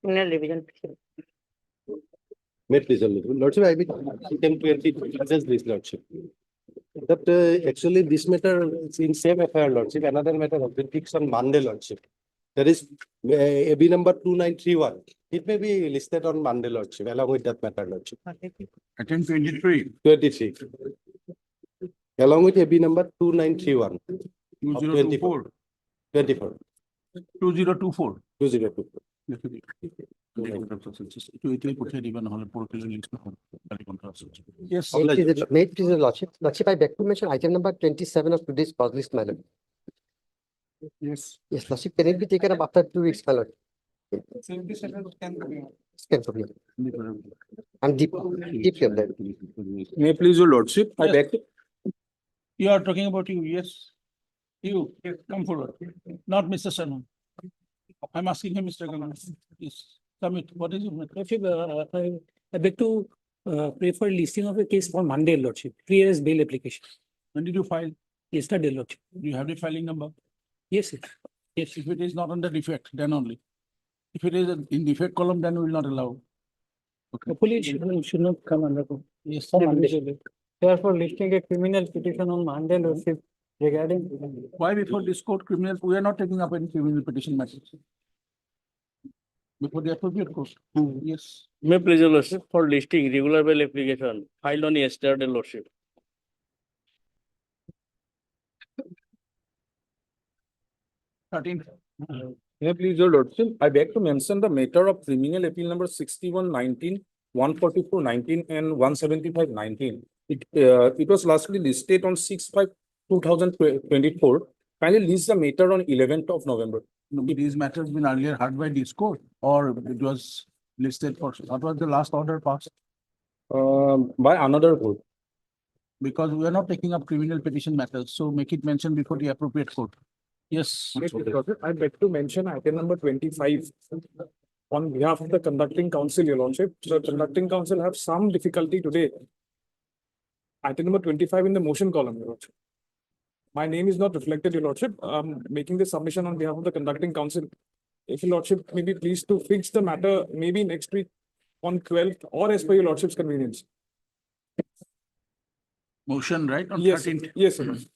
Criminal revision. May please, Lordship, I will attempt to address this, Lordship. That actually this matter is in same affair, Lordship. Another matter has been fixed on Monday, Lordship. There is AB number 2931. It may be listed on Monday, Lordship, along with that matter, Lordship. Attempt 23. 23. Along with AB number 2931. 2024. 24. 2024. 2024. Yes. May it please, Lordship. Lordship, I beg to mention item number 27 of today's cause list, my lord. Yes. Yes, Lordship, can it be taken up after 2 weeks, my lord? 77 can be. Can be. I'm deeply obliged. May please, your lordship. I Yes. beg. You are talking about you, yes. You, come forward. Not Mr. Sharma. I'm asking him, Mr. Gagan. Yes, submit. What is your matter? Lordship, I beg to pray for listing of a case for Monday, Lordship, 3 years bail application. When did you file? Yesterday, Lordship. Do you have the filing number? Yes, sir. Yes, if it is not under defect, then only. If it is in defect column, then we will not allow. Hopefully, it should not come under. Yes. For Monday. Therefore, listing a criminal petition on Monday, Lordship, regarding. Why before this court criminal, we are not taking up any criminal petition matters. Before the appropriate court. Yes. May please, your lordship, for listing regular bail application filed on yesterday, lordship. May please, your lordship, I beg to mention the matter of criminal appeal number 6119, 14419 and 17519. It was lastly listed on 6/5/2024. Kindly list the matter on 11th of November. No, these matters been earlier heard by this court, or it was listed for, what was the last order passed? By another court. Because we are not taking up criminal petition matters, so make it mention before the appropriate court. Yes. I beg to mention item number 25 on behalf of the conducting council, your lordship. The conducting council have some difficulty today. Item number 25 in the motion column, your lordship. My name is not reflected, your lordship. Making this submission on behalf of the conducting council. If your lordship may be pleased to fix the matter maybe next week on 12th or as per your lordship's convenience. Motion, right? On Yes, 13th. yes, your lordship.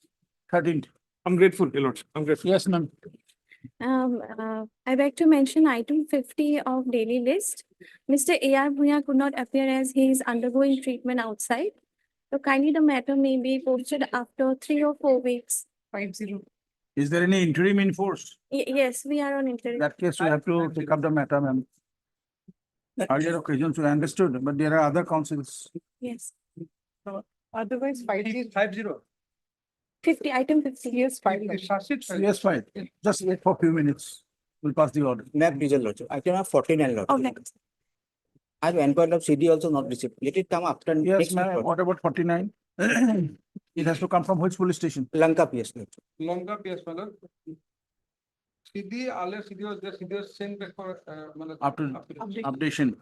13th. I'm grateful, your lordship. I'm grateful. Yes, ma'am. I beg to mention item 50 of daily list. Mr. A.R. Bhuya could not appear as he is undergoing treatment outside. So kindly the matter may be posted after 3 or 4 weeks. 50. Is there any interim in force? Yes, we are on In interim. that case, we have to take up the matter, ma'am. Earlier occasions we understood, but there are other councils. Yes, Otherwise, 50. 50, item 50. Yes, 5. Yes, fine. Just wait for a few minutes. We'll pass the order. Map diesel lodge. Item of 49 lodge. Oh, next. As endpoint of CD also not received. Let it come after. Yes, next ma'am. week. What about 49? It has to come from which police station? Lanka PS lodge. Longer PS, my lord. CD, earlier CD was there, CD was sent back for, After updation.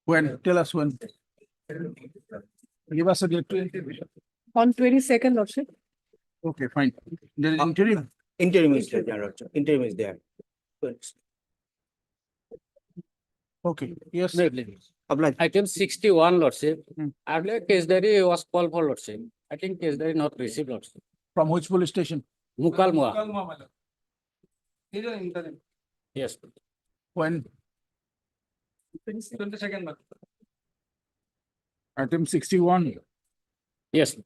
When? Tell us when. Give us a date. On 22nd, lordship. Okay, fine. There is interim. Interim is there, lodge. Interim is there. Okay, yes. Oblige. Item 61, lordship. Hmm. Earlier case diary was called for, lordship. I think case diary not received, lordship. From which police station? Mukalmua. Kalma, my lord. These are interim. Yes. When? 22nd, my lord. Item 61. Yes.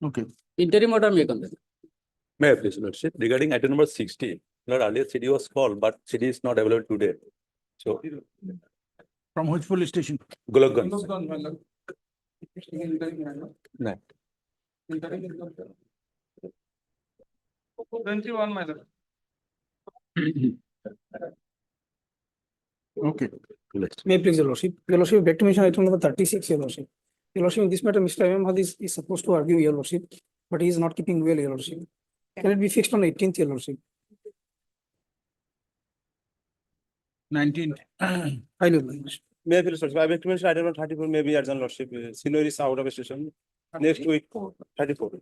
Okay. Interim order may come. May I please, lordship, regarding item number 60. Lord, earlier CD was called, but CD is not available today. So, From which police station? Gulagan. Those gone, my lord. Interim, my lord. No. Interim is not there. 21, my lord. Okay. May please, your lordship. Your lordship, beg to mention item number 36, your lordship. Your lordship, in this matter, Mr. M. is supposed to argue, your lordship, but he is not keeping well, your lordship. Can it be fixed on 18th, your lordship? 19th. I know. May I please, lordship, I beg to mention item number 34 may be urgent, lordship. Senior is out of station. Next week, 34.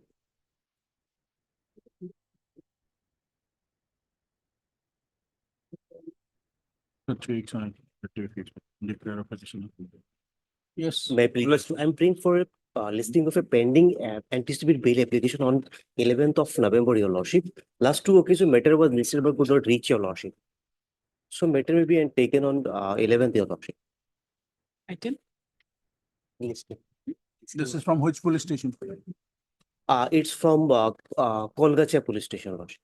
The 3 weeks on it, 2 weeks, declare a petition. Yes. May I please, I'm praying for a listing of a pending anticipated bail application on 11th of November, your lordship. Last two occasions matter was listed but could not reach your lordship. So matter may be taken on 11th, your lordship. Listed. This is from which police station? It's from Kolgacha Police Station, lordship.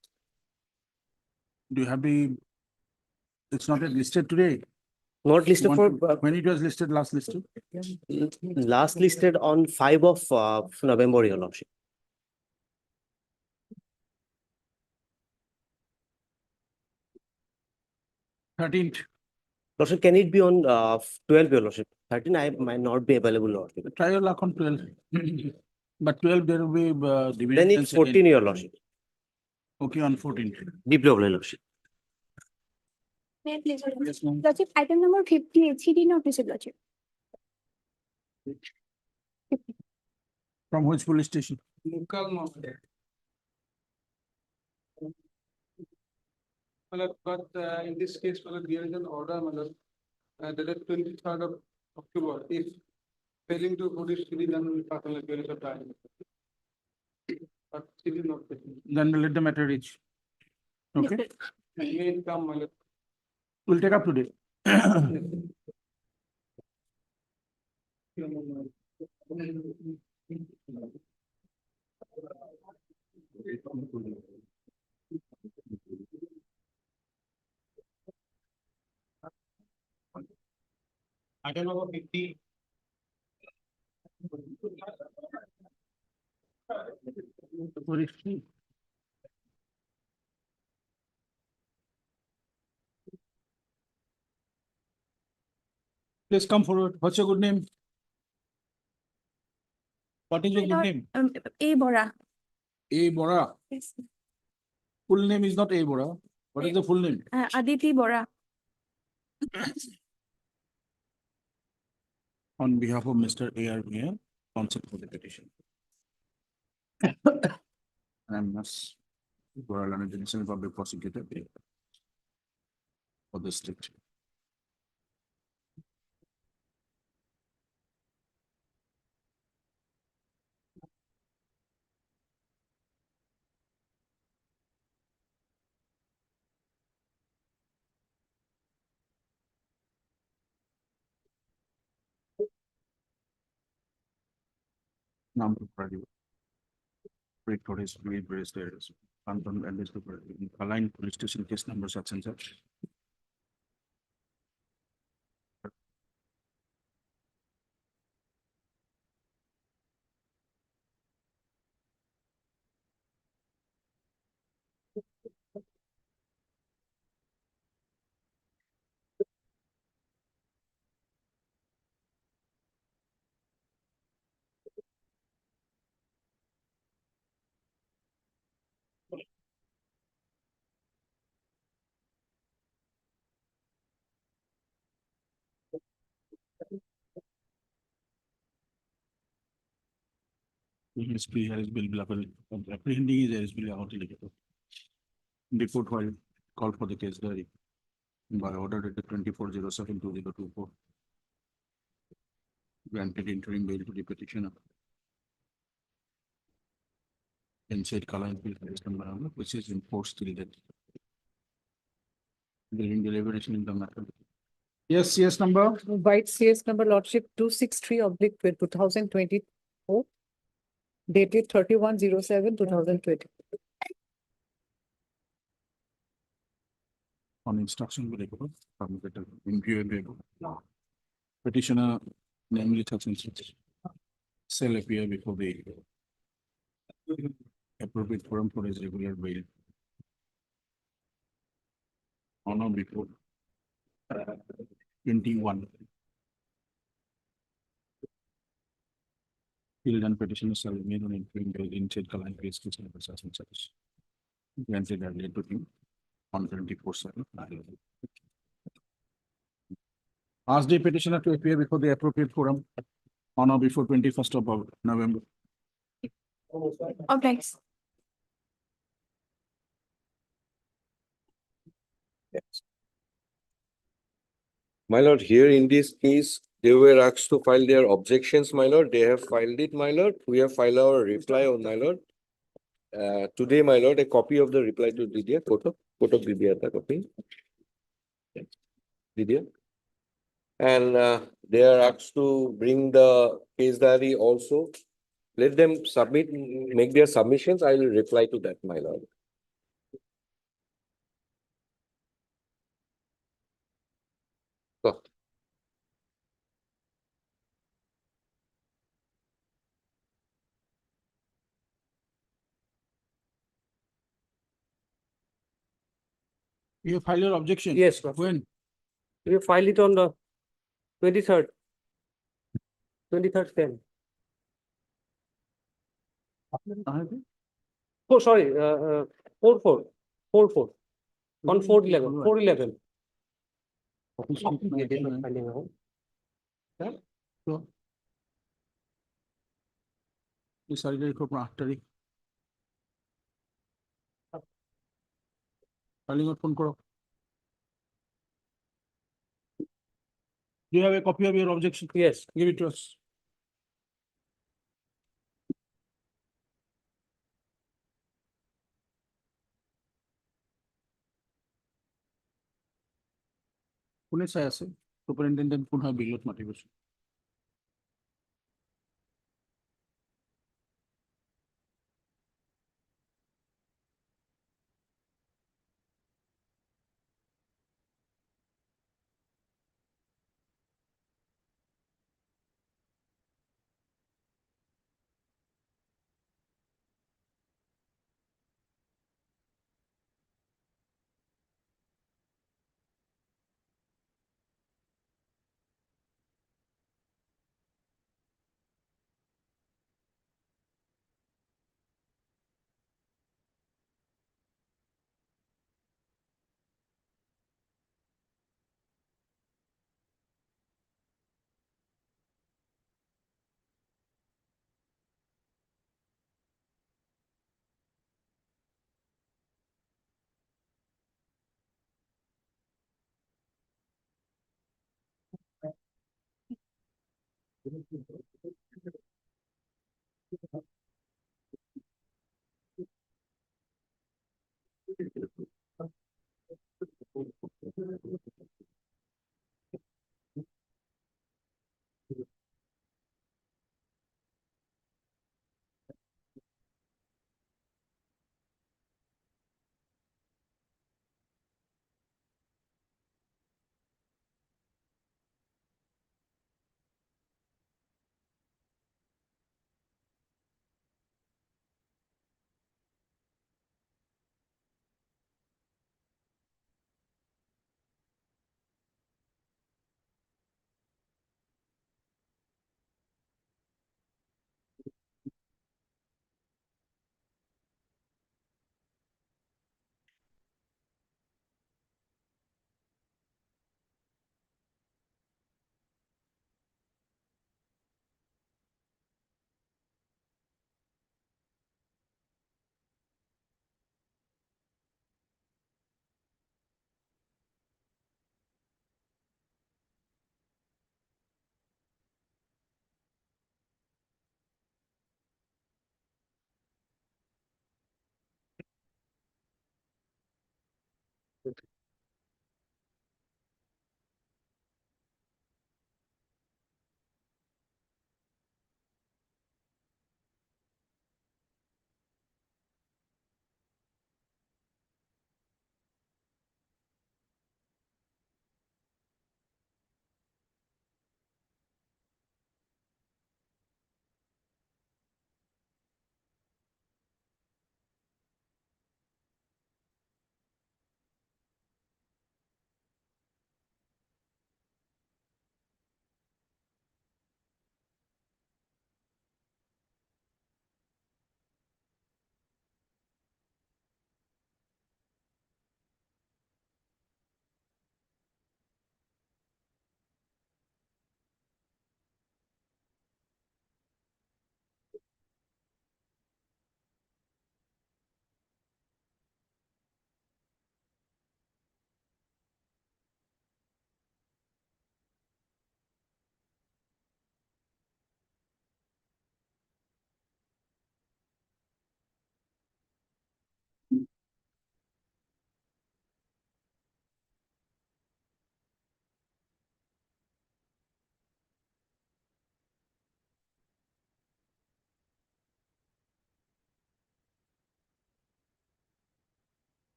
Do you have the? It's not yet listed today. Not listed Want for to- When it was listed, last listed? last listed on 5 of November, your lordship. Thirteenth. Lordship, can it be on 12, your lordship? 13, I might not be available, lordship. Try your luck on 12. But 12, there will be. Then it's 14, your lordship. Okay, on 14th. Deeply obliged, lordship. May I please? Yes, ma'am. Lordship, item number 58, CD not received, Lordship. From which police station? Local market. But in this case, there is an order, dated 23rd of October. If failing to produce CD, then we pass on period of time. But CD not taken. Then we'll let the matter reach. Okay, May it come, my lord. we'll take up today. Item number 50. Please come forward. What's your good name? What is your good name? A Bora. A Bora. Yes. Full name is not A Bora. What is the full name? Aditi Bora. On behalf of Mr. ARBN, counsel for the petition. I'm Ms. Bora, Judicial Public Prosecutor for the state. Naam to Pradi. Break for his lead brace there is. Anton and this align police station case number such and such. SP has bill level apprehending is as bill out. Report while call for the case diary by order dated 24/07/2024. Granted interim bail to the petitioner. And said Kalan which is enforced till that. During deliberation in the matter. Yes, yes, number. White CS number lordship 263/2024. Dated 31/07/2020. On instruction will recover from the impure petitioner, namely such and such, shall appear before the appropriate forum for his regular bail. On or before 21. Till then petitioner shall remain on interim bail in said Kalan case number such and such. Granted earlier to him on 24/7. Ask the petitioner to appear before the appropriate forum on or before 21st of November. Objects. My lord, here in this case, they were asked to file their objections, my lord. They have filed it, my lord. We have filed our reply on my lord. Today, my lord, a copy of the reply to Didier, photo of Didier, the copy. Didier. And they are asked to bring the case diary also. Let them submit, make their submissions. I will reply to that, my lord. So, You file your objection? Yes, sir. When? We file it on the 23rd. 23rd 10. Oh, sorry, 4/4. 4/4. On 4/11. 4/11. Finding out. এই 4 তারিখ ওপর 8 তারিখ filing phone করো। Do you have a copy of your objection? Yes. Give it to us. কোনে চাই আছে superintendent কোন হয় বিলত মাতিব।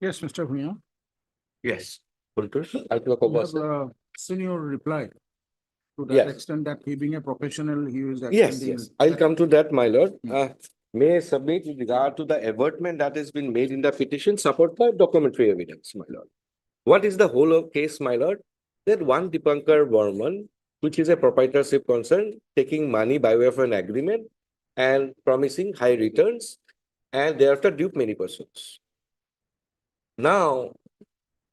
Yes, Mr. Bhuya. Yes. আর কিবা ক'ব We আছে? have seen your reply. To that Yes. extent that he being a professional, he is Yes, attending. yes, I'll come to that, my lord. Hmm. May I submit with regard to the avertment that has been made in the petition, support by documentary evidence, my lord. What is the whole of case, my lord? That one Dipankar Burman, which is a proprietorship concern, taking money by way of an agreement and promising high returns, and thereafter dupe many persons. Now,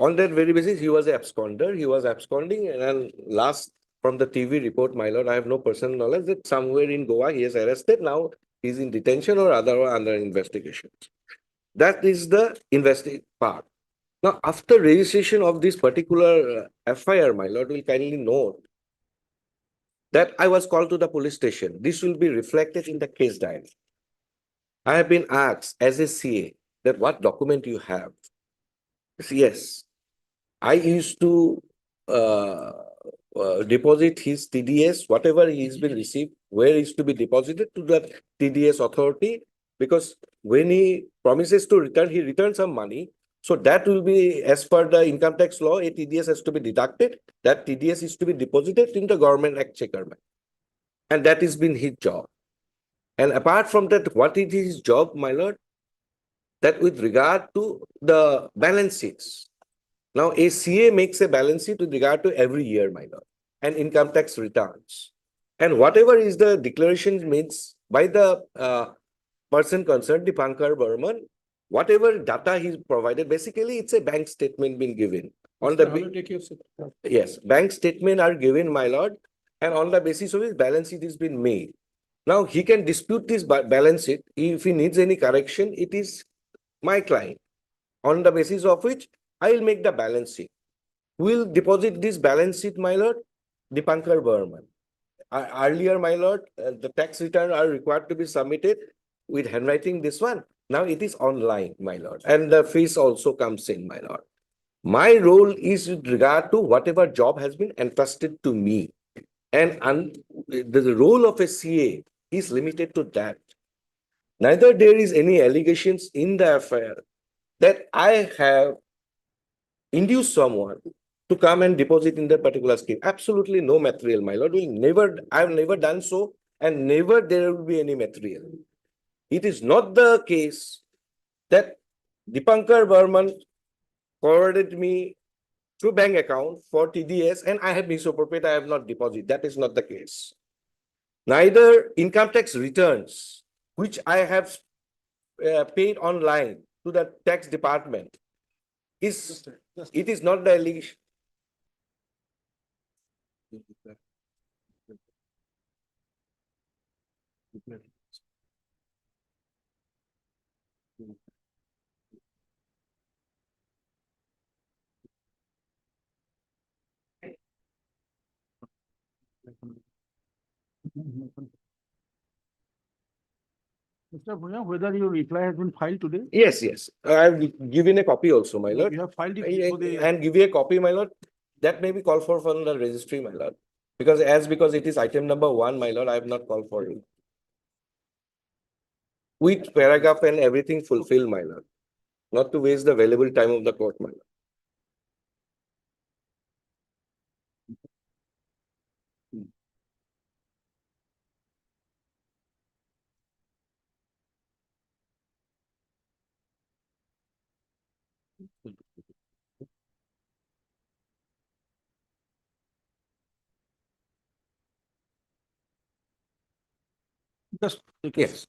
on that very basis, he was an absconder, he was absconding, and last from the TV report, my lord, I have no personal knowledge that somewhere in Goa he is arrested. Now he's in detention or other under investigation. That is the investigate part. Now, after registration of this particular FIR, my lord, will kindly note that I was called to the police station. This will be reflected in the case diary. I have been asked as a CA that what document you have. Yes, I used to deposit his TDS, whatever he's been received, where is to be deposited to the TDS authority, because when he promises to return, he returns some money. So that will be, as per the income tax law, a TDS has to be deducted. That TDS is to be deposited in the government exchequer. And that has been his job. And apart from that, what is his job, my lord? That with regard to the balance sheets. Now, a CA makes a balance sheet with regard to every year, my lord, and income tax returns. And whatever is the declaration made by the person concerned, Dipankar Burman, whatever data he's provided, basically it's a bank statement being given. On the yes, bank statement are given, my lord, and on the basis of his balance sheet is been made. Now, he can dispute this balance sheet. If he needs any correction, it is my client, on the basis of which I will make the balance sheet. Will deposit this balance sheet, my lord, Dipankar Burman. Earlier, my lord, the tax return are required to be submitted with handwriting this one. Now it is online, my lord, and the fees also comes in, my lord. My role is with regard to whatever job has been entrusted to me. And the role of a CA is limited to that. Neither there is any allegations in the affair that I have induced someone to come and deposit in that particular scheme. Absolutely no material, my lord. I have never done so, and never there will be any material. It is not the case that Dipankar Burman forwarded me through bank account for TDS and I have misappropriated, I have not deposited. That is not the case. Neither income tax returns, which I have paid online to the tax department, it is not the allegation. Mr. Bhuya, whether your reply has been filed today? Yes, yes. I have given a copy also, my lord. You have filed it before the. And give you a copy, my lord. That may be called for from the registry, my lord. Because it is item number 1, my lord, I have not called for it. With paragraph and everything fulfilled, my lord. Not to waste the valuable time of the court, my lord. Just. Yes.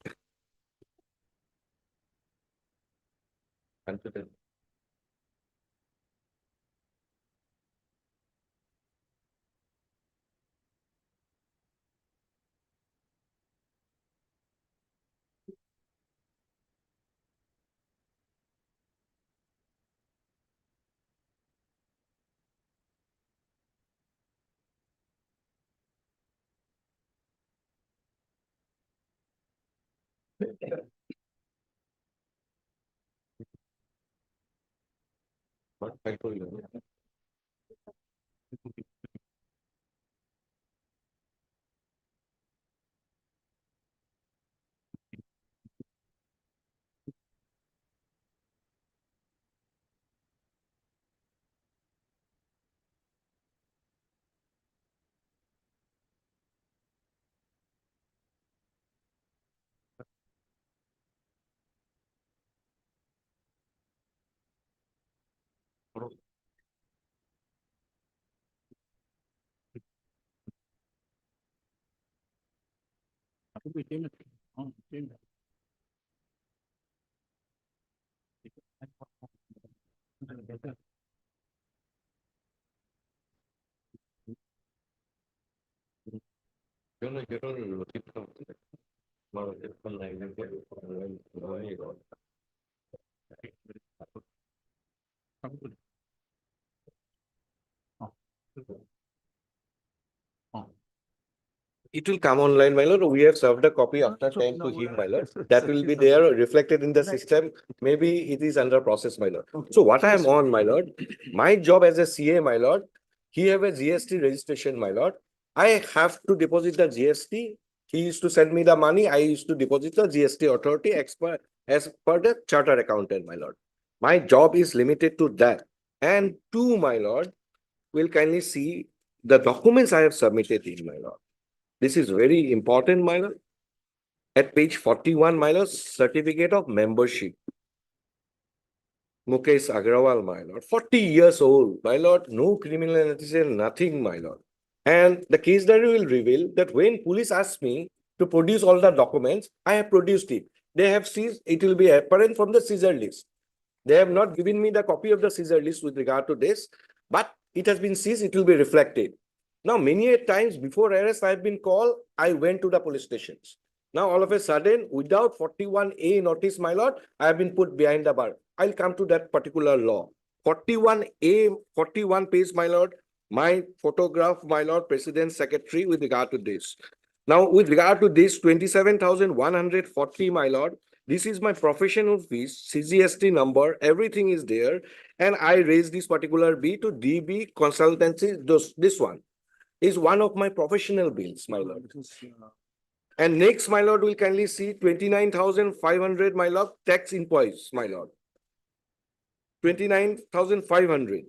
What I told you. It will come online, my lord. We have served a copy after time to him, my lord. That will be there reflected in the system. Maybe it is under process, my lord. So what I am on, my lord, my job as a CA, my lord, he have a GST registration, my lord. I have to deposit the GST. He used to send me the money. I used to deposit the GST authority as per the chartered accountant, my lord. My job is limited to that. And two, my lord, will kindly see the documents I have submitted in, my lord. This is very important, my lord. At page 41, my lord, certificate of membership. Mukesh Agrawal, my lord, 40 years old, my lord, no criminal antecedent, nothing, my lord. And the case diary will reveal that when police asked me to produce all the documents, I have produced it. They have seized, it will be apparent from the seizure list. They have not given me the copy of the seizure list with regard to this, but it has been seized, it will be reflected. Now, many a times before arrest, I have been called, I went to the police stations. Now, all of a sudden, without 41A notice, my lord, I have been put behind the bar. I'll come to that particular law. 41A, 41 page, my lord, my photograph, my lord, president secretary with regard to this. Now, with regard to this, 27,140, my lord, this is my professional fees, CGST number, everything is there. And I raised this particular B to DB consultancy, this one is one of my professional bills, my lord. And next, my lord, will kindly see 29,500, my lord, tax invoice, my lord. 29,500.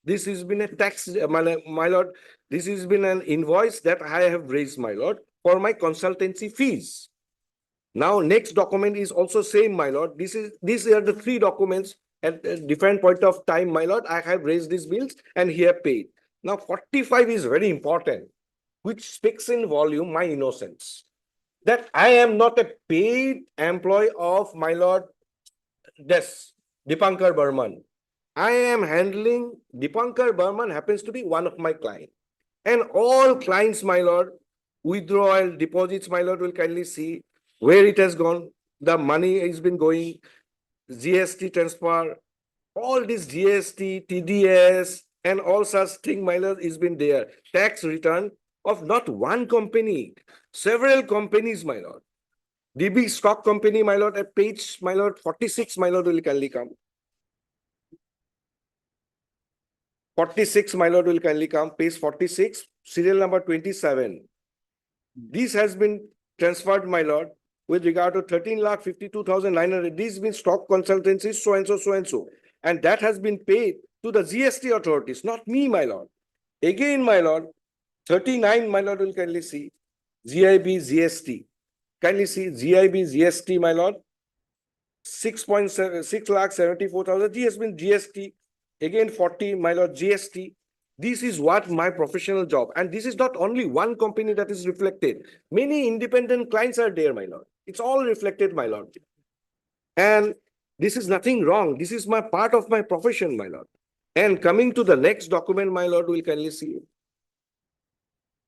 This has been a tax, my lord, this has been an invoice that I have raised, my lord, for my consultancy fees. Now, next document is also same, my lord. These are the three documents at a different point of time, my lord. I have raised these bills and he have paid. Now, 45 is very important, which speaks in volume my innocence. That I am not a paid employee of my lord Dipankar Burman. I am handling, Dipankar Burman happens to be one of my clients. And all clients, my lord, withdrawal deposits, my lord, will kindly see where it has gone. The money has been going, GST transfer, all this GST, TDS, and all such thing, my lord, has been there. Tax return of not one company, several companies, my lord. DB stock company, my lord, at page, my lord, 46, my lord, will kindly come. 46, my lord, will kindly come. Page 46, serial number 27. This has been transferred, my lord, with regard to 13,52,900. This has been stock consultancies, so and so, so and so. And that has been paid to the GST authorities, not me, my lord. Again, my lord, 39, my lord, will kindly see. GIB GST. Kindly see GIB GST, my lord. 6,74,000. This has been GST. Again, 40, my lord, GST. This is what my professional job. And this is not only one company that is reflected. Many independent clients are there, my lord. It's all reflected, my lord. And this is nothing wrong. This is my part of my profession, my lord. And coming to the next document, my lord, will kindly see.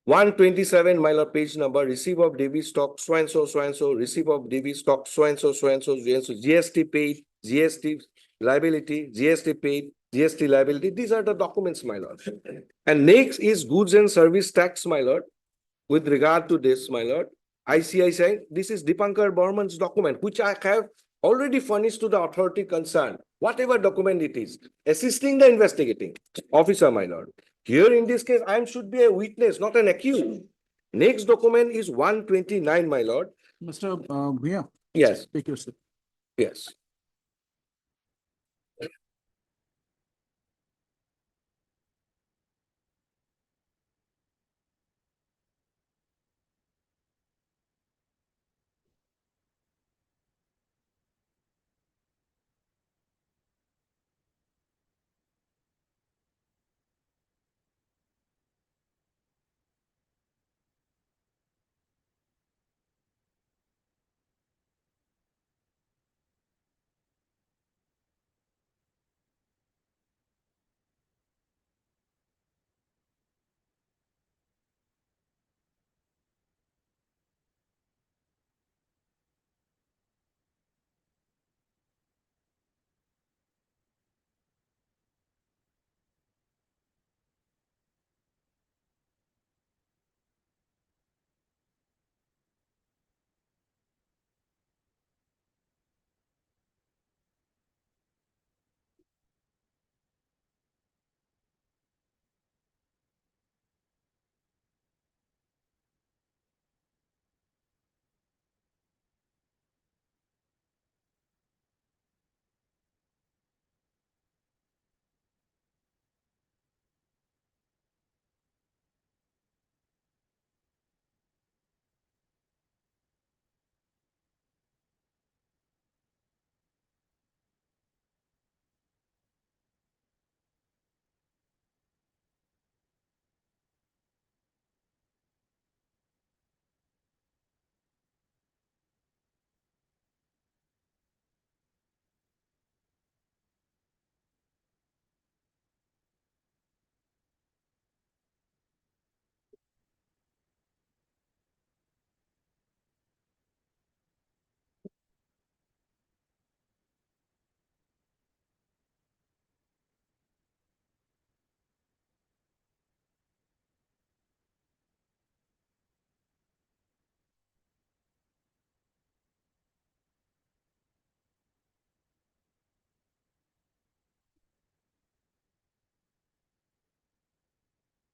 127, my lord, page number, receive of DB stock, so and so, receive of DB stock, so and so, GST paid, GST liability, GST paid, GST liability. These are the documents, my lord. And next is goods and service tax, my lord. With regard to this, my lord, ICICI, this is Dipankar Burman's document, which I have already furnished to the authority concerned, whatever document it is, assisting the investigating officer, my lord. Here in this case, I should be a witness, not an accused. Next document is 129, my lord. Mr. Bhuya. Yes, Take your seat. yes.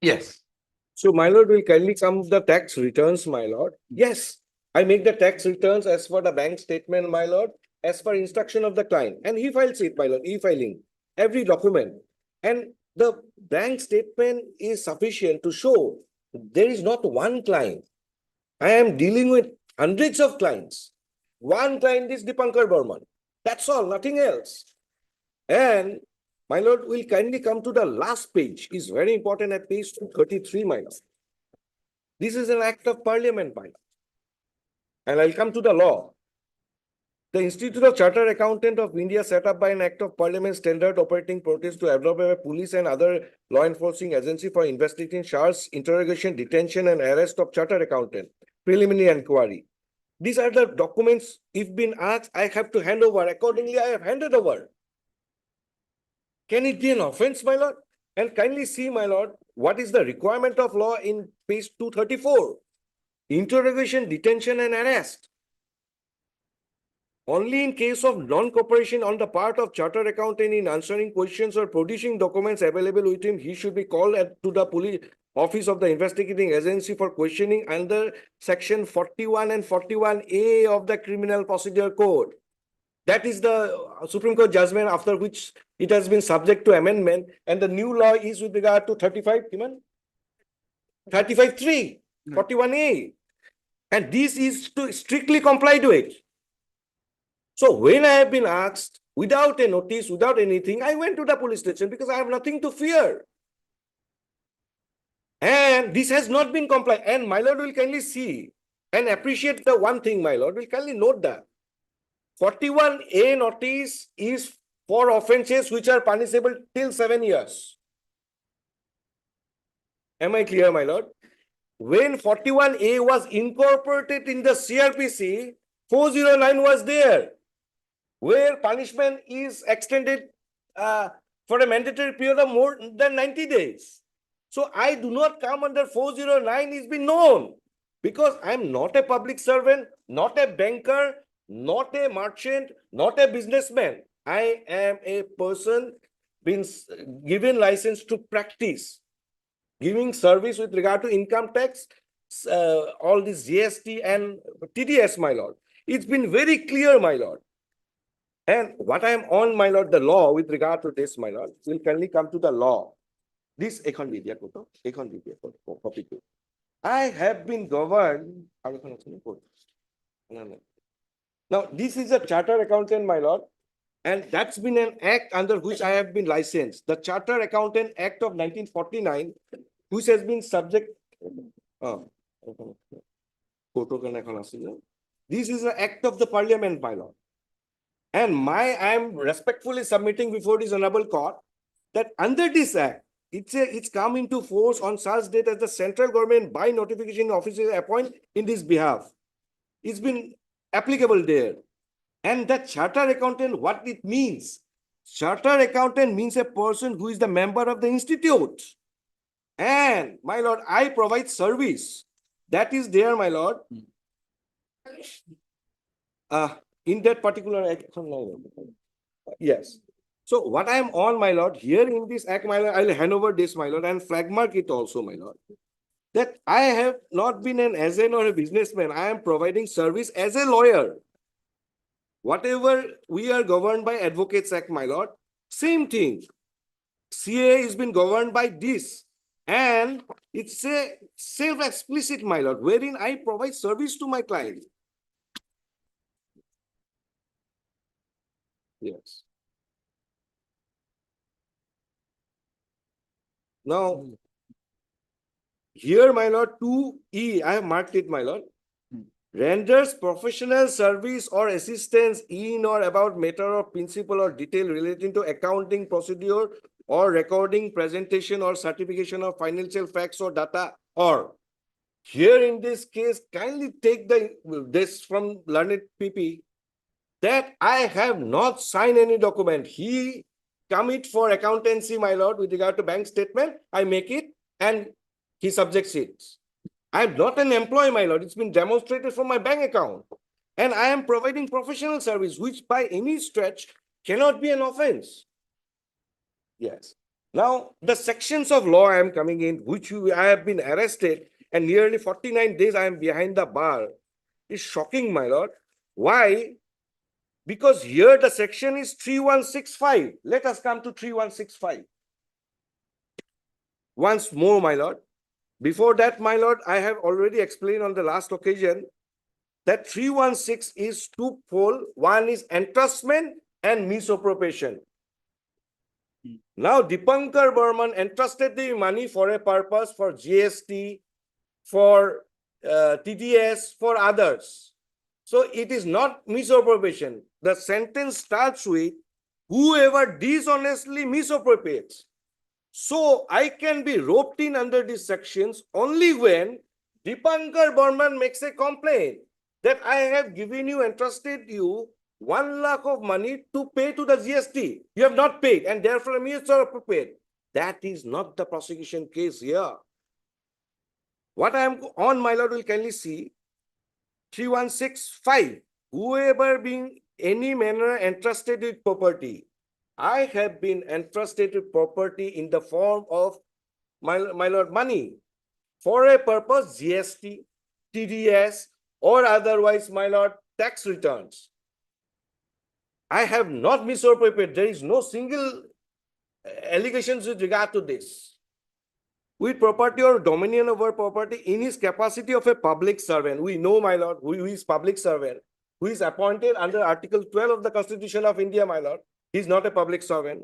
Yes. So my lord will kindly come the tax returns, my lord. Yes, I make the tax returns as per the bank statement, my lord, as per instruction of the client, and he files it, my lord, e-filing, every document. And the bank statement is sufficient to show there is not one client. I am dealing with hundreds of clients. One client is Dipankar Burman. That's all, nothing else. And my lord will kindly come to the last page, is very important at page 233, my lord. This is an act of parliament, my lord. And I'll come to the law. The Institute of Chartered Accountant of India set up by an act of parliament standard operating protest to develop by police and other law enforcing agency for investigating charges, interrogation, detention and arrest of chartered accountant, preliminary inquiry. These are the documents, if been asked, I have to hand over. Accordingly, I have handed over. Can it be an offense, my lord? And kindly see, my lord, what is the requirement of law in page 234? Interrogation, detention and arrest. Only in case of non-cooperation on the part of chartered accountant in answering questions or producing documents available with him, he should be called to the police office of the investigating agency for questioning under section 41 and 41A of the Criminal Procedure Code. That is the Supreme Court judgment after which it has been subject to amendment, and the new law is with regard to 35, 35(3), 41A. And this is to strictly complied with. So when I have been asked, without a notice, without anything, I went to the police station because I have nothing to fear. And this has not been complied. And my lord will kindly see and appreciate the one thing, my lord will kindly note that 41A notice is for offences which are punishable till 7 years. Am I clear, my lord? When 41A was incorporated in the CRPC, 409 was there, where punishment is extended for a mandatory period of more than 90 days. So I do not come under 409 is been known, because I am not a public servant, not a banker, not a merchant, not a businessman. I am a person been given license to practice, giving service with regard to income tax, all this GST and TDS, my lord. It's been very clear, my lord. And what I am on, my lord, the law with regard to this, my lord, will kindly come to the law. This copy. I have been governed. Now, this is a chartered accountant, my lord, and that's been an act under which I have been licensed. The Chartered Accountant Act of 1949, which has been subject. This is an act of the parliament, my lord. And I am respectfully submitting before this honorable court that under this act, it's come into force on such date as the central government by notification officers appoint in this behalf. It's been applicable there. And that chartered accountant, what it means? Chartered accountant means a person who is the member of the institute. And my lord, I provide service. That is there, my lord. In that particular act. Yes. So what I am on, my lord, here in this act, my lord, I'll hand over this, my lord, and flag mark it also, my lord, that I have not been an agent or a businessman. I am providing service as a lawyer. Whatever we are governed by Advocates Act, my lord, same thing. CA has been governed by this. And it's a self-explicit, my lord, wherein I provide service to my client. Yes. Now, here, my lord, 2E, I have marked it, my lord. Renders professional service or assistance in or about matter of principle or detail relating to accounting procedure or recording, presentation or certification of financial facts or data, or here in this case, kindly take this from learned PP, that I have not signed any document. He commit for accountancy, my lord, with regard to bank statement, I make it and he subjects it. I am not an employee, my lord. It's been demonstrated from my bank account. And I am providing professional service, which by any stretch cannot be an offense. Yes. Now, the sections of law I am coming in, I have been arrested and nearly 49 days I am behind the bar, is shocking, my lord. Why? Because here the section is 3165. Let us come to 3165. Once more, my lord. Before that, my lord, I have already explained on the last occasion that 316 is twofold. One is entrustment and misappropriation. Now, Dipankar Burman entrusted the money for a purpose for GST, for TDS, for others. So it is not misappropriation. The sentence starts with whoever dishonestly misappropriates. So I can be roped in under these sections only when Dipankar Burman makes a complaint that I have given you, entrusted you 1 lakh of money to pay to the GST. You have not paid and therefore misappropriate. That is not the prosecution case here. What I am on, my lord, will kindly see 3165. Whoever being any manner entrusted with property. I have been entrusted with property in the form of my lord money for a purpose, GST, TDS, or otherwise, my lord, tax returns. I have not misappropriated. There is no single allegations with regard to this. With property or dominion over property in his capacity of a public servant. We know, my lord, who is public servant, who is appointed under Article 12 of the Constitution of India, my lord. He is not a public servant.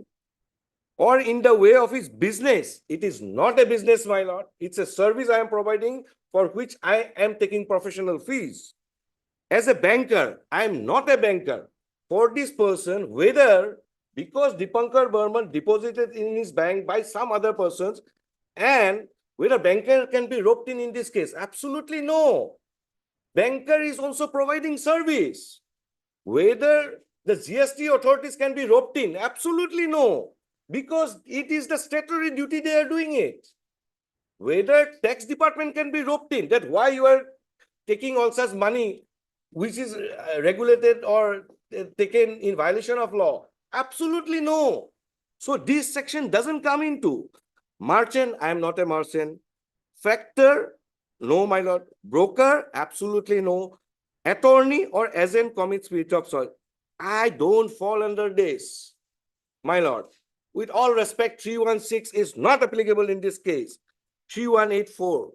Or in the way of his business. It is not a business, my lord. It's a service I am providing for which I am taking professional fees. As a banker, I am not a banker. For this person, whether because Dipankar Burman deposited in his bank by some other persons, and whether banker can be roped in this case? Absolutely no. Banker is also providing service. Whether the GST authorities can be roped in? Absolutely no. Because it is the statutory duty they are doing it. Whether tax department can be roped in, that why you are taking all such money which is regulated or taken in violation of law? Absolutely no. So this section doesn't come into. Merchant, I am not a merchant. Factor, no, my lord. Broker, absolutely no. Attorney or agent commits breach of soil. I don't fall under this, my lord. With all respect, 316 is not applicable in this case. 3184.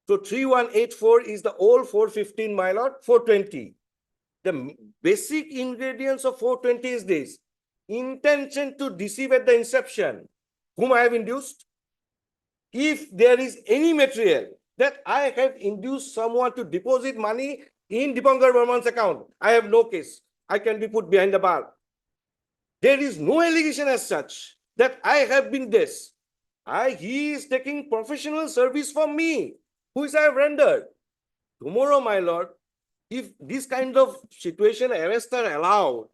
So 3184 is the old 415, my lord, 420. The basic ingredients of 420 is this: intention to deceive at the inception. Whom I have induced? If there is any material that I have induced someone to deposit money in Dipankar Burman's account, I have no case. I can be put behind the bar. There is no allegation as such that I have been this. He is taking professional service from me, which I have rendered. Tomorrow, my lord, if this kind of situation arrests are allowed,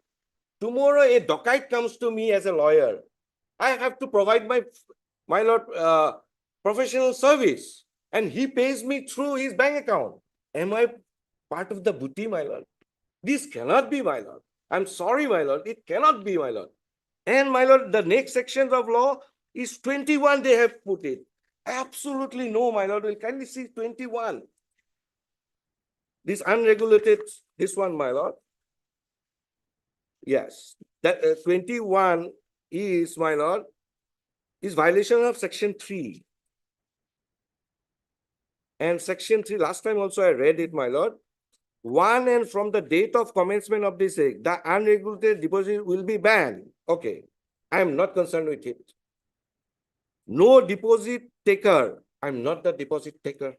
tomorrow a docket comes to me as a lawyer. I have to provide my lord professional service, and he pays me through his bank account. Am I part of the booty, my lord? This cannot be, my lord. I'm sorry, my lord. It cannot be, my lord. And my lord, the next sections of law is 21. They have put it. Absolutely no, my lord. We'll kindly see 21. This unregulated, this one, my lord. Yes, that 21 is, my lord, is violation of section 3. And section 3, last time also I read it, my lord. 1 and from the date of commencement of this act, the unregulated deposit will be banned. Okay, I am not concerned with it. No deposit taker, I'm not the deposit taker,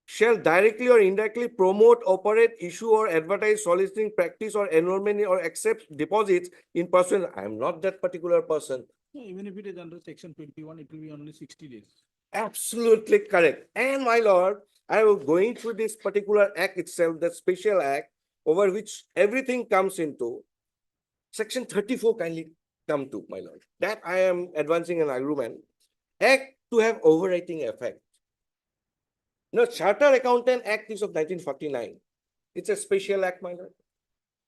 shall directly or indirectly promote, operate, issue, or advertise, soliciting, practice, or enrollment or accept deposits in person. I am not that particular person. Even if it is under section 21, it will be only 60 days. Absolutely correct. And my lord, I was going through this particular act itself, the special act over which everything comes into. Section 34 kindly come to, my lord. That I am advancing an argument. Act to have overriding effect. No, Charter Accountant Act is of 1949. It's a special act, my lord.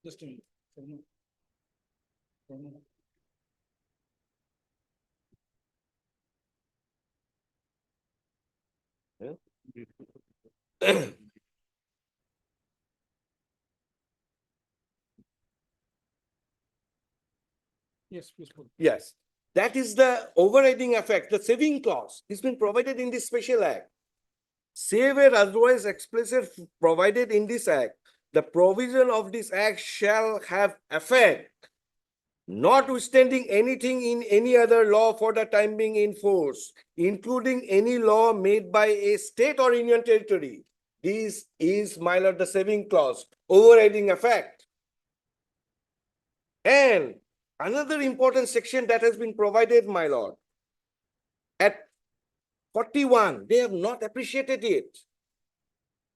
Just a minute. Yeah. Yes, please. Yes, that is the overriding effect, the saving clause. It's been provided in this special act. Save where otherwise explicit provided in this act, the provision of this act shall have effect, notwithstanding anything in any other law for the time being in force, including any law made by a state or union territory. This is, my lord, the saving clause, overriding effect. And another important section that has been provided, my lord, at 41, they have not appreciated it.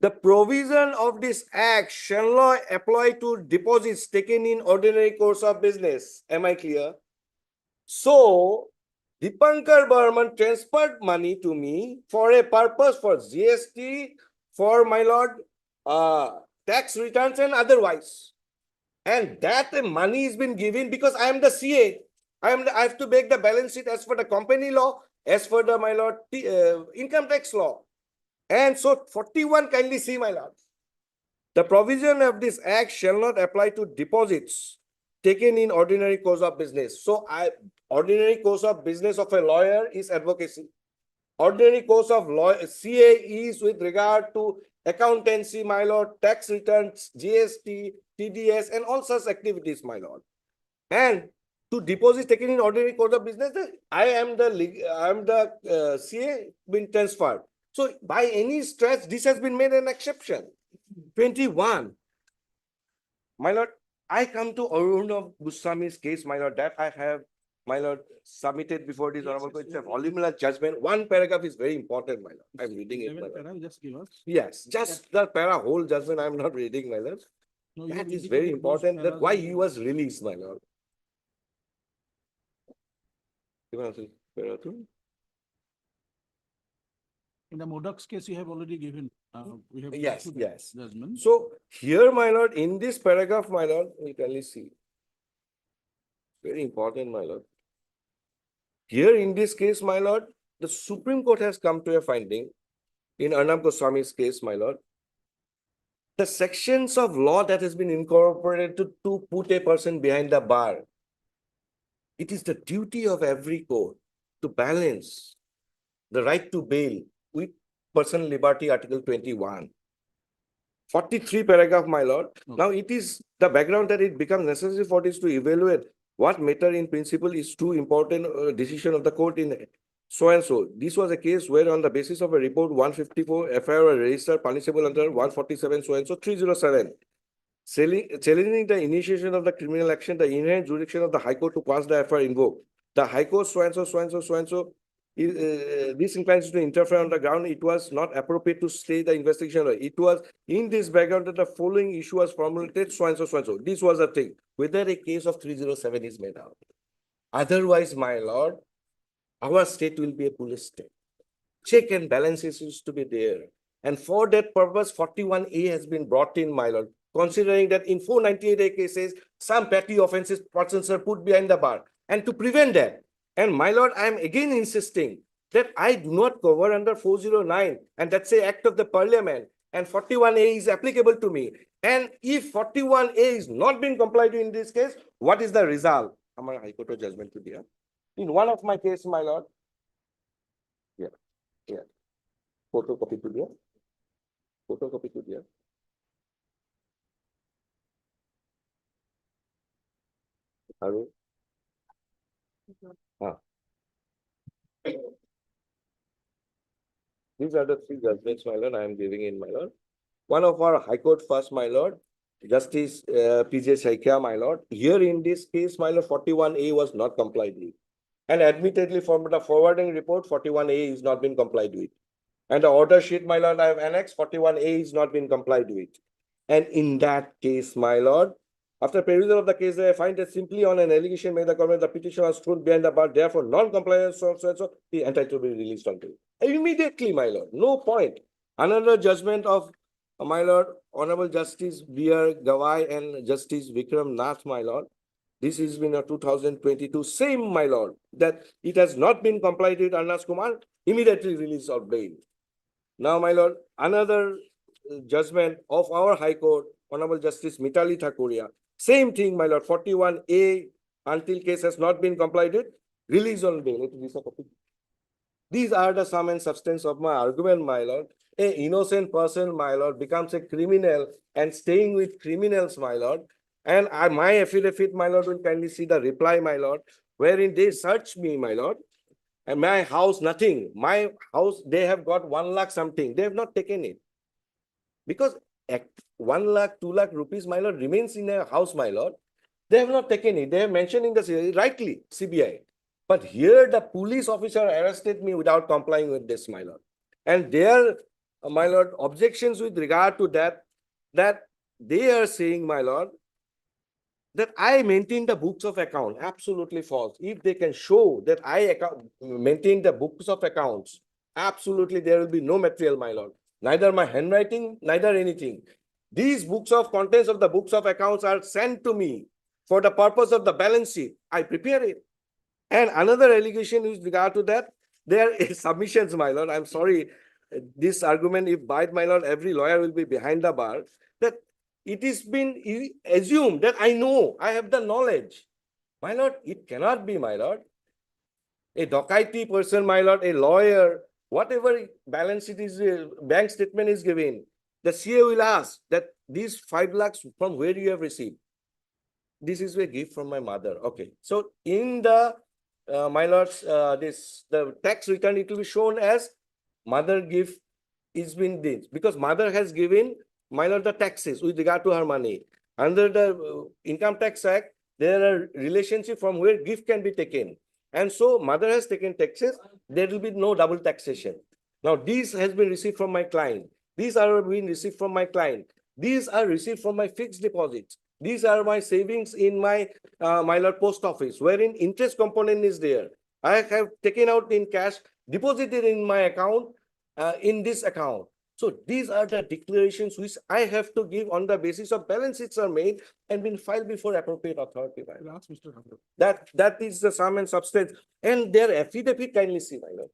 The provision of this act shall not apply to deposits taken in ordinary course of business. Am I clear? So, Dipankar Burman transferred money to me for a purpose for GST, for, my lord, tax returns and otherwise. And that money has been given because I am the CA. I have to make the balance sheet as per the company law, as per the, my lord, income tax law. And so 41, kindly see, my lord. The provision of this act shall not apply to deposits taken in ordinary course of business. So ordinary course of business of a lawyer is advocacy. Ordinary course of law, CA is with regard to accountancy, my lord, tax returns, GST, TDS, and all such activities, my lord. And to deposits taken in ordinary course of business, I am the CA been transferred. So by any stretch, this has been made an exception. 21. My lord, I come to Aruna Goswami's case, my lord, that I have, my lord, submitted before this honorable court. It's a voluminous judgment. One paragraph is very important, my lord. I'm reading it, my lord. Just give us. Yes, just the whole judgment I'm not reading, my lord. No, you That is indicated very those important, that paras why in he the- was released, my lord. In the Modak's case, you have already given, we have. Yes, gone through the yes. Judgment. So here, my lord, in this paragraph, my lord, we can see. Very important, my lord. Here in this case, my lord, the Supreme Court has come to a finding in Arnab Goswami's case, my lord. The sections of law that has been incorporated to put a person behind the bar. It is the duty of every court to balance the right to bail with personal liberty, Article 21. 43 paragraph, my lord. Now it is the background that it becomes necessary for this to evaluate what matter in principle is too important decision of the court in so and so. This was a case where on the basis of a report 154 FIR were registered punishable under 147 so and so 307. Challenging the initiation of the criminal action, the inherent jurisdiction of the High Court to pass the FIR invoked. The High Court so and so, so and so, so and so this inclines to interfere on the ground. It was not appropriate to stay the investigation. It was in this background that the following issue was formulated, so and so, so and so. This was the thing, whether a case of 307 is made out. Otherwise, my lord, our state will be a police state. Check and balances used to be there. And for that purpose, 41A has been brought in, my lord, considering that in 498A cases, some petty offenses persons are put behind the bar. And to prevent that, and my lord, I am again insisting that I do not cover under 409, and that's the act of the parliament, and 41A is applicable to me. And if 41A is not being complied with in this case, what is the result? Amar High Court judgment to dear. In one of my cases, my lord, photocopy to dear. Photocopy to dear. Hello. These are the three judgments, my lord, I am giving in, my lord. One of our High Court first, my lord, Justice P.J. Saikia, my lord. Here in this case, my lord, 41A was not complied with. And admittedly, from the forwarding report, 41A is not been complied with. And the order sheet, my lord, I have annexed, 41A is not been complied with. And in that case, my lord, after perusal of the case, I find that simply on an allegation made the government, the petitioner was thrown behind the bar, therefore non-compliance, so he entitled to be released on bail. Immediately, my lord, no point. Another judgment of my lord, Honorable Justice B.R. Gawai and Justice Vikram Nath, my lord. This is been a 2022, same, my lord, that it has not been complied with Arnas Kumar, immediately released on bail. Now, my lord, another judgment of our High Court, Honorable Justice Mitali Thakuria. Same thing, my lord, 41A, until case has not been complied with, release on bail. It is a copy. These are the sum and substance of my argument, my lord. A innocent person, my lord, becomes a criminal and staying with criminals, my lord. And my affidavit, my lord, will kindly see the reply, my lord, wherein they search me, my lord. And my house, nothing. My house, they have got 1 lakh something. They have not taken it. Because 1 lakh, 2 lakh rupees, my lord, remains in a house, my lord. They have not taken it. They have mentioned in the rightly CBI. But here the police officer arrested me without complying with this, my lord. And their, my lord, objections with regard to that they are saying, my lord, that I maintain the books of account. Absolutely false. If they can show that I maintain the books of accounts, absolutely there will be no material, my lord. Neither my handwriting, neither anything. These books of contents of the books of accounts are sent to me for the purpose of the balance sheet. I prepare it. And another allegation with regard to that, there is submissions, my lord. I'm sorry, this argument, if bite, my lord, every lawyer will be behind the bar, that it is been assumed that I know, I have the knowledge. My lord, it cannot be, my lord. A docaity person, my lord, a lawyer, whatever balance sheet is, bank statement is given, the CA will ask that these 5 lakhs from where you have received. This is a gift from my mother. Okay. So in the, my lords, the tax return, it will be shown as mother gift is been this, because mother has given, my lord, the taxes with regard to her money. Under the Income Tax Act, there are relationship from where gift can be taken. And so mother has taken taxes, there will be no double taxation. Now, this has been received from my client. These are being received from my client. These are received from my fixed deposits. These are my savings in my, my lord, post office, wherein interest component is there. I have taken out in cash, deposited in my account, in this account. So these are the declarations which I have to give on the basis of balance sheets are made and been filed before appropriate authority. That is the sum and substance. And their affidavit, kindly see, my lord.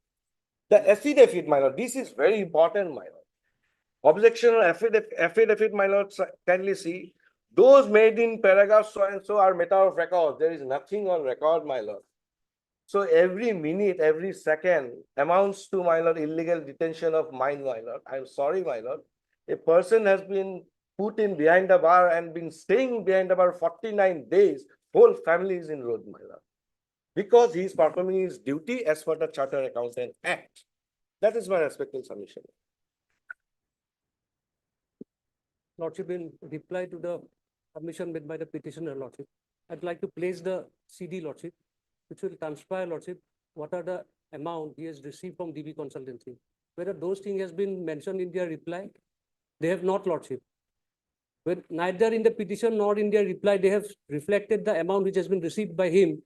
The affidavit, my lord, this is very important, my lord. Objection or affidavit, my lord, kindly see. Those made in paragraph so and so are matter of record. There is nothing on record, my lord. So every minute, every second amounts to, my lord, illegal detention of mine, my lord. I'm sorry, my lord. A person has been put in behind the bar and been staying behind the bar 49 days. Whole family is in road, my lord. Because he is performing his duty as per the Chartered Accountant Act. That is my respectful submission. Lordship, in reply to the submission made by the petitioner, Lordship, I'd like to place the CD, Lordship, which will transpire, Lordship, what are the amount he has received from DB Consultancy. Whether those things has been mentioned in their reply, they have not, Lordship. But neither in the petition nor in their reply, they have reflected the amount which has been received by him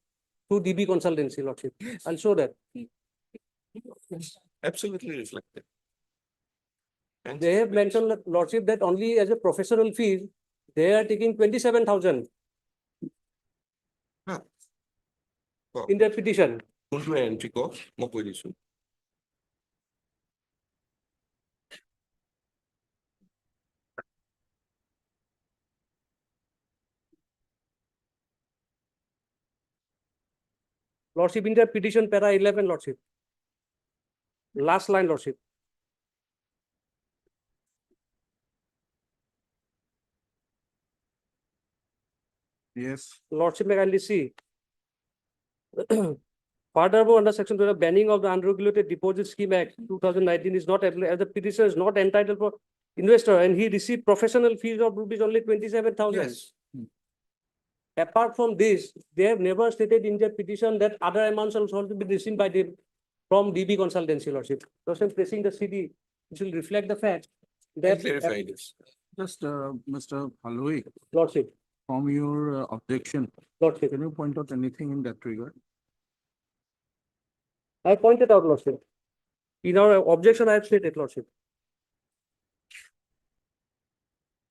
through DB Consultancy, Lordship. I'll show that. Absolutely reflected. And They have mentioned, Lordship, that only as a professional fee, they are taking 27,000 in their petition. entry ko, mo pwede so. Lordship, in their petition, para 11, Lordship. Last line, Lordship. Yes. Lordship, may kindly see. Furthermore, under section 12, banning of the unregulated deposit scheme act 2019 is not applicable, as the petitioner is not entitled for investor and he received professional fees of rupees only 27,000. Yes. Apart from this, they have never stated in their petition that other amounts also to be received by them from DB Consultancy, Lordship. Thus, I'm placing the CD, which will reflect the fact that. Clarify this. Just, Mr. Haloi, Lordship, from your objection, Lordship. can you point out anything in that regard? I pointed out, Lordship. In our objection, I have stated, Lordship.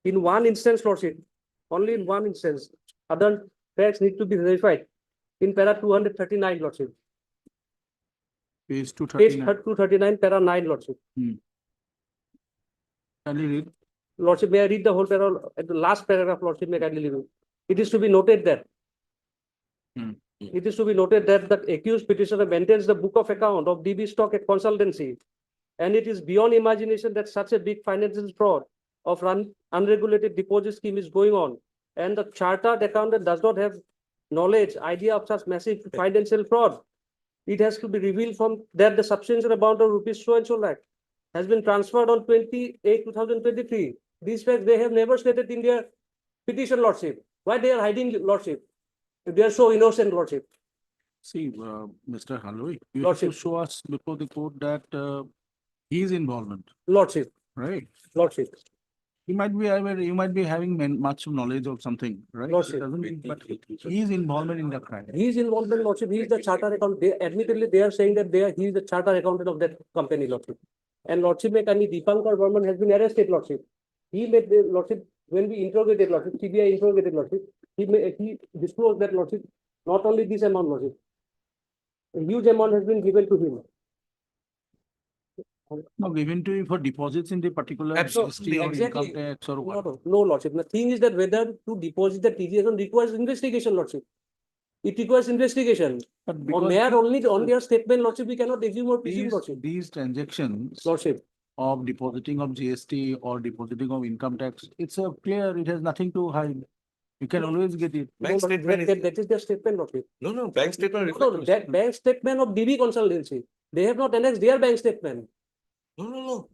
In one instance, Lordship, only in one instance, other facts need to be verified. In para 239, Lordship. Page Page 239. 239, para 9, Lordship. Kindly read. Lordship, may I read the whole paragraph, at the last paragraph, Lordship, may I kindly leave it. It is to be noted that. Hmm. It is to be noted that the accused petitioner maintains the book of account of DB stock at consultancy. And it is beyond imagination that such a big financial fraud of unregulated deposit scheme is going on. And the chartered accountant does not have knowledge, idea of such massive financial fraud. It has to be revealed from that the substantial amount of rupees so and so lakh has been transferred on 28/2023. These facts they have never stated in their petition, Lordship. Why they are hiding, Lordship? If they are so innocent, Lordship. See, Mr. Haloi, you have Lordship. to show us before the court that his involvement, Lordship, right? Lordship, You might be having much knowledge of something, right? Lordship. It doesn't mean, but his involvement in the crime. His involvement, Lordship, he is the charter account. They admittedly they are saying that he is the charter accountant of that company, Lordship. And Lordship Mekani Deepankar Burman has been arrested, Lordship. He made the Lordship when we interrogated Lordship, CBI interrogated Lordship. He disclosed that Lordship, not only this amount, Lordship. A huge amount has been given to him. No, given to you for deposits in the particular Absolutely, GST or exactly. income tax or what? No, Lordship. The thing is that whether to deposit the TDS requires investigation, Lordship. It requires investigation. But On because mere only on their statement, Lordship, we cannot assume or presume, Lordship. these transactions Lordship. of depositing of GST or depositing of income tax, it's a clear, it has nothing to hide. You can always get it. Bank No, statement that is their statement, Lordship. No, bank statement. No, that bank statement of DB consultancy. They have not annexed their bank statement. No.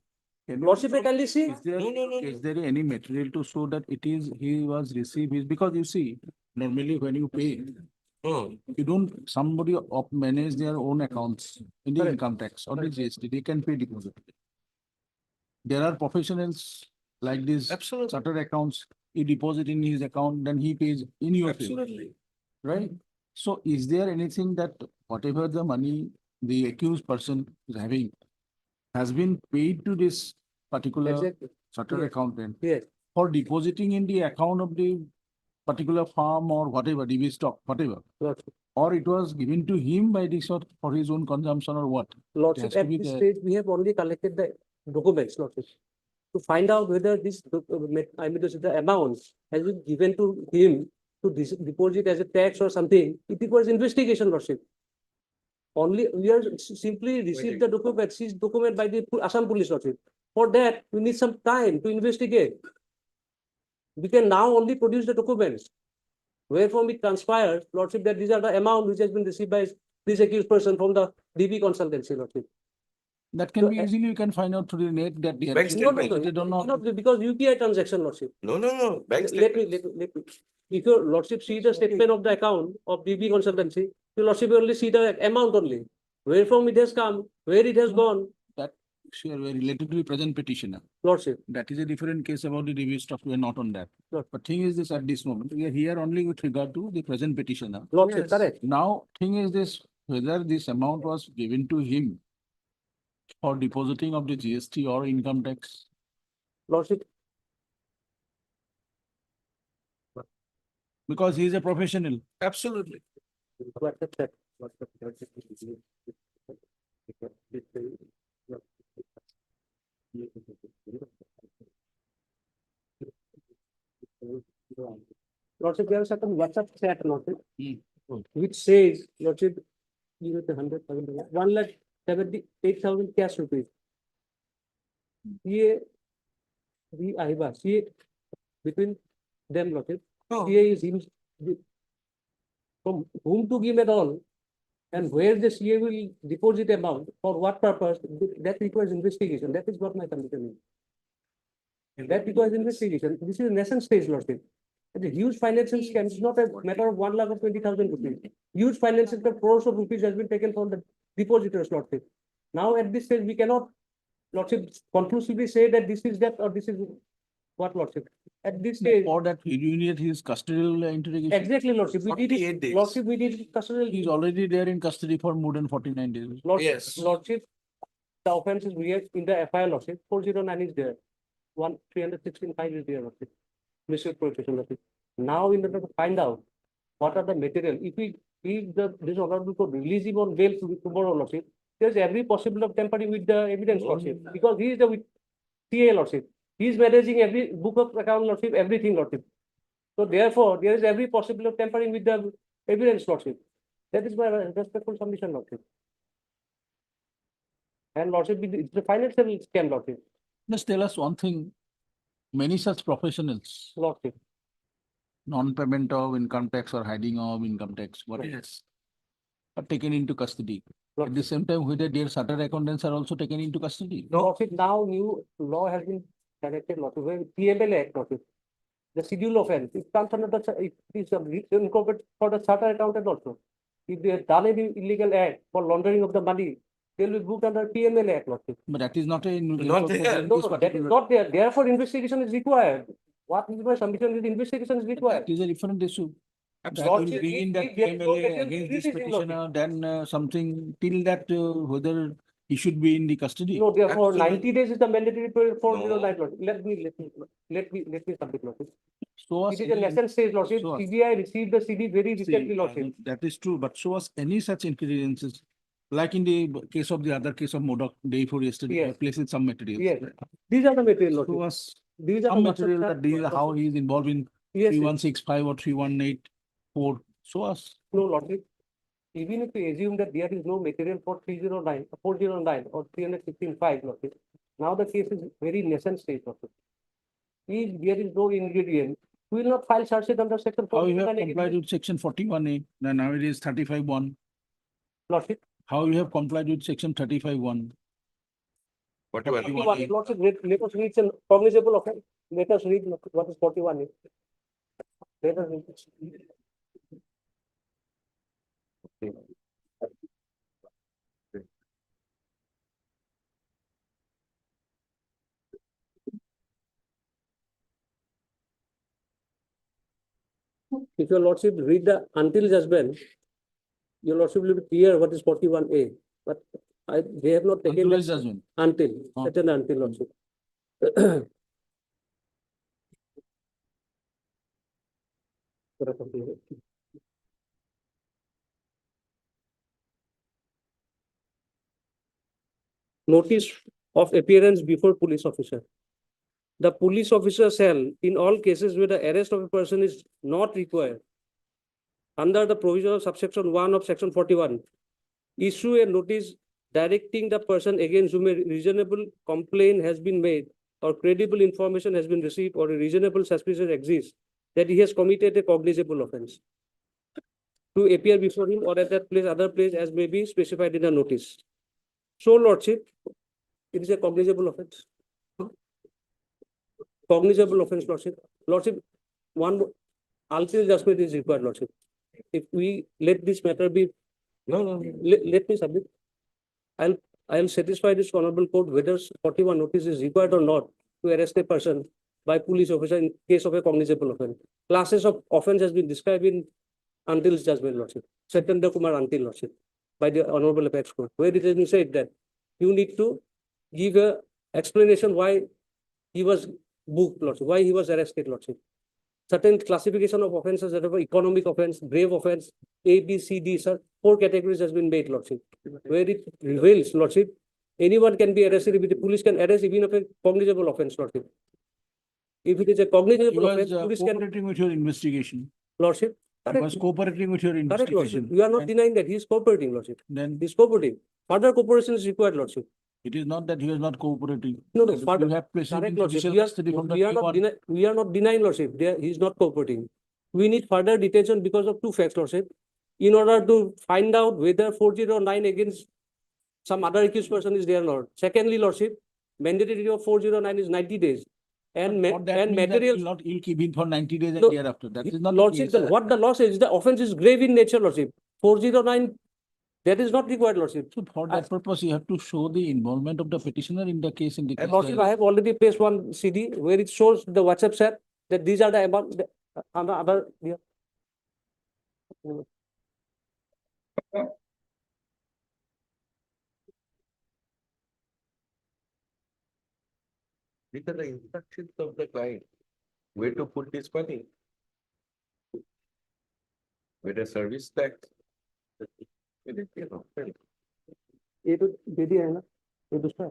Can you- Lordship, can you see? Is there, No. is there any material to show that it is, he was received, because you see, normally when you pay, No. you don't, somebody manage their own accounts in the Correct. income tax or the GST, they can pay deposit. There are professionals like this, Absolutely. chartered accounts, he deposit in his account, then he pays in your favor, Absolutely. right? So is there anything that whatever the money the accused person is having has been paid to this particular Exactly. chartered Yes. accountant Yes. for depositing in the account of the particular farm or whatever, DB stock, whatever? Lordship. Or it was given to him by the sort for his own consumption or what? Lordship, has to at be this there. stage, we have only collected the documents, Lordship, to find out whether this, the amount has been given to him to deposit as a tax or something. It requires investigation, Lordship. Only we are simply received the document, seized document by the Assam Police, Lordship. For that, we need some time to investigate. We can now only produce the documents. Wherefrom it transpires, Lordship, that these are the amount which has been received by this accused person from the DB consultancy, Lordship. That can So, be easily, you can find out through the net that they Bank have. statement. They don't know. Not because UPI transaction, Lordship. No. Bank Let me, statement. let me. If your Lordship see the statement of the account of DB consultancy, your Lordship will only see the amount only. Where from it has come, where it has gone, Sure, we're related to the present petitioner. Lordship. That is a different case about the DB stuff. We are not on that. Right. But thing is this, at this moment, we are here only with regard to the present petitioner. Lordship, correct. Now, thing is this, whether this amount was given to him for depositing of the GST or income tax. Lordship, Because he is a professional. Absolutely. Lordship, there is certain WhatsApp chat, Lordship, Hmm. which says, Lordship, you have 100,000, 1,78,000 cash rupees. ये आहिबा, CA between them, Lordship. Oh. CA is him, from whom to give it all, and where the CA will deposit amount, for what purpose, that requires investigation. That is what my condition is. That requires investigation. This is a nascent stage, Lordship. It's a huge financial scam. It's not a matter of 1,20,000 rupees. Huge financial crores of rupees has been taken from the depositors, Lordship. Now, at this stage, we cannot, Lordship, conclusively say that this is that or this is what, Lordship. At this stage, Or that you need his custodial interrogation. exactly, Lordship. We did 48 it. days. Lordship, we did it custodial. He's already there in custody for more than 49 days. Lordship, Yes. Lordship, the offense is weird in the FIR, Lordship. 409 is there. 316(5) is there, Lordship. Misuse prohibition, Lordship. Now, in order to find out what are the material, if this honorable court release him on bail tomorrow, Lordship, there's every possibility of tampering with the evidence, Lordship, because he is the CA, Lordship. He is managing every book of account, lordship, everything, lordship. So therefore, there is every possibility of tampering with the evidence, lordship. That is my respectful submission, lordship. And lordship, it's a financial scam, lordship. Just tell us one thing. Many such professionals, Lordship. non-payment of income tax or hiding of income tax, what else, are taken into custody. At the same time, whether their chartered accountants are also taken into custody. Lordship, now new law has been enacted, lordship, where PMLA Act, lordship. The schedule offense, it comes under the, it is incorporated for the chartered accountant also. If they have done any illegal act for laundering of the money, they will be booked under PMLA Act, lordship. But that is not a. Not there. No, that is not there. Therefore, investigation is required. What is my submission is investigation is required. That is a different issue. That will Lordship, bring in that if there is no PMLA material against evidence, this it is petitioner, then something till that whether he should be in the custody. No, therefore, Absolutely. 90 days is the mandatory period for No. 09, lordship. Let me submit, lordship. So It is a nascent stage, lordship. so- CBI received the CD very See, recently, lordship. that is true, but show us any such ingredients, like in the case of the other case of Modoc day before yesterday, Yes. places some materials. Yes, these are the material, Show lordship. us These are some the material that these are how he is involved in Yes, yes. 3165 or 3184. Show us. No, lordship. Even if we assume that there is no material for 309, 409 or 315.5, lordship. Now the case is very nascent stage, lordship. If there is no ingredient, we will not file charge sheet under section How you have 409 complied against with section 41A, then now it is 35(1). lordship. How you have complied with section 35(1). What you are. 41, lordship, let us read some cognizable offense. Let us read what is 41 is. Let us read. If your lordship read the until judgment, your lordship will be clear what is 41A. But they have not taken Until that his judgment. until, Oh. certain until lordship. Notice of appearance before police officer. The police officer shall, in all cases where the arrest of a person is not required, under the provision of subsection 1 of section 41, issue a notice directing the person against whom a reasonable complaint has been made or credible information has been received or a reasonable suspicion exists that he has committed a cognizable offense to appear before him or at that place, other place as may be specified in the notice. So, lordship, it is a cognizable offense. Cognizable offense, lordship. Lordship, one ultimate judgment is required, lordship. If we let this matter be, No. let me submit. I'll satisfy this honorable court whether 41 notice is required or not to arrest a person by police officer in case of a cognizable offense. Classes of offense has been described in until judgment, lordship. Satyendra Kumar until, lordship, by the honorable apex court, where it has been said that you need to give a explanation why he was booked, lordship, why he was arrested, lordship. Certain classification of offences that are economic offense, grave offense, A, B, C, D, sir, 4 categories has been made, lordship. Where it reveals, lordship, anyone can be arrested, if the police can arrest even of a cognizable offense, lordship. If it is a He cognizable offense, was police can, cooperating with your investigation. lordship. He was cooperating with your Correct, lordship. investigation. We are not denying that he is cooperating, lordship. Then He is cooperating. Further cooperation is required, lordship. it is not that he was not cooperating. No, You further, have placed him in correct, lordship. judicial custody from We are not 31. we are not denying, lordship. He is not cooperating. We need further detention because of two facts, lordship. In order to find out whether 409 against some other accused person is there or not. Secondly, lordship, mandatory of 409 is 90 days. And What that means that materials. you'll not, you'll keep him for 90 days and No, thereafter. That is not the Lordship, case. what the law says, the offense is grave in nature, lordship. 409, that is not required, lordship. So for that purpose, you have to show the involvement of the petitioner in the case in the case. Lordship, I have already placed one CD where it shows the WhatsApp chat that these are the amount, other, yeah. These are the instructions of the client. Where to put this money? With a service tax. It is, you know, ये तो दे दिया है ना ये दूसरा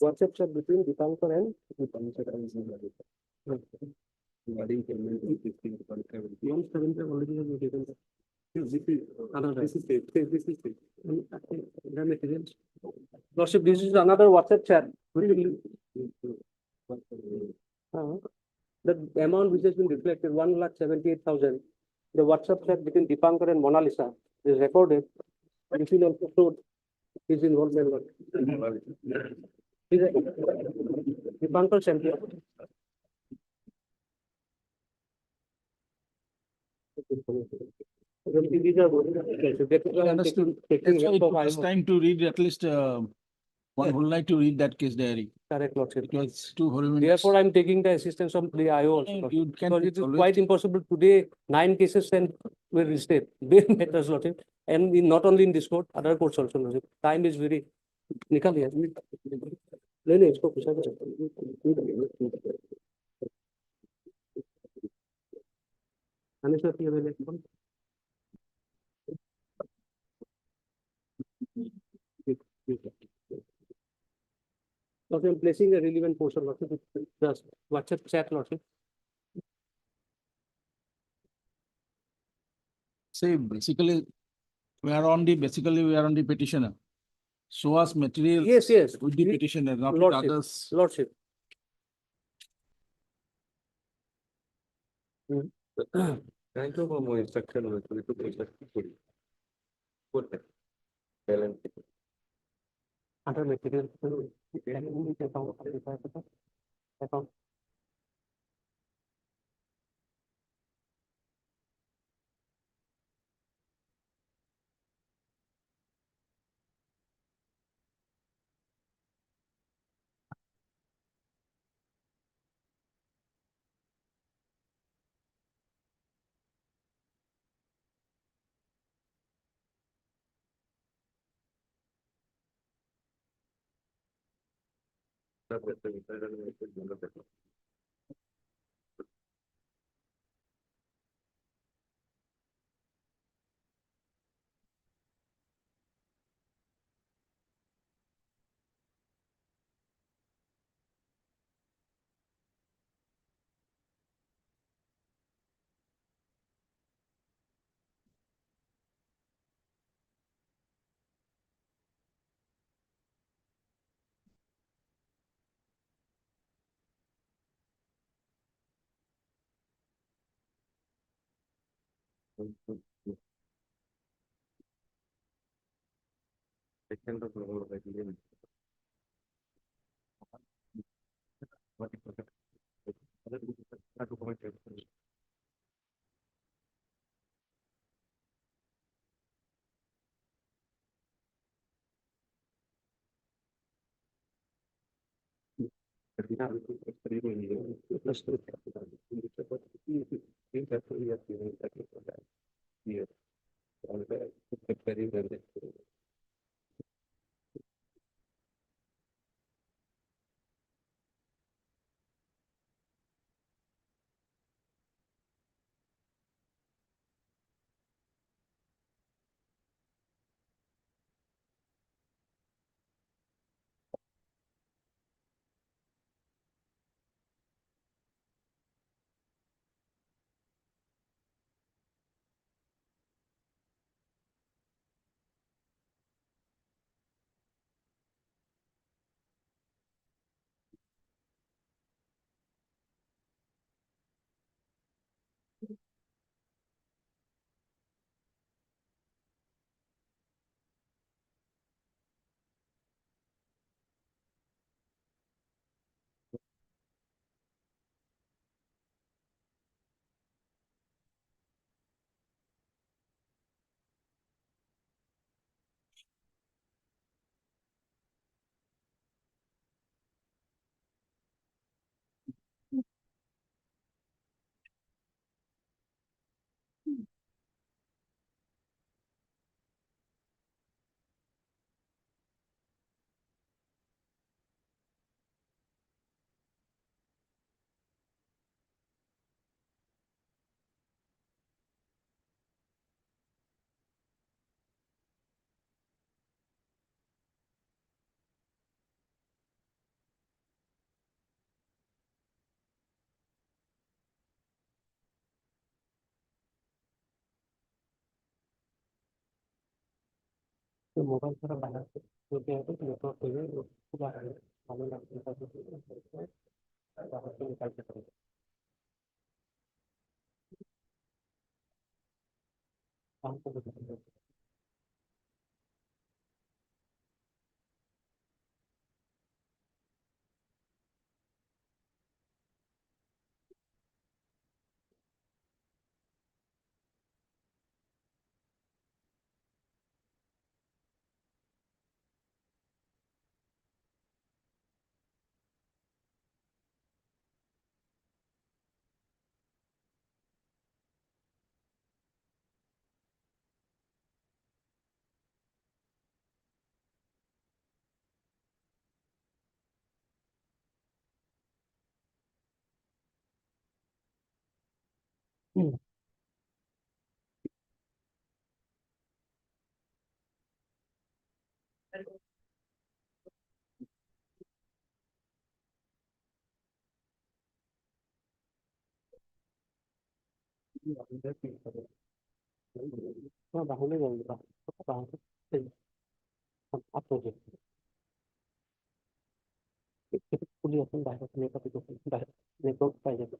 WhatsApp chat between Dipankar and beyond 7th already have given that. Another. This is the materials. Lordship, this is another WhatsApp chat. The amount which has been reflected, 1,78,000. The WhatsApp chat between Dipankar and Mona Lisa is recorded. This will also show his involvement. Dipankar champion. These are Understood. That's why it took us time to read at least, one would like to read that case diary. Correct, Lordship. It was 2 whole minutes. Therefore, I'm taking the assistance of the IO also. You can Because it is always- quite impossible today, 9 cases and were listed. They matters, Lordship. And not only in this court, other courts also, Lordship. Time is very. निकाल लिया नहीं नहीं इसको पूछा Okay, I'm placing a relevant portion, Lordship. Just WhatsApp chat, Lordship. Say, basically, we are on the petitioner. Show us material. Yes, yes. With the petitioner, not with Lordship. others. Lordship. Thank you for more instruction. We took instruction. Good. Talent. Other material. Account. The mobile for a balance. So they have to look up to you. ভালো লাগছে বাহনে বলবো আপনাদের পুলি এখন বাইরে network পাই যাবে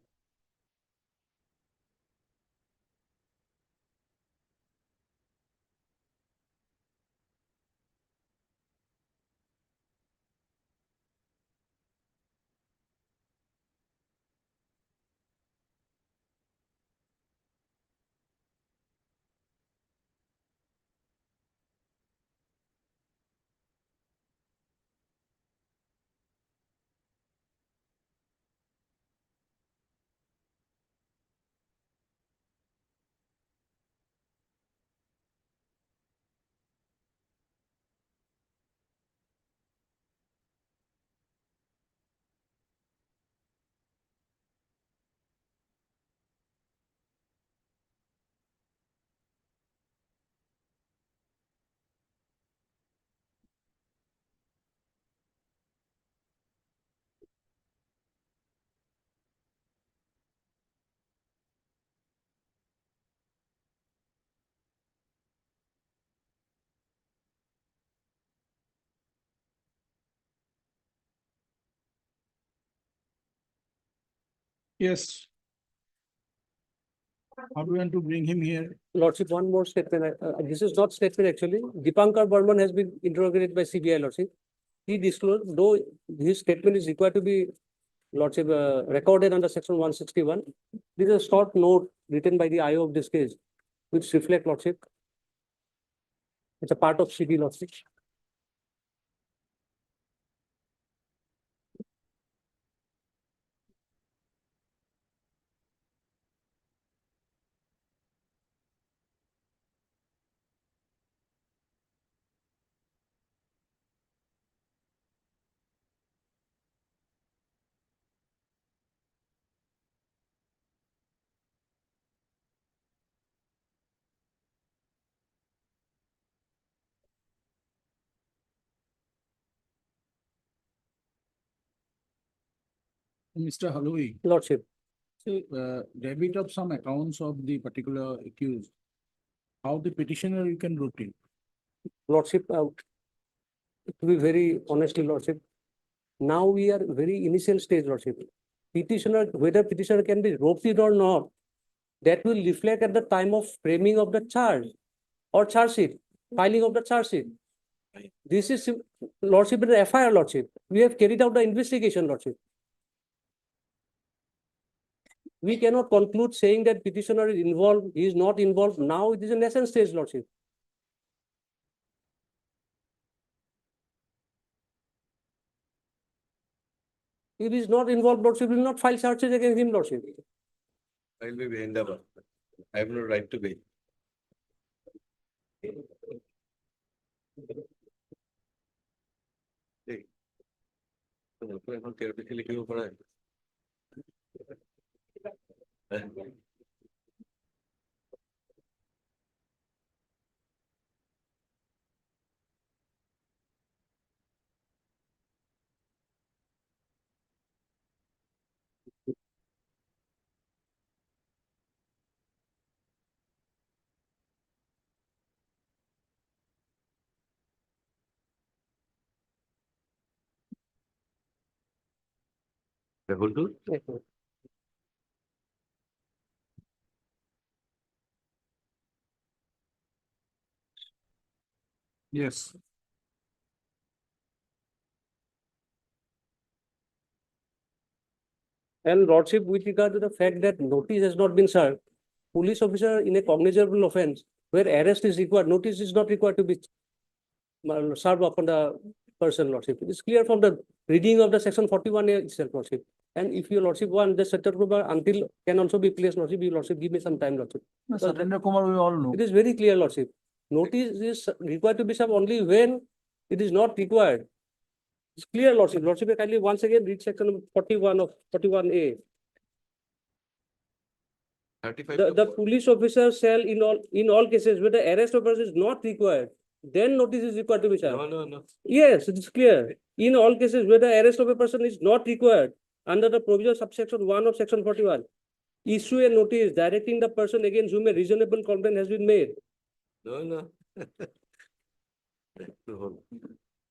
Yes. How do you want to bring him here? Lordship, one more statement. This is not statement actually. Dipankar Burman has been interrogated by CBI Lordship. He disclosed, though his statement is required to be Lordship recorded under section 161. This is a short note written by the IO of this case, which reflect Lordship. It's a part of CD Lordship. Mr. Haloi, Lordship. so, debit of some accounts of the particular accused, how the petitioner you can routine? Lordship, to be very honestly, Lordship, now we are very initial stage, Lordship. Petitioner, whether petitioner can be roped in or not, that will reflect at the time of framing of the charge or charge sheet, filing of the charge sheet. This is Lordship in the FIR, Lordship. We have carried out the investigation, Lordship. We cannot conclude saying that petitioner is involved, he is not involved. Now it is a nascent stage, Lordship. If he is not involved, Lordship will not file charges against him, Lordship. I'll be behind the bar. I have no right to be. Hey. এখন therapy লিখিব পৰা Hold on. Yes. And lordship, with regard to the fact that notice has not been served, police officer in a cognizable offence where arrest is required, notice is not required to be served upon the person, lordship. It is clear from the reading of the section 41A itself, lordship. And if your lordship want the surrender until can also be placed, lordship, your lordship give me some time, lordship. Surrender Kumar, we all know. It is very clear, lordship. Notice is required to be served only when it is not required. It's clear, lordship. Lordship, kindly once again read section 41 of 41A. 35 The police officer shall in all cases where the arrest of person is not required, then notice is required to be served. No. Yes, it is clear. In all cases where the arrest of a person is not required, under the provision subsection 1 of section 41, issue a notice directing the person against whom a reasonable complaint has been made. No.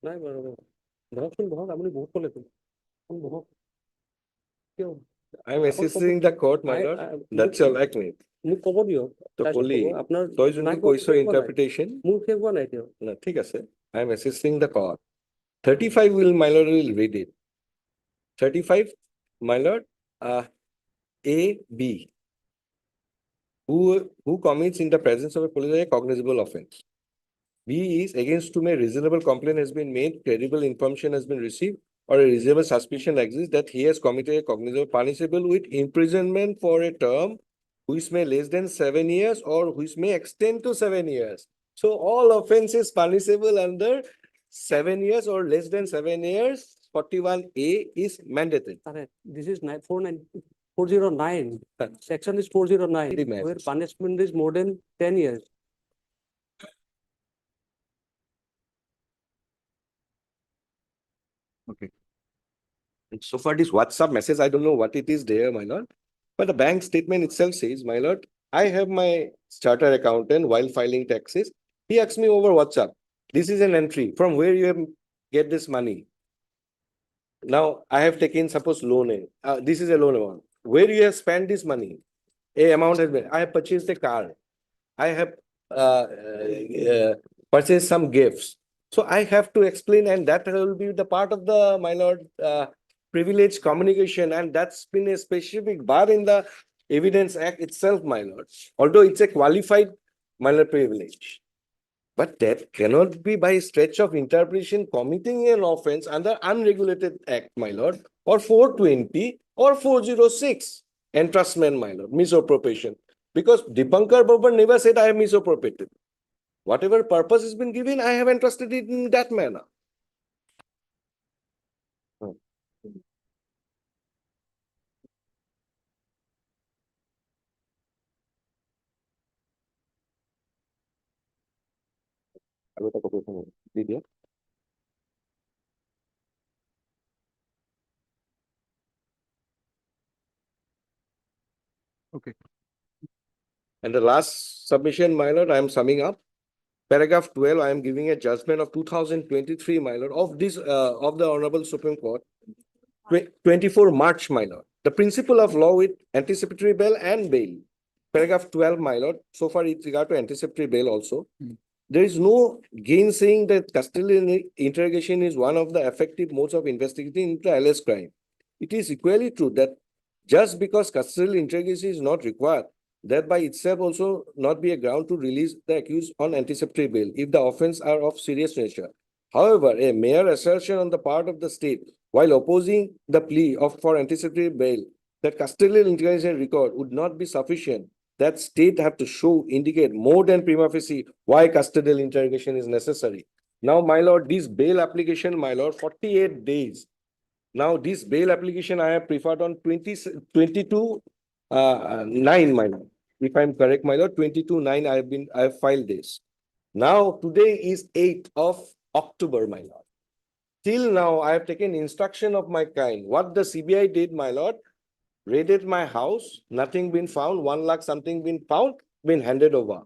নাই বাৰু ধৰকচোন ধৰক আপুনি বহুত ক'লেতো ধৰক কিয় I'm assisting the court, my lord. That's all, এক মিনিট। মোক ক'ব দিয়ক তো তাৰপিছত কলি, ক'ব। আপোনাৰ তই যোনটো নাই কৈছ শেষ হোৱা নাই। interpretation, মোৰ শেষ হোৱা নাই দিয়ক না, ঠিক আছে। I am assisting the court. 35 will, my lord, will read it. 35, my lord, A, B. Who commits in the presence of a police a cognizable offense. B is against whom a reasonable complaint has been made, credible information has been received, or a reasonable suspicion exists that he has committed a cognizable punishable with imprisonment for a term which may less than 7 years or which may extend to 7 years. So all offenses punishable under 7 years or less than 7 years, 41A is mandatory. Correct. This is 409. Section is 409, Very nice. where punishment is more than 10 years. Okay. And so far this WhatsApp message, I don't know what it is there, my lord. But the bank statement itself says, my lord, I have my chartered accountant while filing taxes. He asked me over WhatsApp, this is an entry from where you have get this money. Now I have taken suppose loan. This is a loan amount. Where you have spent this money? A amount has been, I have purchased a car. I have purchased some gifts. So I have to explain, and that will be the part of the, my lord, privileged communication, and that's been a specific bar in the Evidence Act itself, my lord. Although it's a qualified, my lord, privilege. But that cannot be by stretch of interpretation committing an offense under unregulated act, my lord, or 420 or 406, entrustment, my lord, misappropriation. Because Dipankar Babur never said I have misappropriated. Whatever purpose has been given, I have entrusted it in that manner. Okay. And the last submission, my lord, I am summing up. Paragraph 12, I am giving a judgment of 2023, my lord, of this, of the Honorable Supreme Court, 24 March, my lord. The principle of law with anticipatory bail and bail. Paragraph 12, my lord, so far with regard to anticipatory bail also. There is no gainsaying that custodial interrogation is one of the effective modes of investigating into alleged crime. It is equally true that just because custodial interrogation is not required, that by itself also not be a ground to release the accused on anticipatory bail if the offense are of serious nature. However, a mere assertion on the part of the state while opposing the plea for anticipatory bail that custodial interrogation record would not be sufficient. That state have to show, indicate more than prima facie why custodial interrogation is necessary. Now, my lord, this bail application, my lord, 48 days. Now, this bail application I have preferred on 22 9, my lord. If I'm correct, my lord, 22/9, I have filed this. Now, today is 8th of October, my lord. Till now, I have taken instruction of my kind. What the CBI did, my lord, raided my house, nothing been found, 1 lakh something been found, been handed over.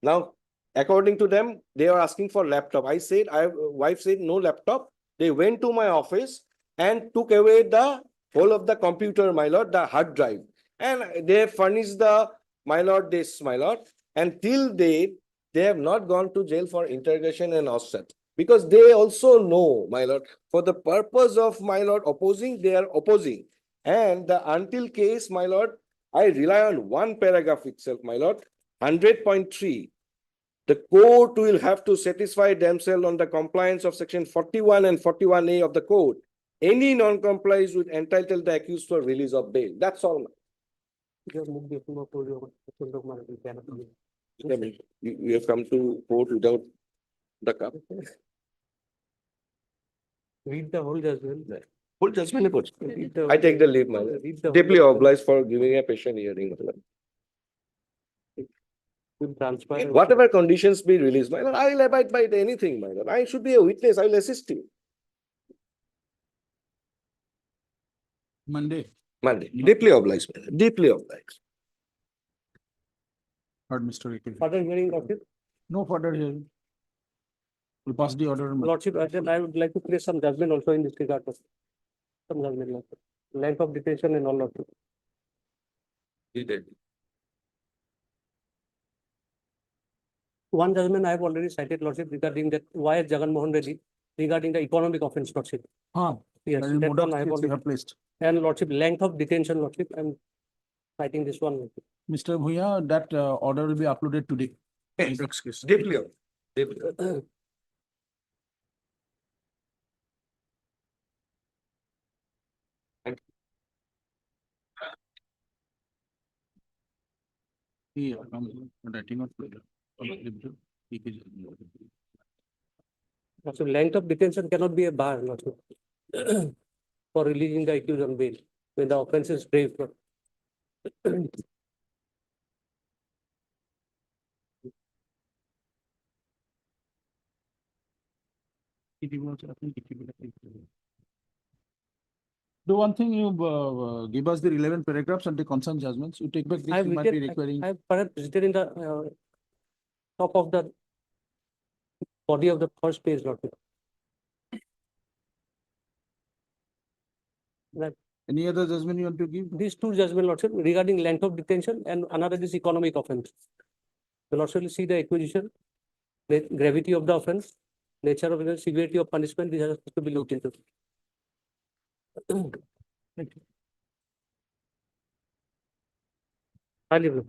Now, according to them, they are asking for laptop. I said, wife said no laptop. They went to my office and took away the whole of the computer, my lord, the hard drive. And they furnish the, my lord, this, my lord. And till date, they have not gone to jail for interrogation and offset. Because they also know, my lord, for the purpose of, my lord, opposing, they are opposing. And the until case, my lord, I rely on one paragraph itself, my lord, 100.3. The court will have to satisfy themselves on the compliance of section 41 and 41A of the code. Any non-compliance would entitle the accused for release of bail. That's all. You have come to court without the cup. Read the whole judgment. Full judgment report. Read the I take the leave, my whole- lord. read the whole Deeply judgment. obliged for giving a patient hearing. my lord. Will transpire. In whatever conditions be released, my lord, I will abide by anything, my lord. I should be a witness. I will assist you. Monday, Monday. Deeply obliged, my lord. Deeply obliged. heard Mr. Ricky. Further hearing, Lordship. No further hearing. We'll pass the order. Lordship, I would like to place some judgment also in this regard. Some judgment, Lordship. Length of detention and all, Lordship. One judgment I have already cited, Lordship, regarding that Y. Jagan Mohan Reddy, regarding the economic offence, Lordship. Yes, That is that mode of one I have case you already. have placed. And Lordship, length of detention, Lordship, I'm citing this one. Lordship. Mr. Bhuya, that order will be uploaded today. Next case. Deeply obliged. Deeply obliged. Yeah, writing of. So length of detention cannot be a bar, Lordship, for releasing the accused on bail when the offence is grave. Do one thing, you give us the relevant paragraphs and the concerned judgments. You take back this, I've you might be written, requiring. I've perhaps written in the top of the body of the first page, Lordship. That Any other judgment you want to give? these two judgment, Lordship, regarding length of detention and another is economic offence. The Lordship will see the acquisition, the gravity of the offence, nature of the severity of punishment, these are supposed to be looked into. Thank you. I leave.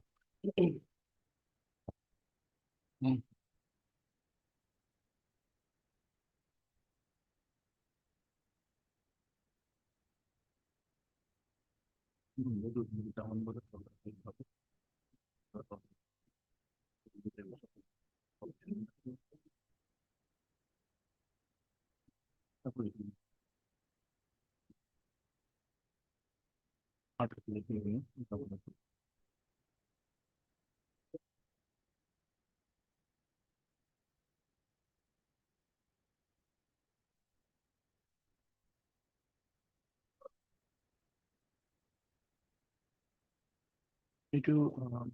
একটু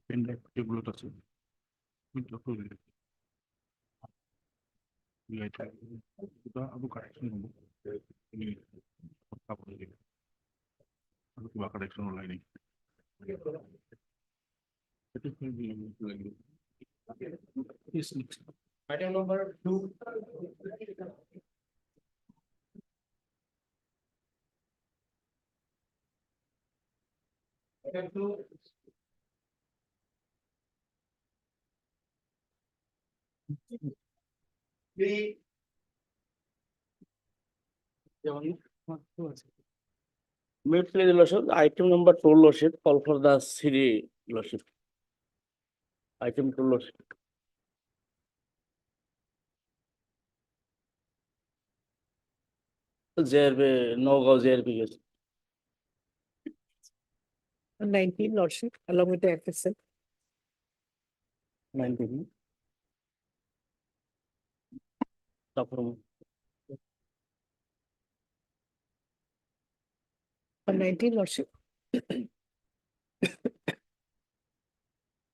pen drive যেগুলো আছে Abu correction হবো কিবা correction লাইনে Item number 2. Item 2. Three. Mid play lordship, item number 2 lordship, call for the CD lordship. Item 2 lordship. JRB, no go JRB. 19 Lordship, along with the FSL. 19. Stop from. 19 Lordship.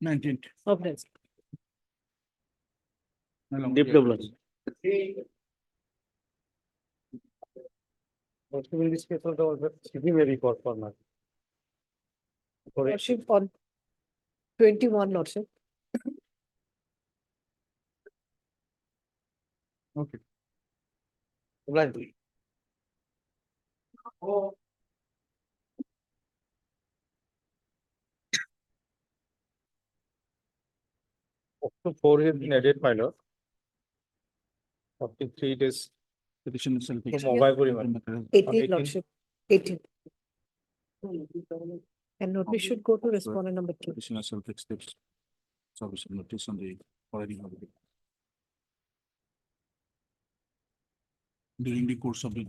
19th. Of that. Deep lordship. Also in this case, the CD may be called for now. Lordship on 21, Lordship. Okay. Right. Up to 4 has been added, my lord. 43 days. Petition itself. To mobile Puriman. 18, Lordship, 18. And notice should go to respondent number 2. Petitioner shall take steps. Service of notice on the already holiday. During the course of the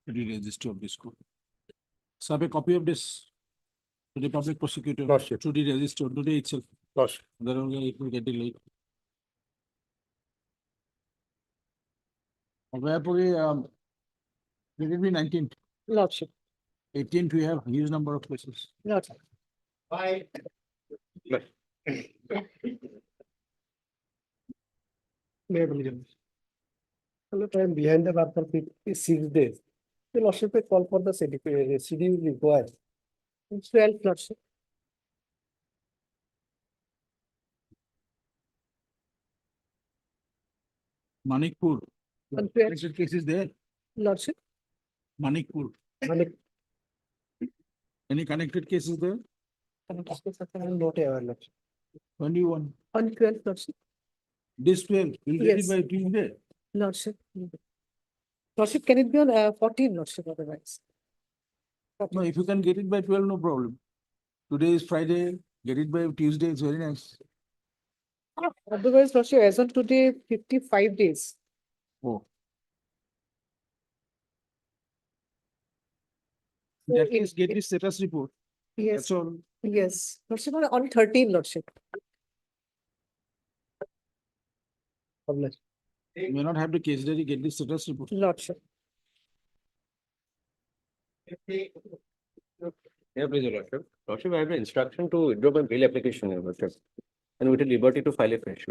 register of this court. So have a copy of this to the public prosecutor. Lordship. To the register today itself. Lordship. Otherwise it will get delayed. Wherefore, let it be 19th. Lordship, 18th, we have huge number of places. Lordship. Time behind the bar for 6 days. The lordship may call for the CD will require. 12, Lordship. Manikpur. On 12, Connected cases there. Lordship. Manikpur. Manik- Any connected cases there? Not aware, lordship. 21. On 12, Lordship. This 12, we'll get it Yes. by Tuesday. Lordship. Lordship, can it be on 14, Lordship, otherwise? No, if you can get it by 12, no problem. Today is Friday, get it by Tuesday, it's very nice. Otherwise, Lordship, as on today, 55 days. Oh. So At it- least get the status report. Yes, That's all. yes. Lordship, on 13, Lordship. You may not have the case diary, get the status report. Lordship. Yeah, please, your lordship. Lordship, I have an instruction to withdraw my bail application, your lordship. And with a liberty to file a fresh.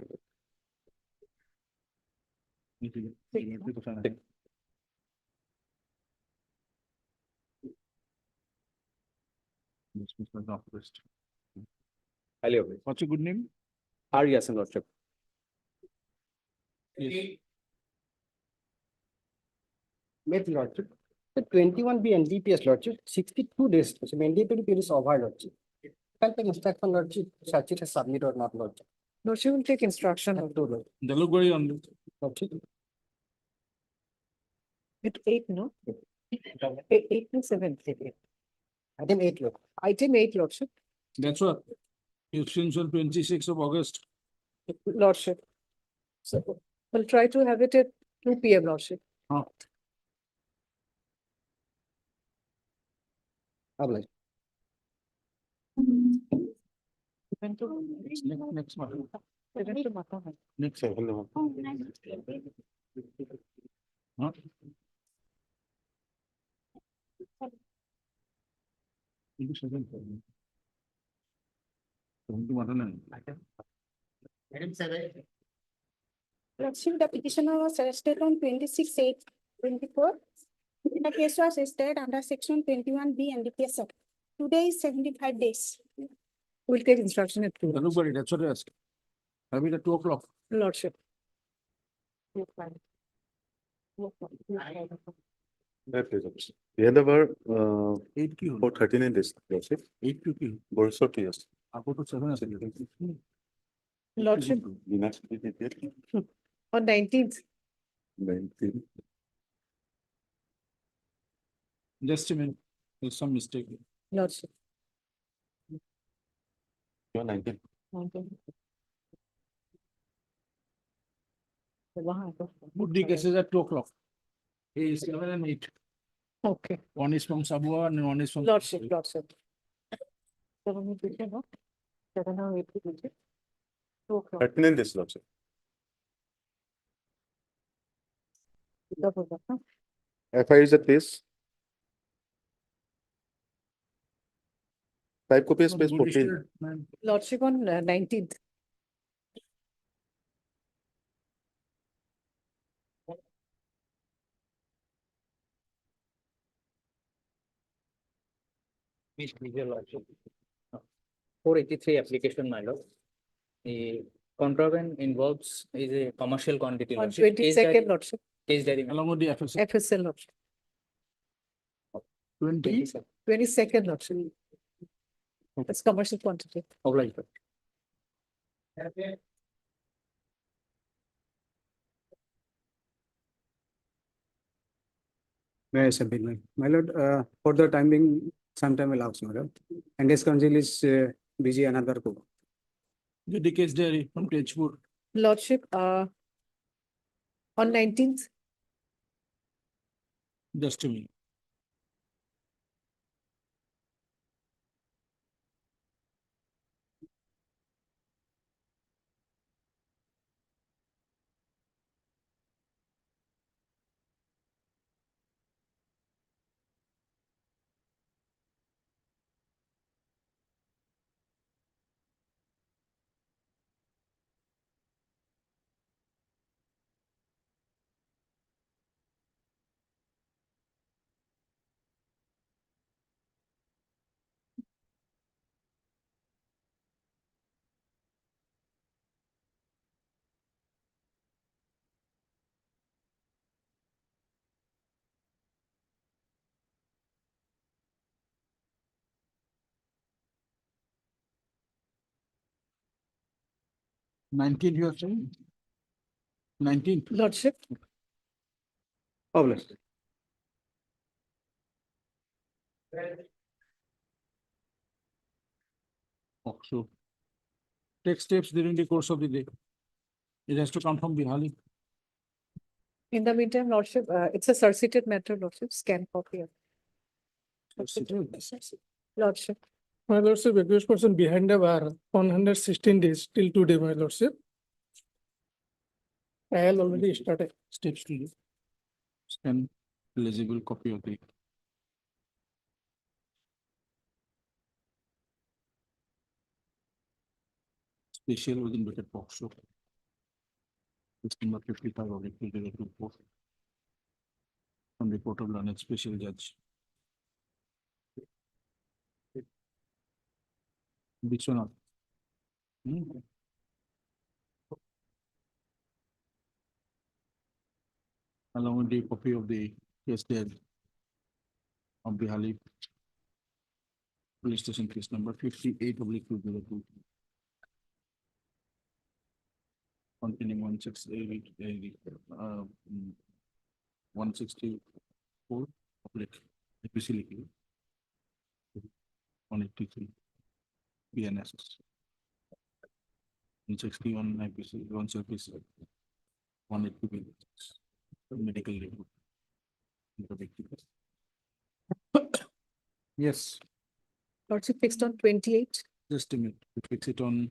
Highly obliged. What's your good name? Yes, your lordship. Yes. Met lordship. The 21 be NDPS lordship, 62 days. So NDP period is over lordship. Can take instruction lordship, such it has submit or not lordship. Lordship will take instruction of To lord- They look very on. lordship. it 8, no? 8 to 7. Item 8 lord. Item 8, Lordship. That's what. Since on 26th of August. Lordship. So we'll try to have it at 2 PM, Lordship. Obliged. Next month. Event to Mata Hai. Next. Huh? Into 7. Lordship, the petitioner was arrested on 26/8/24. The case was registered under section 21B NDPS Act. Today is 75 days. We'll take instruction at 2. They look very, that's what I asked. Have it at 2 o'clock. Lordship. The other were 8 की for 39 days, lordship. 8 की Borso to yes. आपको तो 7 है. Lordship, The next date, on 19th. 19. Just a minute. There's some mistake. Lordship. You're 19. Put the cases at 2 o'clock. A is 7 and 8. Okay. One is from Sabua and one is from. Lordship, Lordship. 7 is written, no? 7 or 8 is written. 2 o'clock. 39 days, lordship. FI is at this. 5 copies, space 14. Lordship on 19th. 483 application, my lord. The contraband involves is a commercial quantity. On lordship. Case 22nd, diary- Lordship, Case diary. Along with the FSL. FSL, Lordship, 22nd, Lordship. That's commercial quantity. Obliged. May I submit my lord, for the time being, some time elapsed, my lord. And this council is busy another code. The case diary from Tejpur. Lordship, on 19th, Just a minute. Nineteenth, you are saying? 19th. Lordship, Obliged. So take steps during the course of the day. It has to come from Bihali. in the meantime, Lordship, it's a solicited matter, Lordship, scan copy. Lordship, My lordship, accused person behind the bar, 116 days till today, my lordship. Trial already started. Steps to do. Scan legible copy of the. Special within bracket box. So. It's number 55 of the 2024. From the Court of Learned Special Judge. Bishwanath. Along with the copy of the case there of Bihali police station case number 58/202. Containing 164 public APC liquid 183 BNSS 161 IPC 170 180 medical report. Yes, Lordship fixed on 28th. just a minute. We fix it on.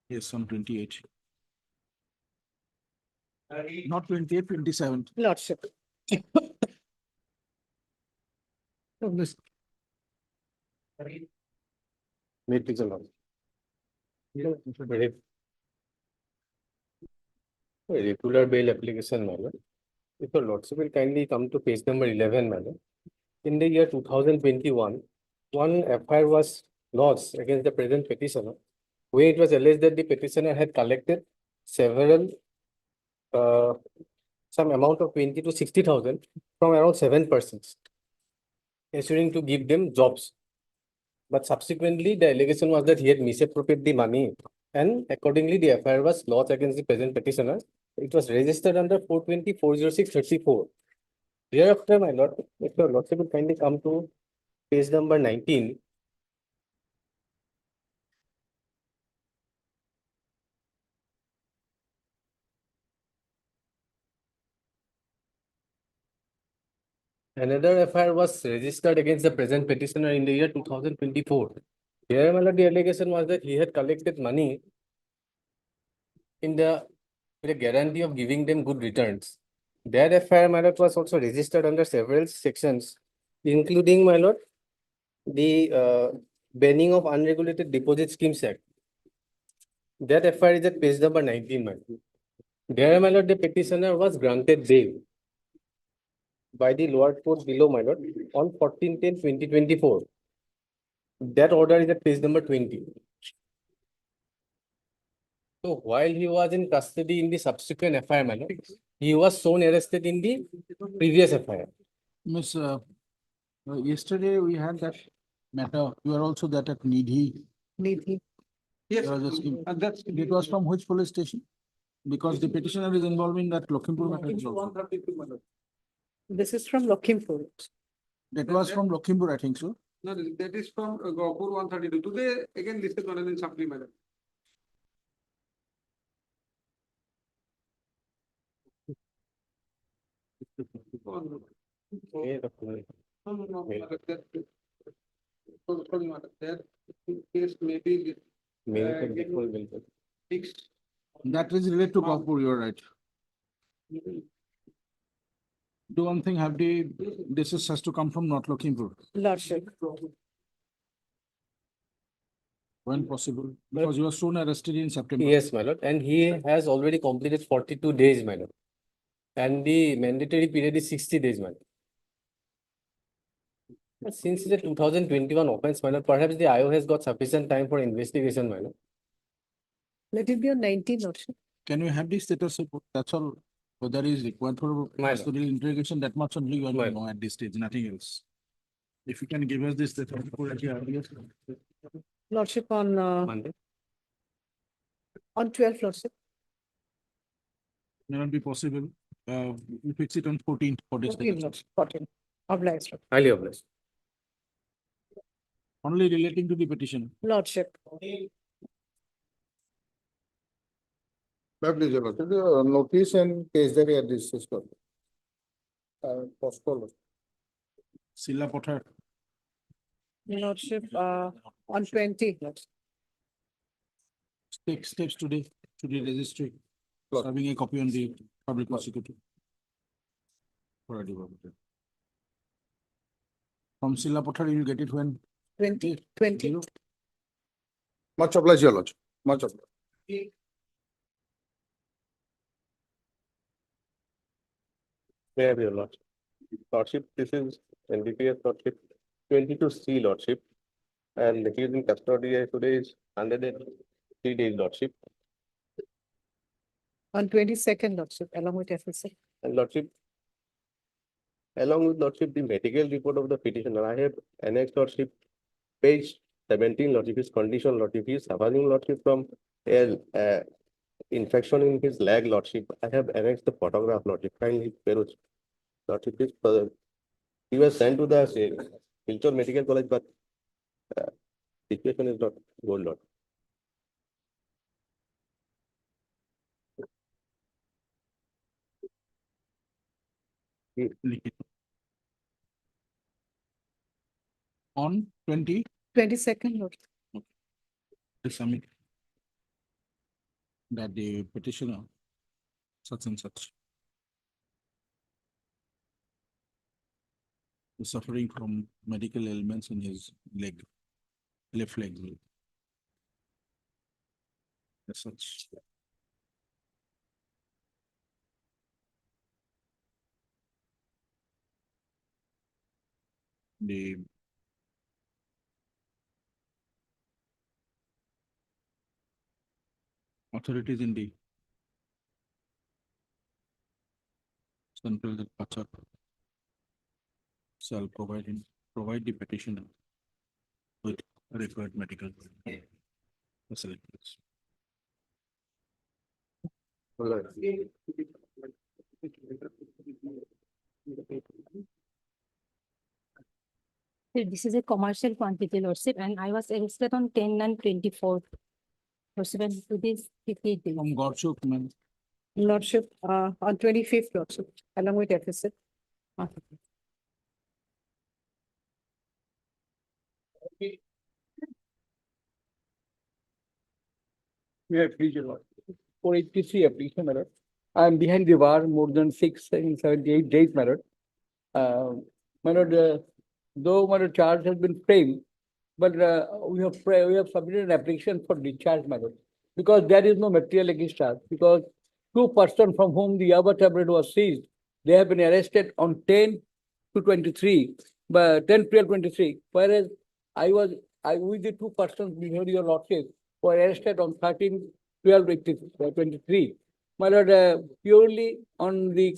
Yes, on 28. Not 28, 27. Lordship. May please allow. Regular bail application, madam. If your lordship will kindly come to page number 11, madam. In the year 2021, one FIR was lodged against the present petitioner, where it was alleged that the petitioner had collected several, some amount of 20 to 60,000 from around 7 persons, assuring to give them jobs. But subsequently, the allegation was that he had misappropriated the money, and accordingly, the FIR was lodged against the present petitioner. It was registered under 420/406/34. Thereafter, my lord, if your lordship will kindly come to page number 19. Another FIR was registered against the present petitioner in the year 2024. Here, my lord, the allegation was that he had collected money in the with a guarantee of giving them good returns. That FIR, my lord, was also registered under several sections, including, my lord, the banning of unregulated deposit schemes act. That FIR is at page number 19, my lord. There, my lord, the petitioner was granted bail. by the lower court below, my lord, on 14/10/2024. That order is at page number 20. So while he was in custody in the subsequent FIR, my lord, he was shown arrested in the previous FIR. Miss, yesterday we had that matter, you are also that at Nidhi. Yes, You are just give- that's. It was from which police station? Because the petitioner is involved in that Lakhimpur matter. also. 132, my lord. This is from Lakhimpur. That was from Lakhimpur, I think so. No, that is from Gopur 132. Today, again listed one in supply, madam. No, madam, that case may be fixed. That is related to Gopur, you are right. Do one thing, have the, this has to come from not Lakhimpur, Lordship. when possible, because you were soon arrested in September. Yes, my lord, and he has already completed 42 days, my lord. And the mandatory period is 60 days, my lord. But since it's a 2021 offense, my lord, perhaps the IO has got sufficient time for investigation, my lord. Let it be on 19, Lordship. Can we have the status report? That's all. Whether is required for My lord. custodial interrogation, that much only you want My to know at this stage, nothing else. If you can give us this status report at the earliest. Lordship on Monday. 12, Lordship. May not be possible. We fix it on 14th for this. 14, Lordship. 14. Obliged. Highly obliged. Only relating to the petition. Lordship. Notice and case that are discussed. Postpone. Silla Potter, Lordship, on 20. Lordship. take steps today to the registry, having a copy on the public prosecutor. For a developer. From Silla Potter, you will get it when? 20. Much obliged, your lordship. Much obliged. May I have your lordship? Lordship, this is NDPS lordship 22C lordship. And he is in custody today is 103 days lordship. On 22nd, Lordship, along with FSA. And lordship, along with lordship, the medical report of the petitioner, I have annexed lordship, page 17 lordship, his condition lordship, he is suffering lordship from a infection in his leg lordship. I have annexed the photograph lordship, kindly peruse. Lordship, please, he was sent to the Silchar Medical College, but situation is not good, lord. On 20, 22nd, Lordship. submit that the petitioner such and such is suffering from medical ailments in his leg, left leg. As such. The authorities in the central Pachar shall provide the petitioner with required medical facilities. This is a commercial quantity, Lordship, and I was arrested on 10 and 24. Lordship, and today's 58 days. From Gorchuk, ma'am. Lordship, on 25th, Lordship, along with FSA. We have please your lord. 483 application, my lord. I am behind the bar more than 678 days, my lord. My lord, though my lord charge has been framed, but we have submitted an application for discharge, my lord, because there is no material against us, because 2 persons from whom the Yaba tablet was seized they have been arrested on 10 to 23, but 10/12/23, whereas I with the two persons before your lordship were arrested on 13/12/23. My lord, purely on the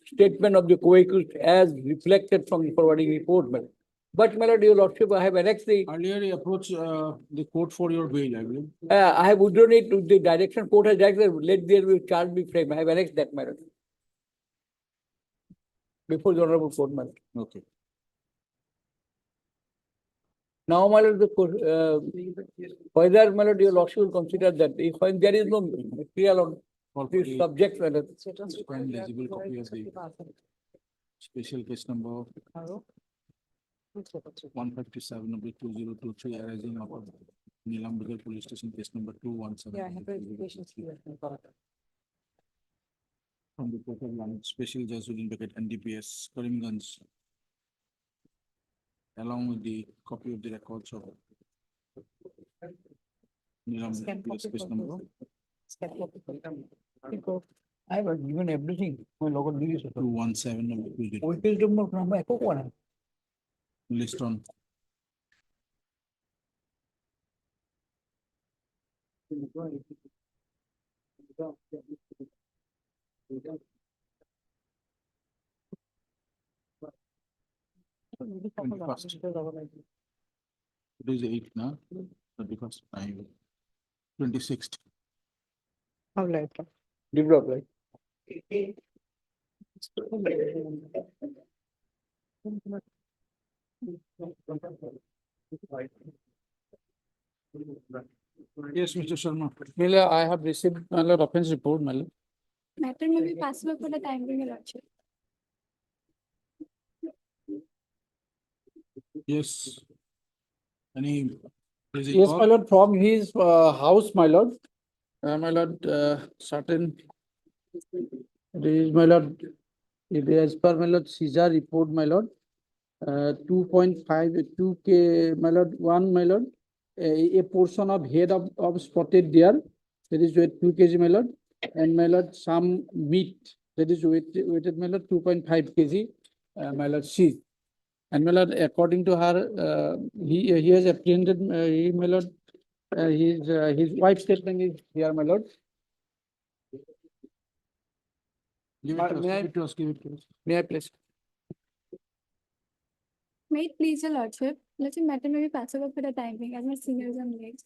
statement of the co-accused as reflected from the forwarding report, my lord. But my lord, your lordship, I have annexed the, Earlier, he approached the court for your bail, I believe. I have withdrawn it to the direction court has directed, let there be charge be framed. I have annexed that, my lord. Before the honorable court, my lord. Okay. Now, my lord, whether, my lord, your lordship will consider that if when there is no material on this subject, my lord. Find legible copy of the special case number 157/2023 arising out of Nilambigal Police Station case number 217. From the court of line, Special Judge Within Bracket NDPS Karimganj, along with the copy of the records of Nilambigal Police Case number. I have given everything. My local news. 217. List on. It is 8 now, 31st, 26th. Develop, right? Yes, Mr. Sharma. Well, I have received my lord offense report, my lord. Matter may be passable for the time being, your lordship. Yes. Any? Yes, my lord, from his house, my lord. My lord, certain. It is, my lord, it is as per my lord Caesar report, my lord. 2.52 K, my lord, my lord. A portion of head of spotted deer, that is weight 2 kg, my lord. And my lord, some meat, that is weighted, my lord, 2.5 kg, my lord, sheath. And my lord, according to her, he has apprehended, my lord, his wife's statement is here, my lord. Give it to us, give it to us, give it to us. May I please? May it please your lordship, lordship, matter may be passable for the time being as my seniors are late.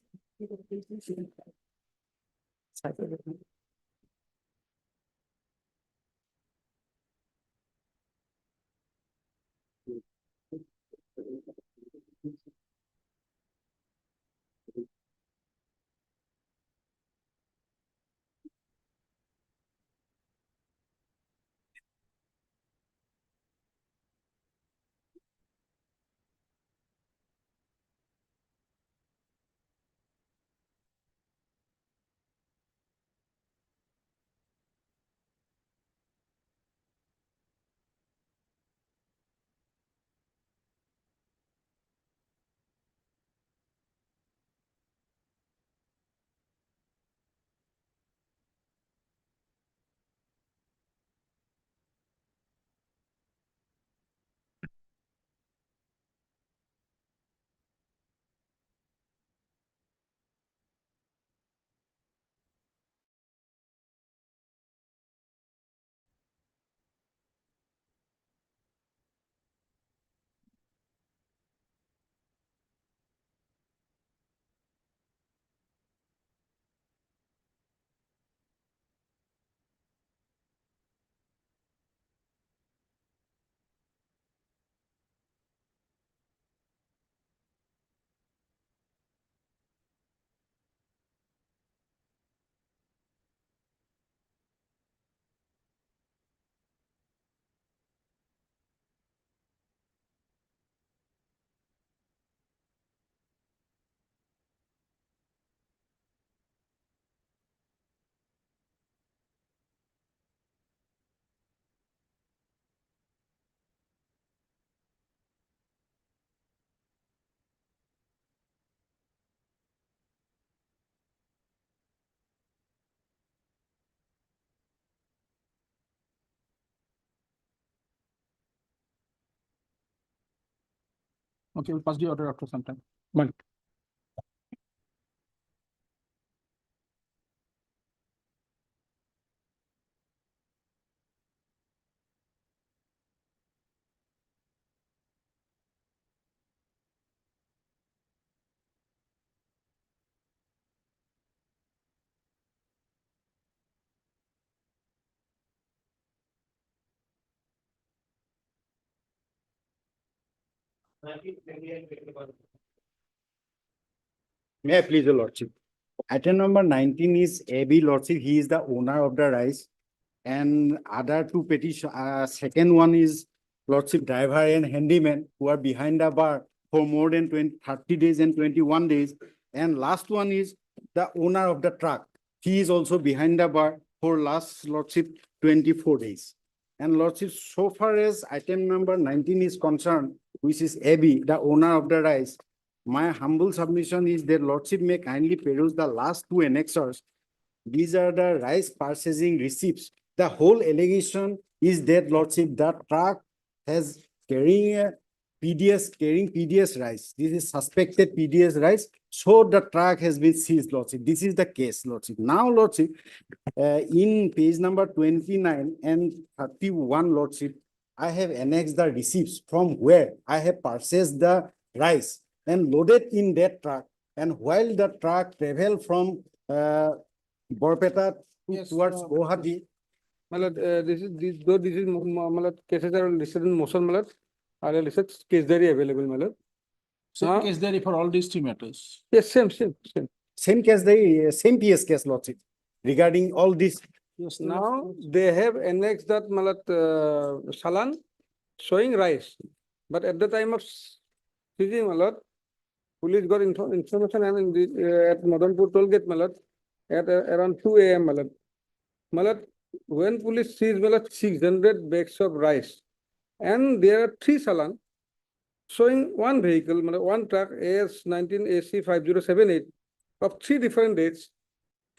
Okay, we'll pass the order after some time. May I please, your lordship? Item number 19 is AB lordship. He is the owner of the rice. And other two petition, second one is lordship driver and handyman who are behind the bar for more than 30 days and 21 days. And last one is the owner of the truck. He is also behind the bar for last lordship 24 days. And lordship, so far as item number 19 is concerned, which is AB, the owner of the rice, my humble submission is that lordship may kindly peruse the last two annexures. These are the rice purchasing receipts. The whole allegation is that lordship, the truck has carrying PDS rice. This is suspected PDS rice. So the truck has been seized, lordship. This is the case, lordship. Now, lordship, in page number 29 and 31, lordship, I have annexed the receipts from where I have purchased the rice and loaded in that truck. And while the truck traveled from Borpeta towards Guwahati. This is cases are listed in motion, are listed case diary available, Same case there for all these three matters. Yes, same. Same case, same PS case, lordship, regarding all this. Yes, Now they have annexed that salan showing rice, but at the time of seizing, police got information and at Madanpur toll gate, at around 2 a.m. When police seized 600 bags of rice, and there are 3 salan showing one vehicle, one truck AS19 AC 5078 of 3 different dates,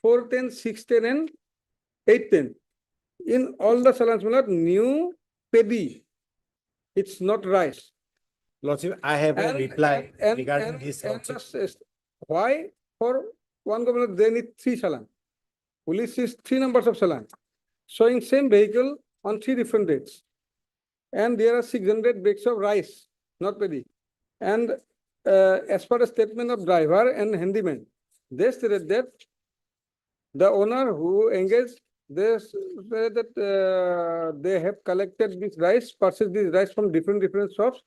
410, 610, and 810. In all the salans, new paddy. It's not rice. Lordship, I have a reply regarding this. Why? For one government, they need 3 salan. Police is 3 numbers of salan, showing same vehicle on 3 different dates. And there are 600 bags of rice, not paddy. And as per the statement of driver and handyman, they stated that the owner who engaged, they said that they have collected this rice, purchased this rice from different shops.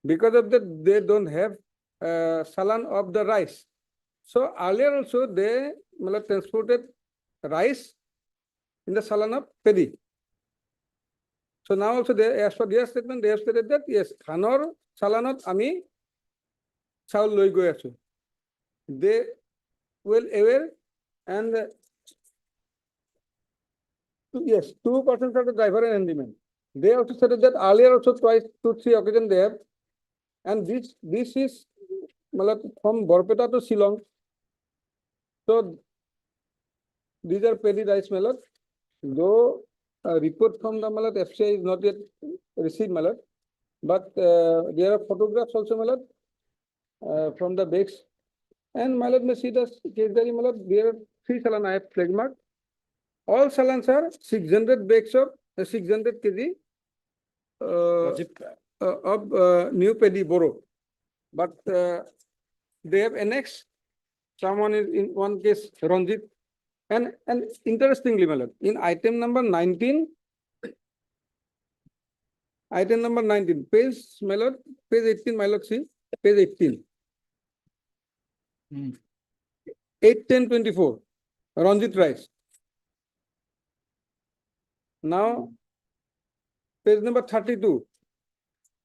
Because of that, they don't have salan of the rice. So earlier also they transported rice in the salan of paddy. So now also they, as per their statement, they have stated that yes, Khanor salanot ami chaul loi goi achu. They well aware, and yes, 2% of the driver and handyman. They also stated that earlier also twice, 2-3 occasions they have. And this is from Borpeta to Shillong. So these are paddy rice, though a report from the FCI is not yet received, but there are photographs also, from the bags. And may see the case diary, there are 3 salan I have flag marked. All salans are 600 bags of 600 kg of new paddy boro. But they have annexed. Someone is in one case, Ranjit. And interestingly, in item number 19, page 18, see, page 18. 8-10-24, Ranjit rice. Now, page number 32,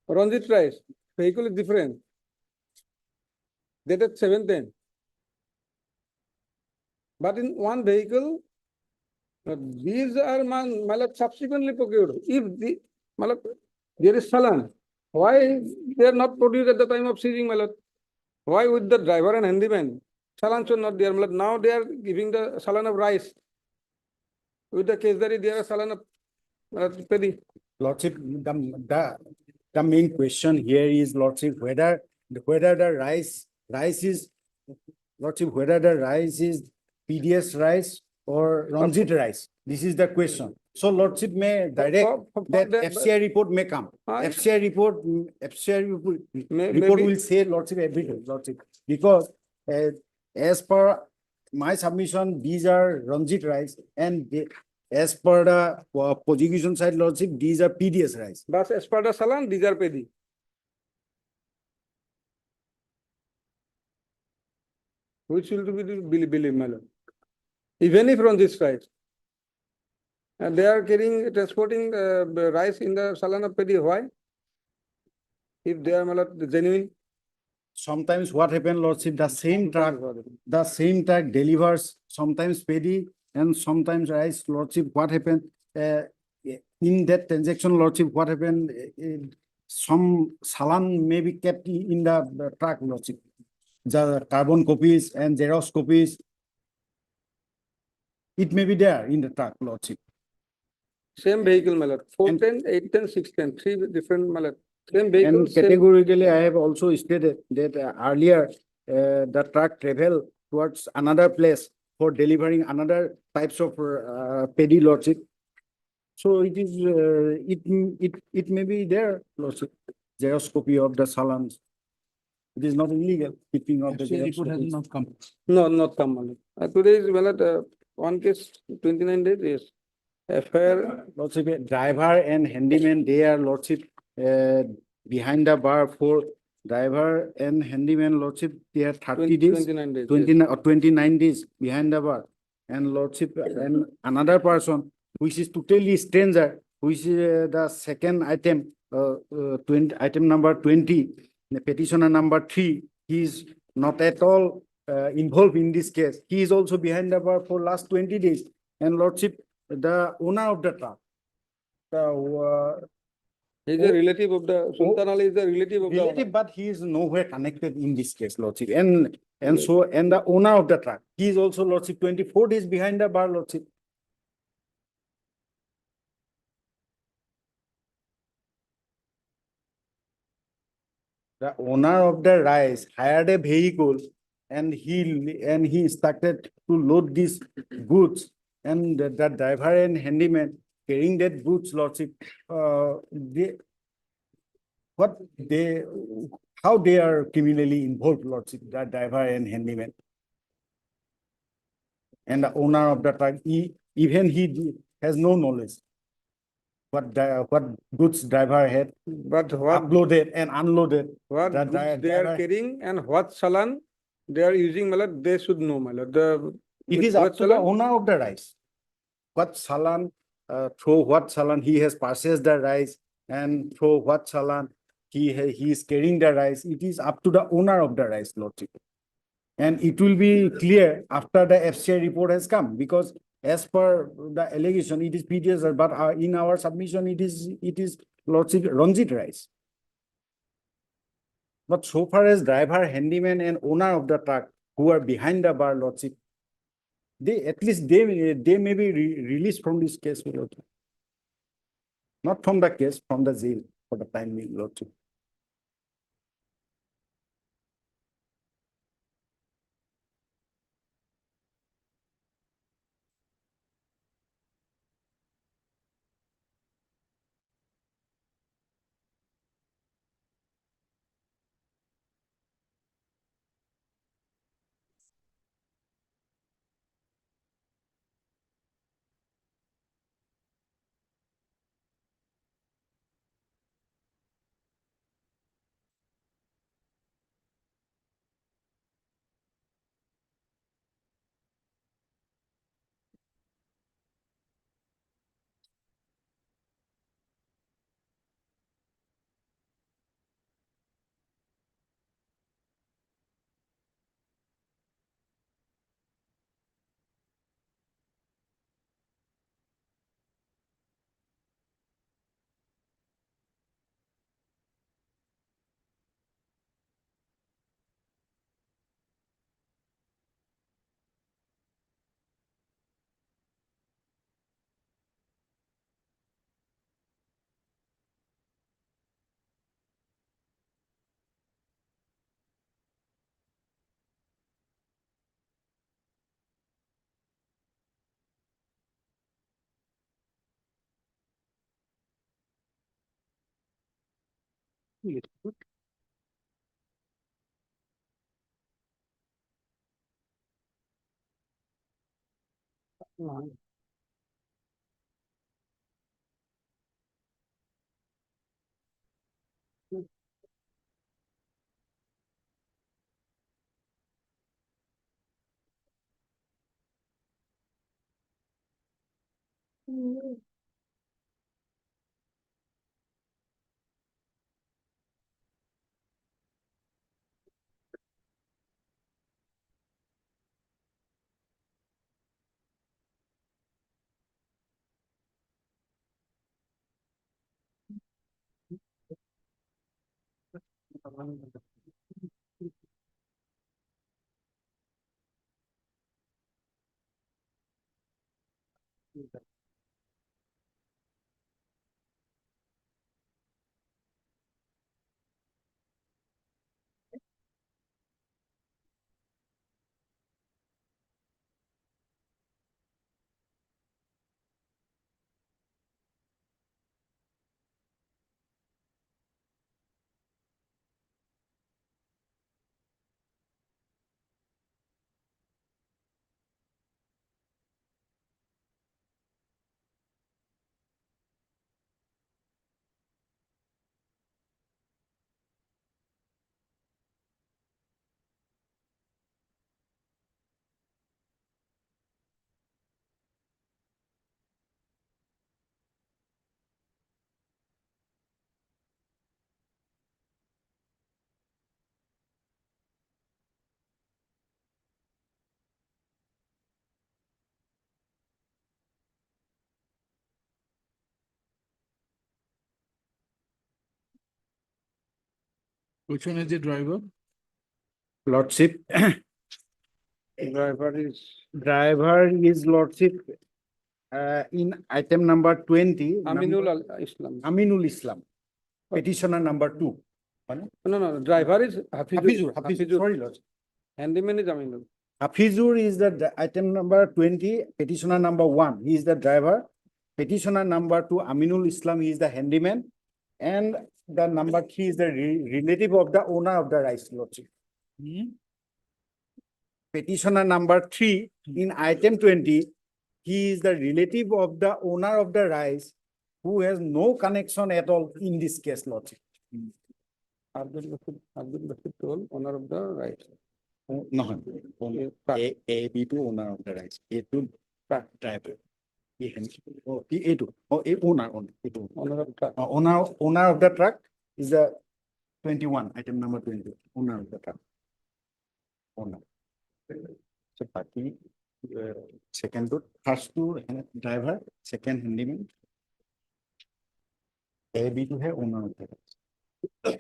Ranjit rice, vehicle is different. Dated 7-10. But in one vehicle, these are subsequently procured. If there is salan, why they are not produced at the time of seizing, Why with the driver and handyman? Salan should not there. Now they are giving the salan of rice. With the case that there are salan of paddy. Lordship, the main question here is, lordship, whether whether the rice is, Lordship, whether the rice is PDS rice or Ranjit rice. This is the question. So Lordship may direct that FCI report may come. FCI report, report will say Lordship everything, Lordship. Because as per my submission, these are Ranjit rice, and as per the prosecution side, Lordship, these are PDS rice. But as per the Salan, these are pedi. Which will be believe, my lord. Even if from this rice. And they are transporting the rice in the Salan of pedi. Why? If they are, my lord, genuine. Sometimes what happen, Lordship, the same truck delivers sometimes paddy and sometimes rice, Lordship. What happened in that transaction, Lordship? What happened? Some salan may be kept in the truck, Lordship. The carbon copies and Xerox copies, it may be there in the truck, Lordship. Same vehicle, my lord. 410, 810, 610, three different, my lord. Same vehicle. And categorically, I have also stated that earlier the truck travel towards another place for delivering another types of paddy, Lordship. So it is it may be there, Lordship. Xerox copy of the salons. It is not illegal keeping of the FCI Xerox report has copies. not come. No, not come, my lord. Today is, my lord, one case, 29 days, yes. FIR, Lordship, driver and handyman, they are, Lordship, behind the bar for driver and handyman, Lordship, they are 30 days, 29 days. 29 or 29 days behind the bar. And Lordship, and another person, which is totally stranger, which is the second item, 20, item number 20, the petitioner number 3, he is not at all involved in this case. He is also behind the bar for last 20 days. And Lordship, the owner of the truck, He's a relative of the, Sultan Ali is a relative of the. relative, but he is nowhere connected in this case, Lordship. And the owner of the truck, he is also, Lordship, 24 days behind the bar, Lordship. The owner of the rice hired a vehicle and he started to load these goods, and the driver and handyman carrying that goods, Lordship, how they are criminally involved, Lordship, the driver and handyman. And the owner of the truck, even he has no knowledge what goods driver had But what, uploaded and unloaded. what The goods they are driver- carrying and what Salan they are using, my lord, they should know, my lord. It is up to the owner of the rice. What salan, through what salan he has purchased the rice, and through what salan he is carrying the rice. It is up to the owner of the rice, Lordship. And it will be clear after the FCI report has come, because as per the allegation, it is PDS, but in our submission, it is Lordship Ranjit rice. But so far as driver, handyman, and owner of the truck who are behind the bar, Lordship, they at least they may be released from this case, Lordship. Not from the case, from the jail for the time being, Lordship. Which one is the driver? Lordship, driver is lordship in item number 20. Islam. Aminul Islam, petitioner number 2. No, driver is Hafizur, sorry, Lord. handyman is Aminul. Hafizur is the item number 20, petitioner number 1. He is the driver. Petitioner number 2, Aminul Islam, he is the handyman. And the number 3 is the relative of the owner of the rice, Lordship. Petitioner number 3 in item 20, he is the relative of the owner of the rice who has no connection at all in this case, Lordship. Abdul Basit told owner of the right. No, A2 owner of the rice. A2 driver. A2. Owner. Owner of the truck is the 21, item number 20. Owner of the truck. Owner. So, party, second to, first to driver, second handyman. A2 है owner of the rice.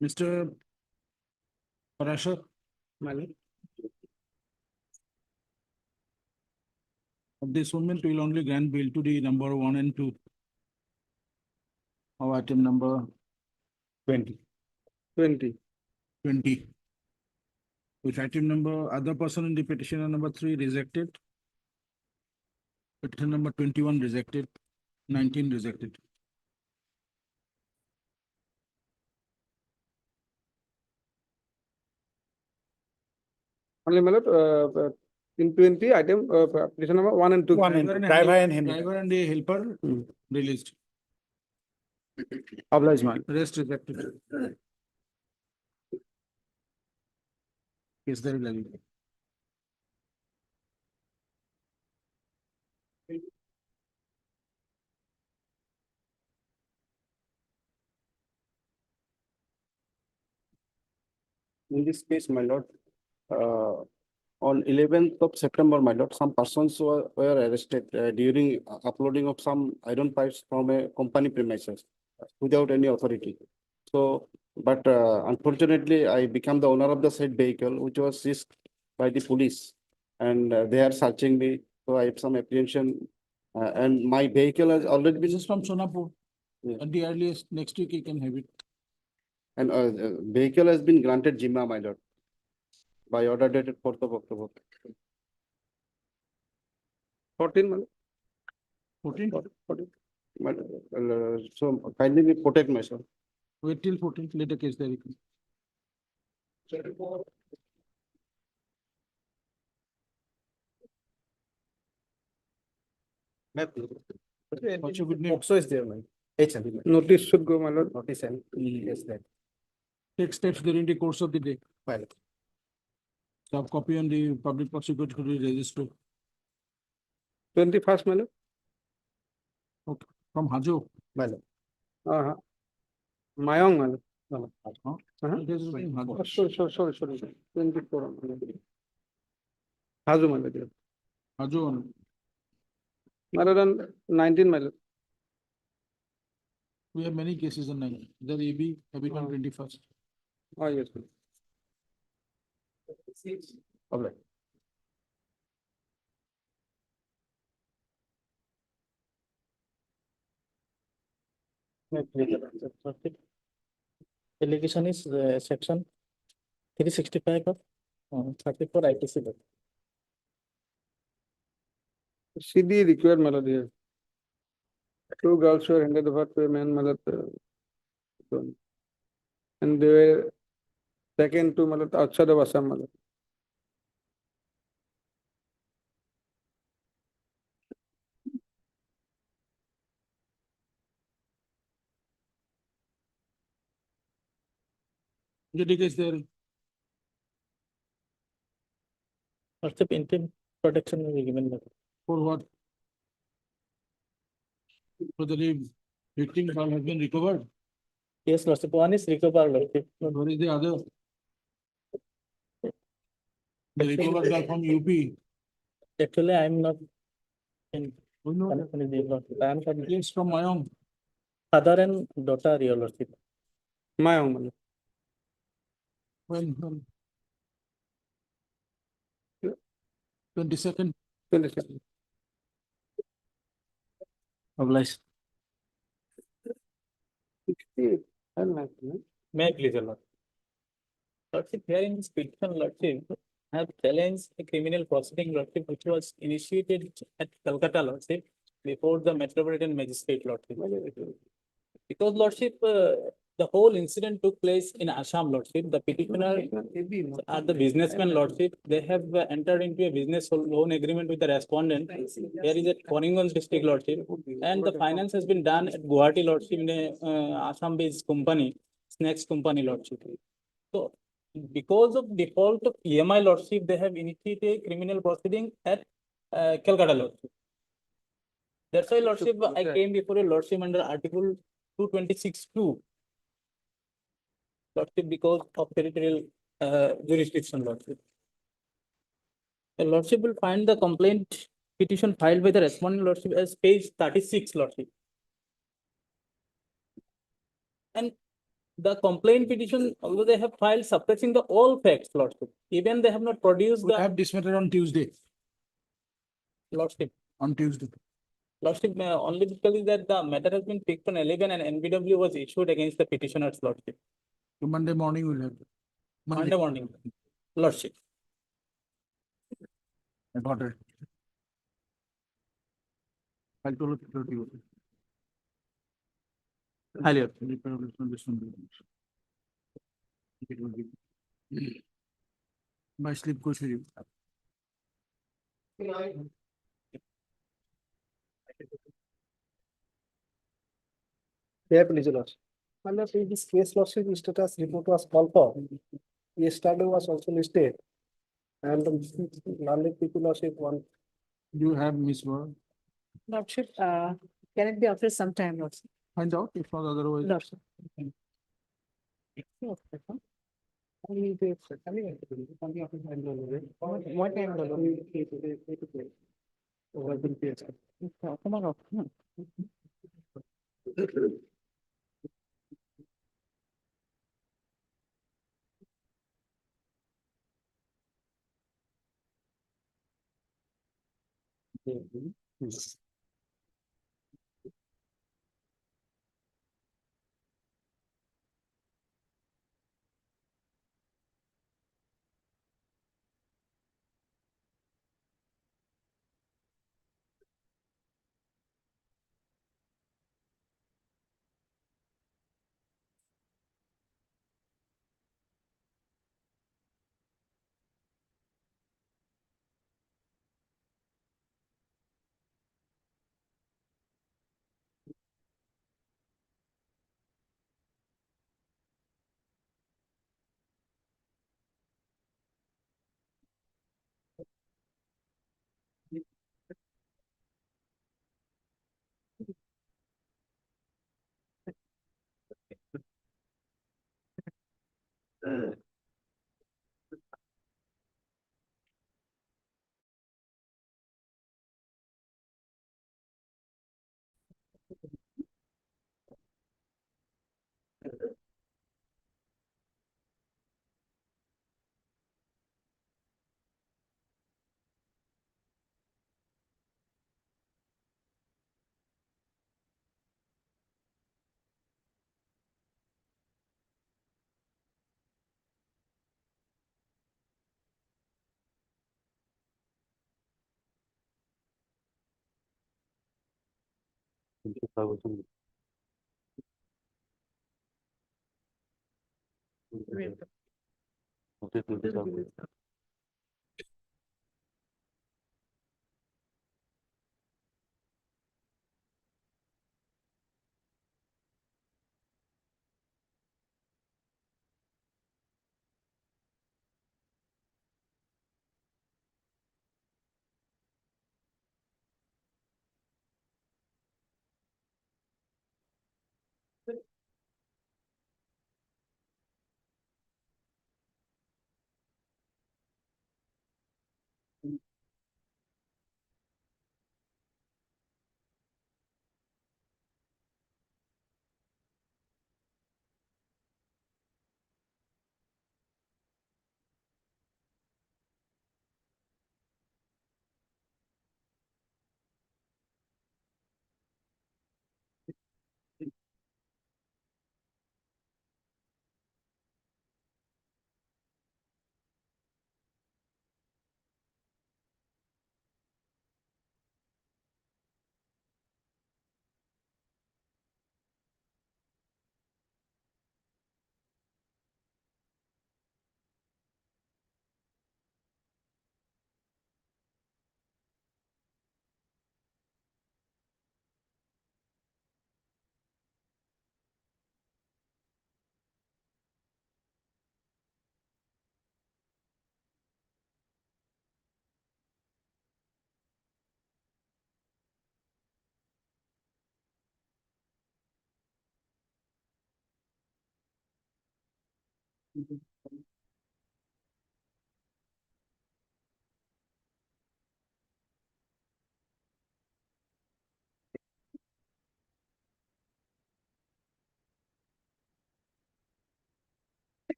Mr. Parashar, Malik. of this moment will only grant bill to the number 1 and 2. Of item number 20. 20. Which item number, other person in the petitioner number 3 rejected. Petition number 21 rejected, 19 rejected. Only in 20 item, petition number 1 and 2. Driver and handyman. Driver and the helper released. Abla Ismail. Rest rejected. Is there a in this case, my lord, on 11th of September, my lord, some persons were arrested during uploading of some iron pipes from a company premises without any authority. So, but unfortunately, I became the owner of the said vehicle, which was seized by the police, and they are searching me. So I have some apprehension, and my vehicle has already This been, is from Sonapur. Yeah. At the earliest, next week you can have it. and vehicle has been granted Jima, my lord, by order dated 4th of October. 14 months. 14th, My, so kindly protect myself. wait till 14th, later case there. you can- What's your good name? Also is there, man. Notice should go, my lord. Notice and yes, that. Take steps during the course of the day. File. So copy on the public prosecutor register 21st, my lord. from Hajo. Uh-huh. Mayong, my lord. Huh? Uh-huh. It is in Hajo. Sorry. 24. my lord. Hazu, my lord. Hajo. My lord, on 19, my lord. We have many cases in nine. The AB, on 21st. Oh, yes, my lord. Okay. Allegation is section 365 of 34 IPC. CD required, my lord, here. Two girls were handed over to a man, my lord. And they were taken to, my lord, outside of Assam, my lord. The case there. What's the interim protection will be given? For what? For the victim all has been recovered. Yes, Lordship. One is recovered, Lordship. But what is the other? The recovered are from UP. Actually, I'm not in. Oh, no. I am from Yes, from Mayong. father and daughter, your Lordship. Mayong, my lord. When? 22nd. 22nd. Obliged. May I please, Your Lord? Lordship, here in this petition, Lordship, I have challenged a criminal proceeding, Lordship, which was initiated at Calcutta, Lordship, before the Metropolitan Magistrate, Lordship. Because, Lordship, the whole incident took place in Assam, Lordship. The petitioner are the businessmen, Lordship. They have entered into a business loan agreement with the respondent. Here is at Koringganj district, Lordship. And the finance has been done at Guwahati, Lordship, in a Assam-based company, Snacks Company, Lordship. So, because of default of EMI, Lordship, they have initiated a criminal proceeding at Calcutta, Lordship. That's why, Lordship, I came before a Lordship under Article 226(2). Lordship, because of territorial jurisdiction, Lordship. The Lordship will find the complaint petition filed by the respondent, Lordship, as page 36, Lordship. And the complaint petition, although they have filed suppressing the all facts, Lordship, even they have not produced We the have this matter on Tuesday. Lordship. On Tuesday. Lordship, only because that the matter has been picked on 11 and NBW was issued against the petitioner's, Lordship. So Monday morning we'll have. Monday morning, Lordship. I got it. I'll tell you. Highly. My sleep goes for you. Yeah, please, Your Lordship. My lord, in this case, Lordship, status report was called for. Yesterday was also listed. And learned people, Lordship, one. You have Miss Ward. Lordship, can it be after some time, Lordship? Find out if not otherwise. Lordship.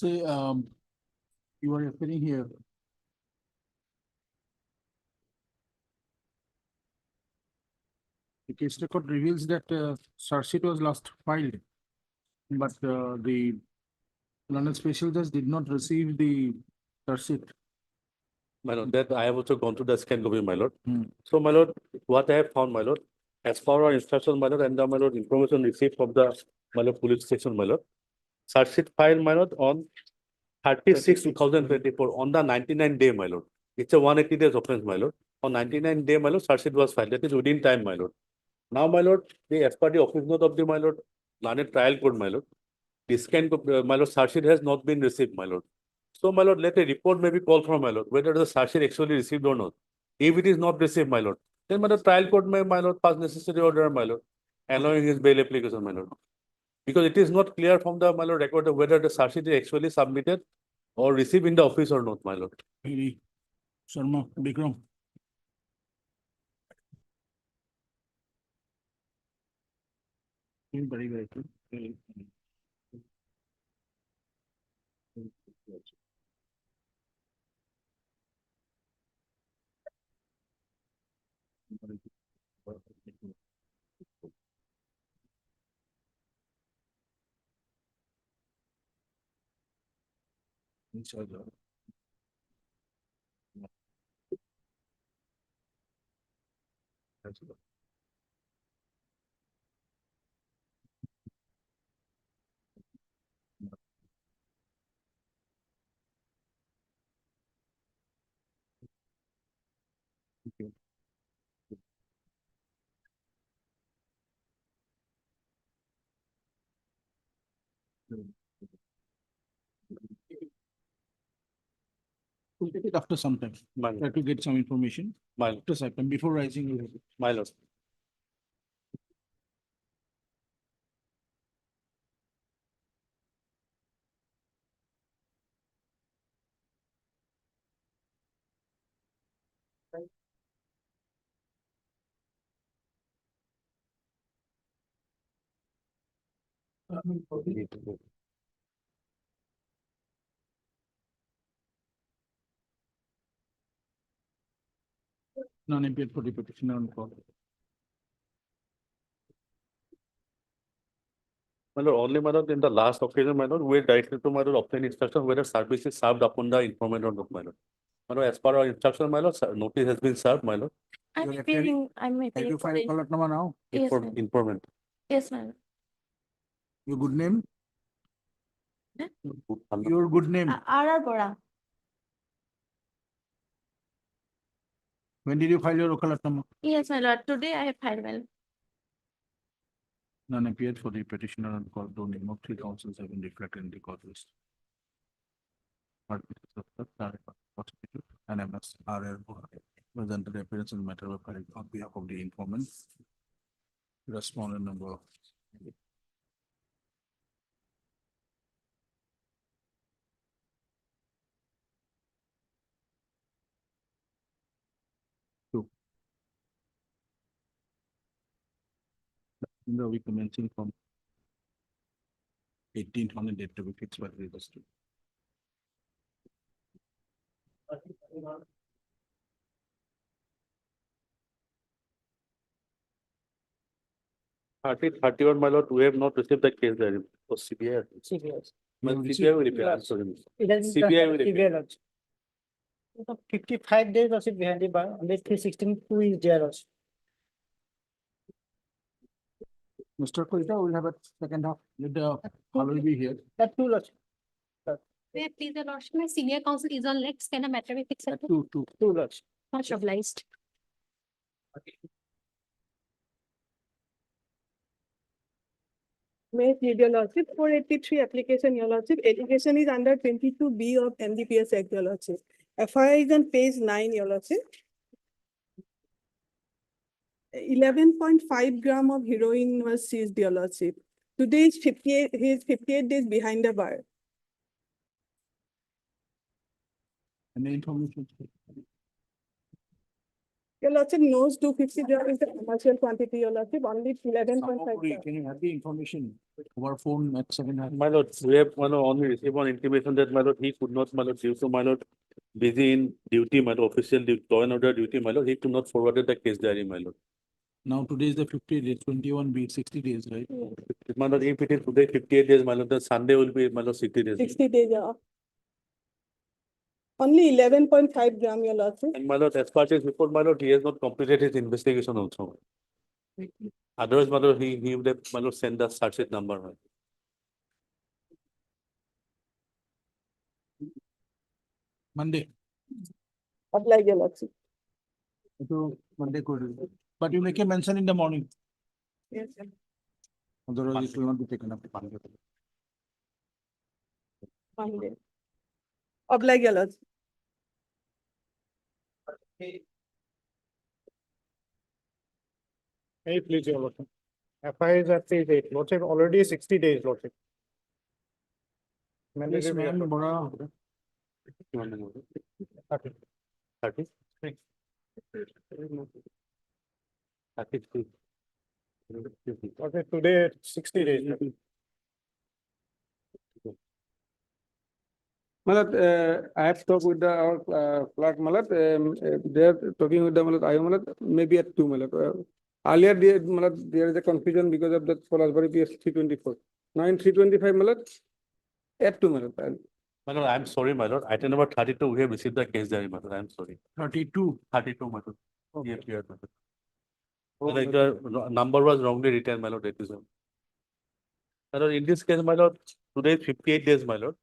say, you are referring here. The case record reveals that charge sheet was last filed, but the London Special Judge did not receive the charge sheet. My lord, that I have also gone through the scan copy, my lord. Hmm. So, my lord, what I have found, my lord, as per our instruction, my lord, and the, my lord, information received from the, my lord, police station, my lord, charge sheet filed, my lord, on 36/2024 on the 99-day, my lord. It's a 180 days offense, my lord. On 99-day, my lord, charge sheet was filed. That is within time, my lord. Now, my lord, the as per the office note of the, my lord, learned trial court, my lord, the scan, my lord, charge sheet has not been received, my lord. So, my lord, let a report may be called from, my lord, whether the charge sheet actually received or not. If it is not received, my lord, then, my lord, trial court may, my lord, pass necessary order, my lord, allowing his bail application, my lord. Because it is not clear from the, my lord, record of whether the charge sheet is actually submitted or received in the office or not, my lord. Sharma, Bikram. Very, very good. Inshallah. We'll take it after some time. Try to get some information. After some time, before rising. My lord. Non-impaired for the petitioner on call. My lord, only, my lord, in the last occasion, my lord, we directed to, my lord, obtain instruction whether service is served upon the informant or not, my lord. My lord, as per our instruction, my lord, notice has been served, my lord. I'm You're appealing, I'm Have appealing you for filed it. alert number now? Yes, For ma'am. informant. Yes, ma'am. Your good name? Huh? Your good name? R.R. Bora. When did you file your local alert number? Yes, my lord. Today I have filed well. None appeared for the petitioner on call. The name of three counsels have been reflected in the court list. Prosecutor and MS R.R. presented appearance in the matter of filing on behalf of the informant. Respondent number. Two. In the week commencing from 18th on the date to be fixed by the registry. Thirty-one, my lord, we have not received the case there for CBI. CBS. My You have CBI will received- repair, I'm sorry. It has been CBI will transferred to repair. CBI also. So 55 days also behind the bar, and 316(2) is there also. Mr. Koita will have a second half. Let the hall will be here. That two also. May I please, your lordship, my senior counsel is on legs. Can a matter be fixed? Two. Two also. Much obliged. May I plead your lordship, 483 application, your lordship, allegation is under 22B of NDPS Act, your lordship. FIR is on page 9, your lordship. 11.5 gram of heroin was seized, your lordship. Today is 58, he is 58 days behind the bar. And the information. Your lordship knows 250 gram is the commercial quantity, your lordship, only 11.5 gram. Can you have the information over phone at 700? My lord, we have, only received one intimation that, my lord, he could not, my lord, due to, my lord, busy in duty, my lord, official duty, law and order duty, my lord, he could not forward the case diary, my lord. Now today is the 50 days, 21 be 60 days, right? My lord, if it is today 58 days, my lord, the Sunday will be, my lord, 60 days. 60 days, yeah. Only 11.5 gram, your lordship. And my lord, as part his report, my lord, he has not completed his investigation also. Otherwise, my lord, he would have, my lord, send the search sheet number. Right? Monday. Apply, your lordship. So Monday could, but you make a mention in the morning. Yes, sir. Otherwise it will not be taken up. Monday. Apply, your lordship. Hey, please, your lordship. FI is at phase 8, lordship, already 60 days, lordship. Yes, ma'am, Bora. 30. 30. 33. Okay, today, 60 days. Malat, I have talked with our clerk Malat, they are talking with the Malat, maybe at 2 Malat. Earlier, Malat, there is a confusion because of that Polasbari PS 324. Now in 325 Malat, at 2 Malat. My lord, I'm sorry, my lord. Item number 32, we have received the case diary, my lord. I'm sorry. 32. 32, my lord. Yeah, clear, my lord. Like the number was wrongly written, my lord. That is all. My lord, in this case, my lord, today is 58 days, my lord.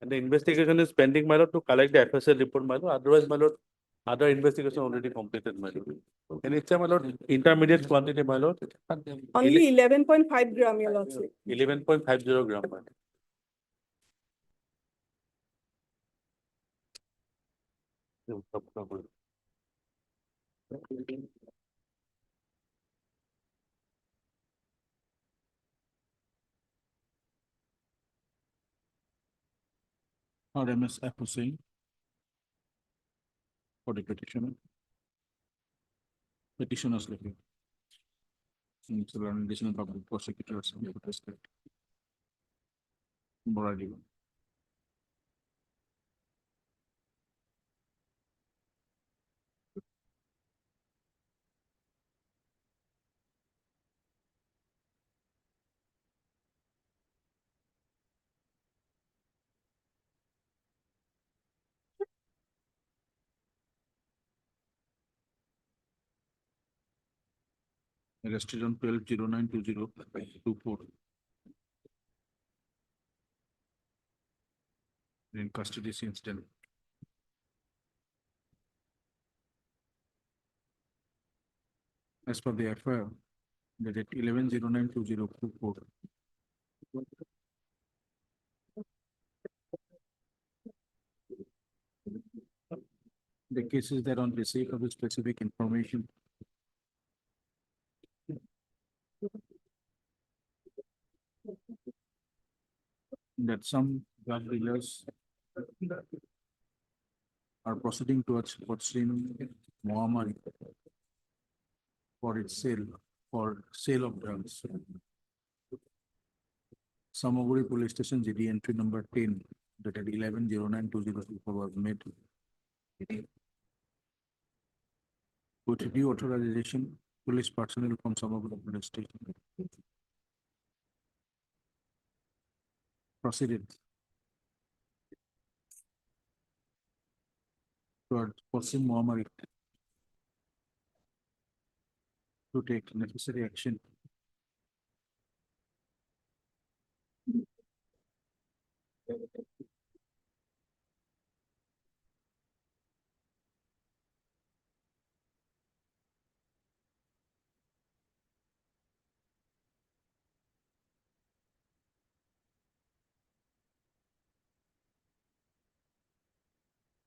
And the investigation is pending, my lord, to collect the FSL report, my lord. Otherwise, my lord, other investigation already completed, my lord. And it's a, my lord, intermediate quantity, my lord. Only 11.5 gram, your lordship. 11.50 gram, my lord. Or MSF Hussain. For the petitioner. Petitioners looking. It's an additional public prosecutors. Bora. Arrested on 12/09/2024. In custody since then. As per the FIR, dated 11/09/2024. The cases that on receipt of the specific information that some drug dealers are proceeding towards purchasing Muhammad for sale of drugs. Samaguri Police Station GD entry number 10 dated 11/09/2024 was made with due authorization police personnel from Samaguri Police Station proceeded towards pursuing Muhammad to take necessary action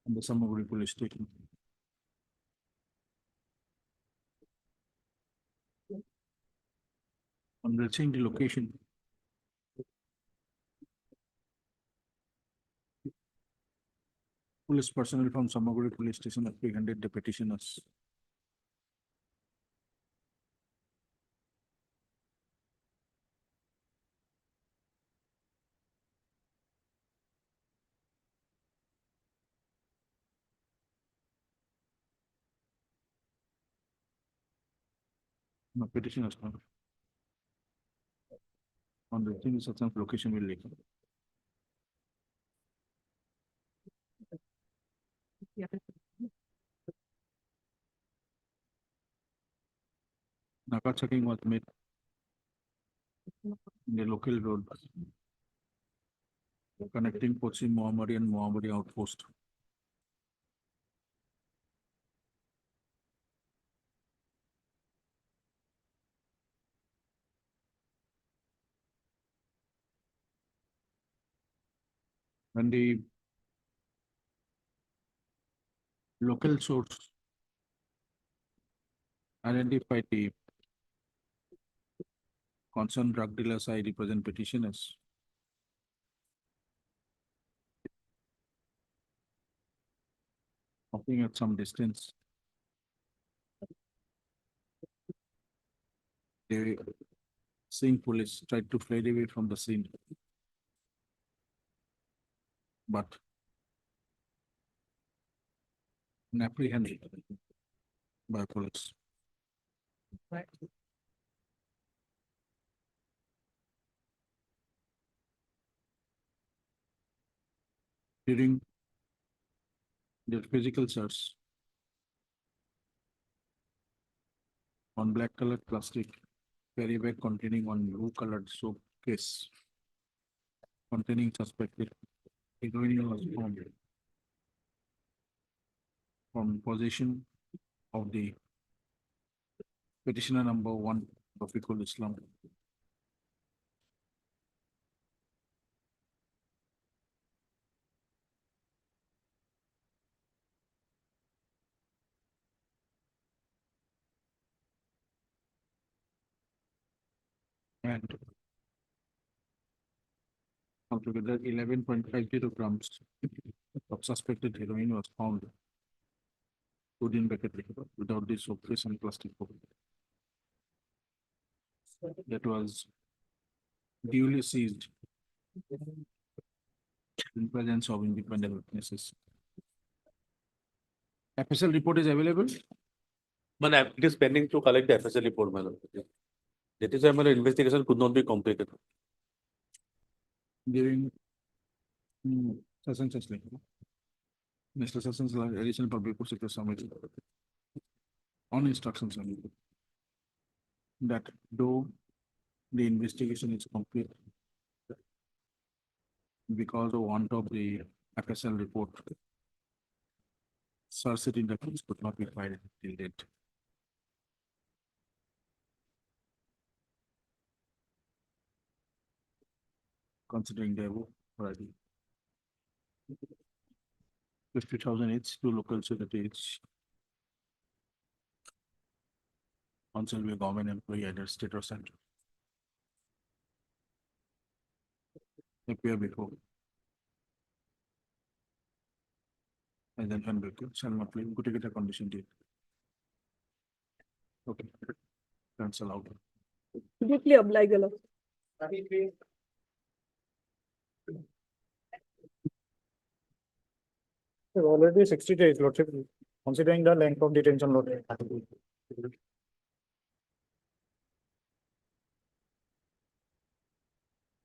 on the Samaguri Police Station. On reaching the location, police personnel from Samaguri Police Station apprehended the petitioners No, petition has come. On the thing, such a location will leak. Naka checking was made in the local road connecting Pochi Mohammadi and Mohammadi outpost. When the local source identified the concerned drug dealers, I represent petitioners. Walking at some distance. They, seeing police, tried to fly away from the scene. But apprehended by police. During their physical search on black colored plastic carry bag containing one blue colored soap case containing suspected heroin was found from possession of the petitioner number 1, Rafiqul Islam. And altogether 11.50 grams of suspected heroin was found within packet without the soap case and plastic cover. That was duly seized in presence of independent witnesses. FSL report is available. But it is pending to collect the FSL report, my lord. That is why my investigation could not be completed. During sessions like Mr. Sessions additional public prosecutor submitted on instructions only that though the investigation is complete because of want of the FSL report, search sitting documents could not be filed till date. Considering the above already. 50,000 each, 2 local security each. One shall be a government employee either state or central. Appear before. And then convicted shall not play good to get a condition deal. Okay. Cancel out. Deeply obliged, your lordship. Already 60 days, lordship, considering the length of detention, lordship.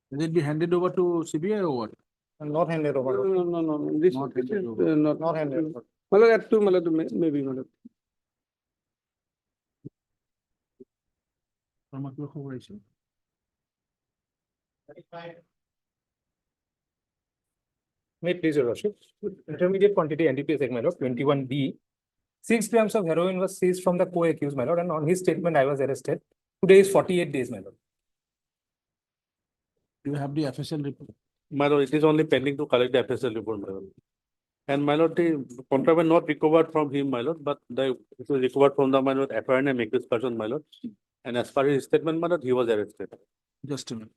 Will it be handed over to CBI or what? Not handed over. No. This Not this handed is over. not. handed over. My lord, at two, my lord, maybe, my lord. From a corporation. May it please your lordship. Intermediate quantity NDPS segment of 21B. 6 grams of heroin was seized from the co-accused, my lord, and on his statement, I was arrested. Today is 48 days, my lord. Do you have the FSL report? My lord, it is only pending to collect the FSL report, my lord. And my lord, the contraband not recovered from him, my lord, but it was recovered from the, my lord, apparent and accused person, my lord. And as per his statement, my lord, he was arrested. Just a minute.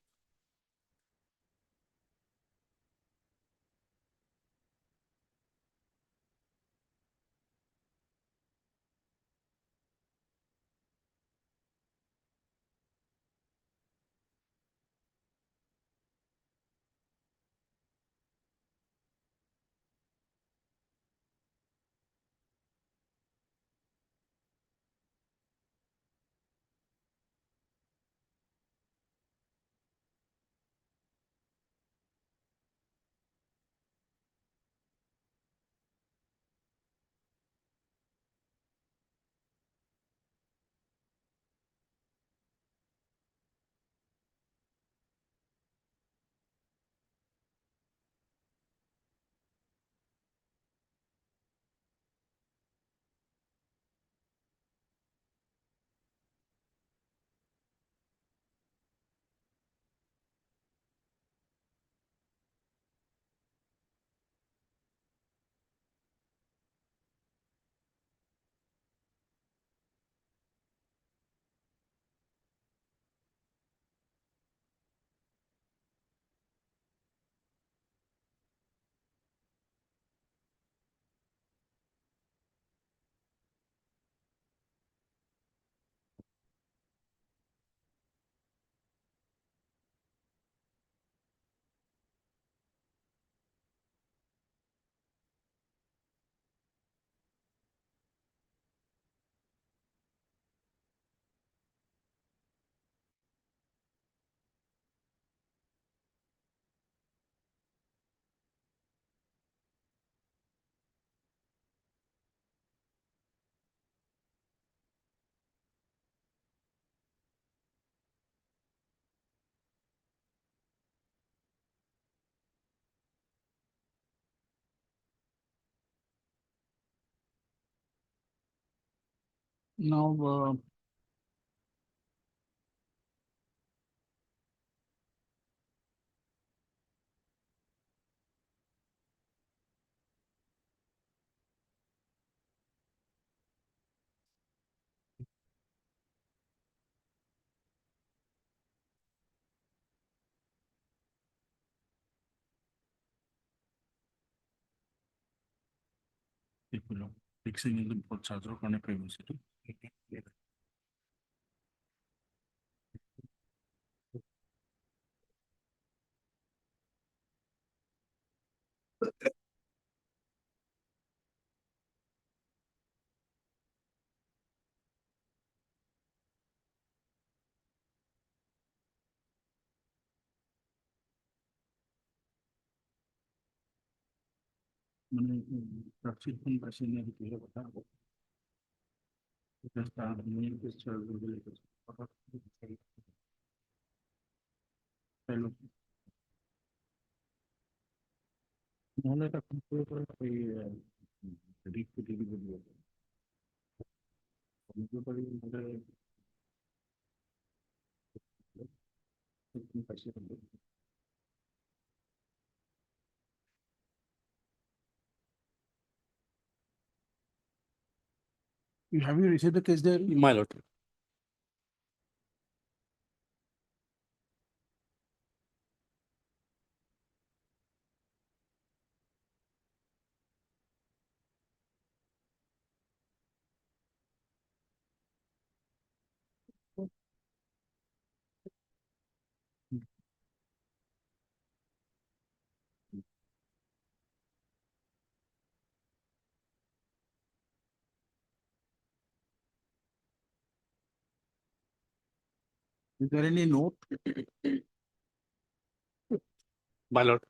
Now, fixing in the charger connect famous. মানে প্রশিক্ষণ পাশে নিয়ে দিতে কথা এটা তার main picture গুলো কথা হ্যালো মনে এটা কন্ট্রোল করে এই রিক্ট দিবি বলবো কন্ট্রোল করে মনে পাশে হবে Have you received the case there, my lord? Is there any note? My lord.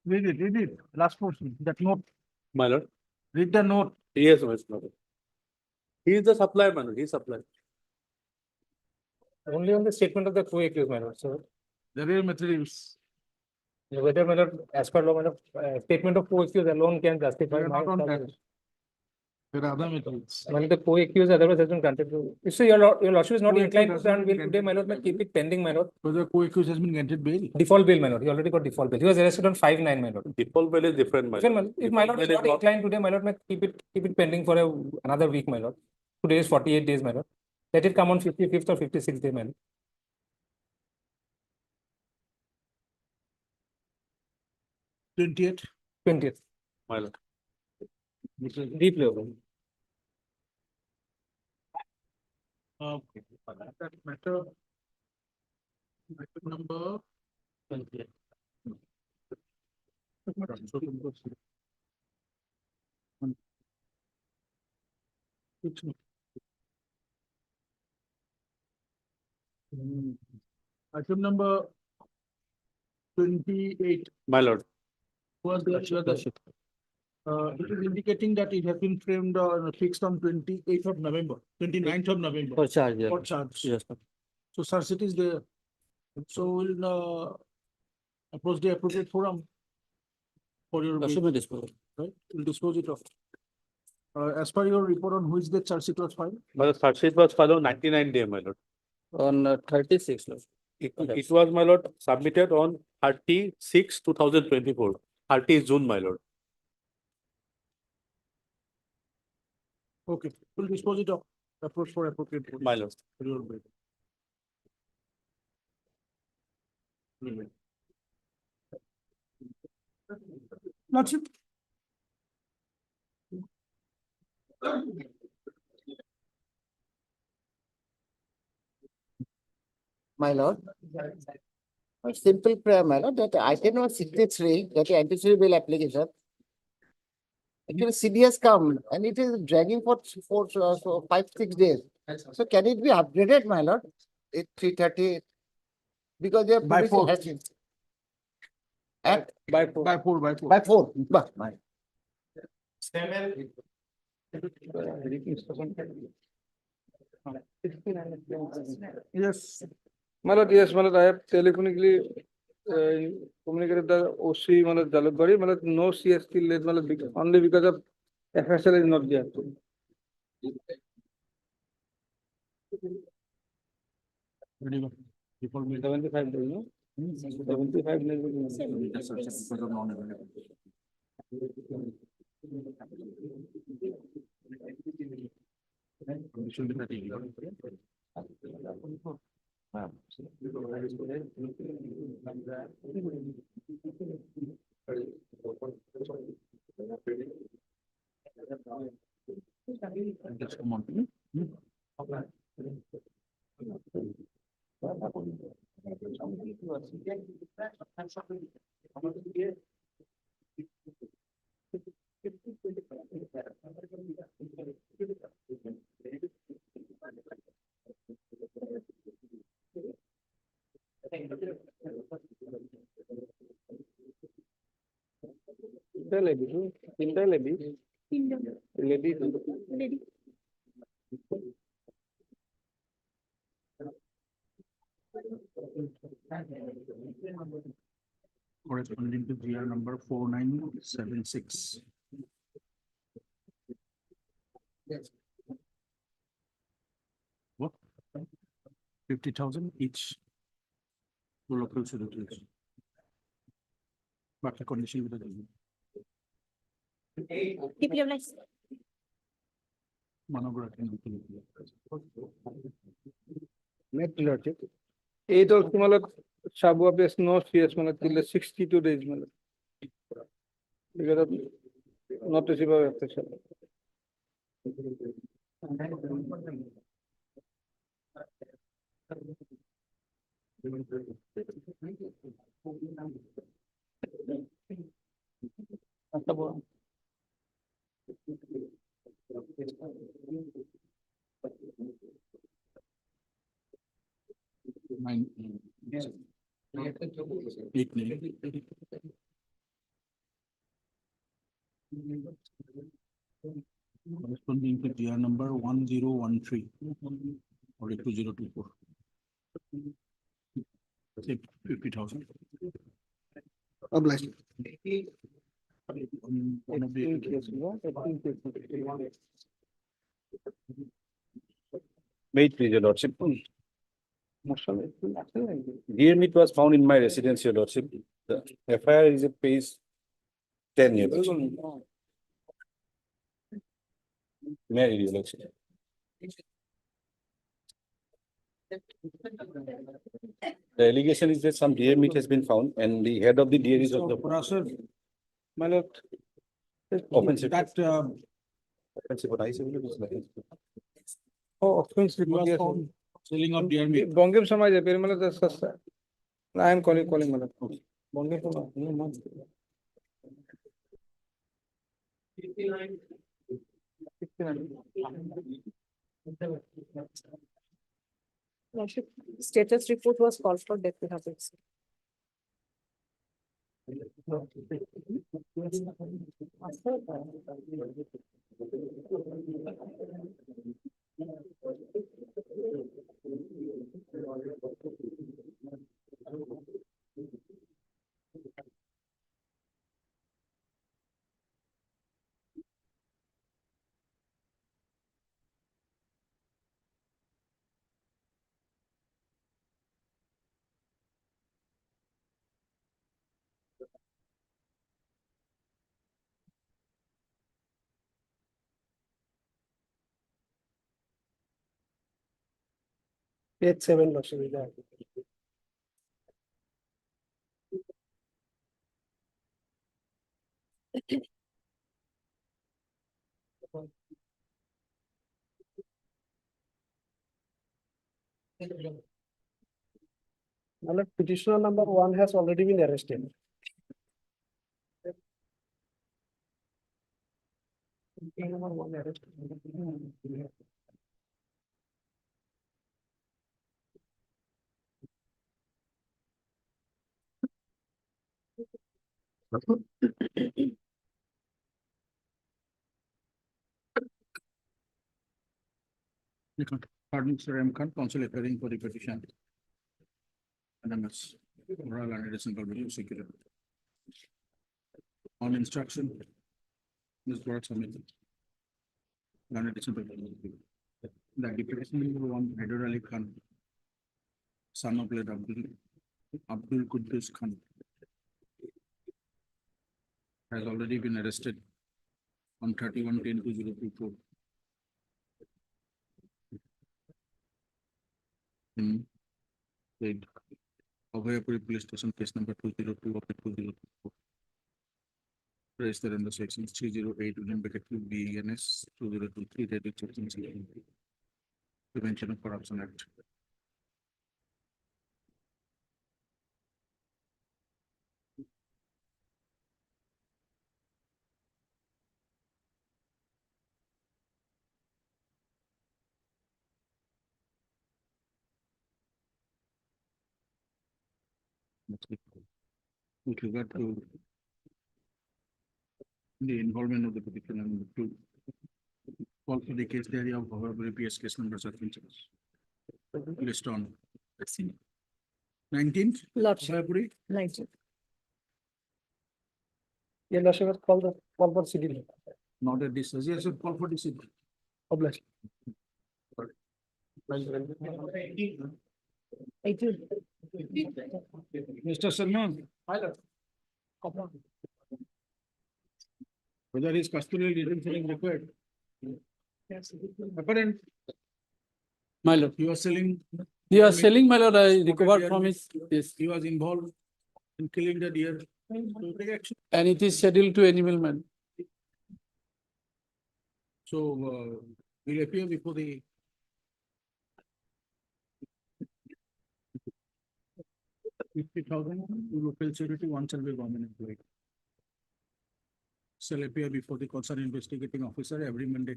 read it, last portion, that note, My lord. read the note. Yes, my lord. He is the supplier, my lord. He is supplier. Only on the statement of the co-accused, my lord, so The real materials. whether, my lord, as per law, my lord, statement of co-accused alone can justify We are my. not on that. There are other materials. Well, the co-accused otherwise has been granted to. So your lordship is not Co-accused inclined to has grant not bail been today, my lord, may keep it pending, my lord. So the co-accused has been granted bail. Default bail, my lord. He already got default bail. He was arrested on 5/9, my lord. Default bail is different, my Different, lord. my lord. If my lord is Default not bail inclined today, my lord, may keep it pending for another week, my lord. Today is 48 days, my lord. Let it come on 55th or 56th day, my lord. 28th. 20th. My lord. Deep level. Okay. That matter. Matter number. 20th. Which one? Item number 28 My lord. was the it is indicating that it has been framed or fixed on 28th of November, 29th of November. For charge, yeah. For charge. Yes, sir. So search it is there. So we'll approach the appropriate forum for your. That should be disposed. Right, we'll dispose it of. As per your report on which the charge sheet was filed. My lord, search sheet was filed on 99 day, my lord. On 36, no? It was, my lord, submitted on 36, 2024. 30 June, my lord. Okay, we'll dispose it of. Approach for appropriate forum. My lord. For your bail. Lordship. My lord. A simple prayer, my lord, that item number 63, that is anticipatory bail application. Actually, CD has come and it is dragging for 5-6 days. So can it be upgraded, my lord? 3:30, because they are By previously 4. having. At By 4. By 4. by 4. My. Yes. My lord, yes, my lord, I have telephonically communicated the OC, my lord, Jalukbari, my lord, no CST less, my lord, only because of FSL is not there. Ready go. Default bail. 75 days, no? 75 days. Just search it because of non-availability. Condition with the TV. Just come on. Corresponding to GR number 4976. What? 50,000 each. To local securities. But the condition with the. Keep your lights. Next, lordship. 8 of my lord, Shabu appears no CS, my lord, till 62 days, my lord. Because of not receive of FSL. Corresponding to GR number 1013 or 2024. Say 50,000. Obliged. One of the- Wait, please, your lordship. Deer meat was found in my residence, your lordship. The FIR is a page 10, your lordship. May I read, your lordship? The allegation is that some deer meat has been found and the head of the deer is of the My lord, offensive. That, Offensive, what I said, it was like- oh, offense you report, are yes. found selling of deer meat. Bongem Samaj, Perimal, that's, I am calling, my lord. Bongem Samaj, no, no. Lordship, status report was called for death we have received. Page 7, lordship, is there. My lord, petitioner number 1 has already been arrested. Number 1 arrested. Pardon, Mr. M. Khan, counsel appearing for the petition. NMS, Royal and Edison Government Security. On instruction, Ms. Bharat submitted. Land Edison Government. The deputation number 1, Hyder Ali Khan, son of late Abdul Quddus Khan, has already been arrested on 31/10/2024. In the Abhayapuri Police Station, case number 202 of 2024. Registered under sections 308 within bracket 2 BNS 2023 related section Prevention of Corruption Act. With regard to the involvement of the petitioner and to call for the case diary of Bhavapuri PS case number suspensions. List on 19th. Lordship. Bhavapuri. 19. Your lordship has called for CD. Not at this, yes, sir, call for this. Obliged. 18. Mr. Salman, My lord. whether his custodial detention is required. Yes. Apparent, My lord, he was selling. you are selling, my lord, I recovered from his, yes, He was involved in killing the deer. So take action. and it is scheduled to animal man. So, will appear before the. $50,000 to local security, one shall be government employee. Shall appear before the concerned investigating officer every Monday.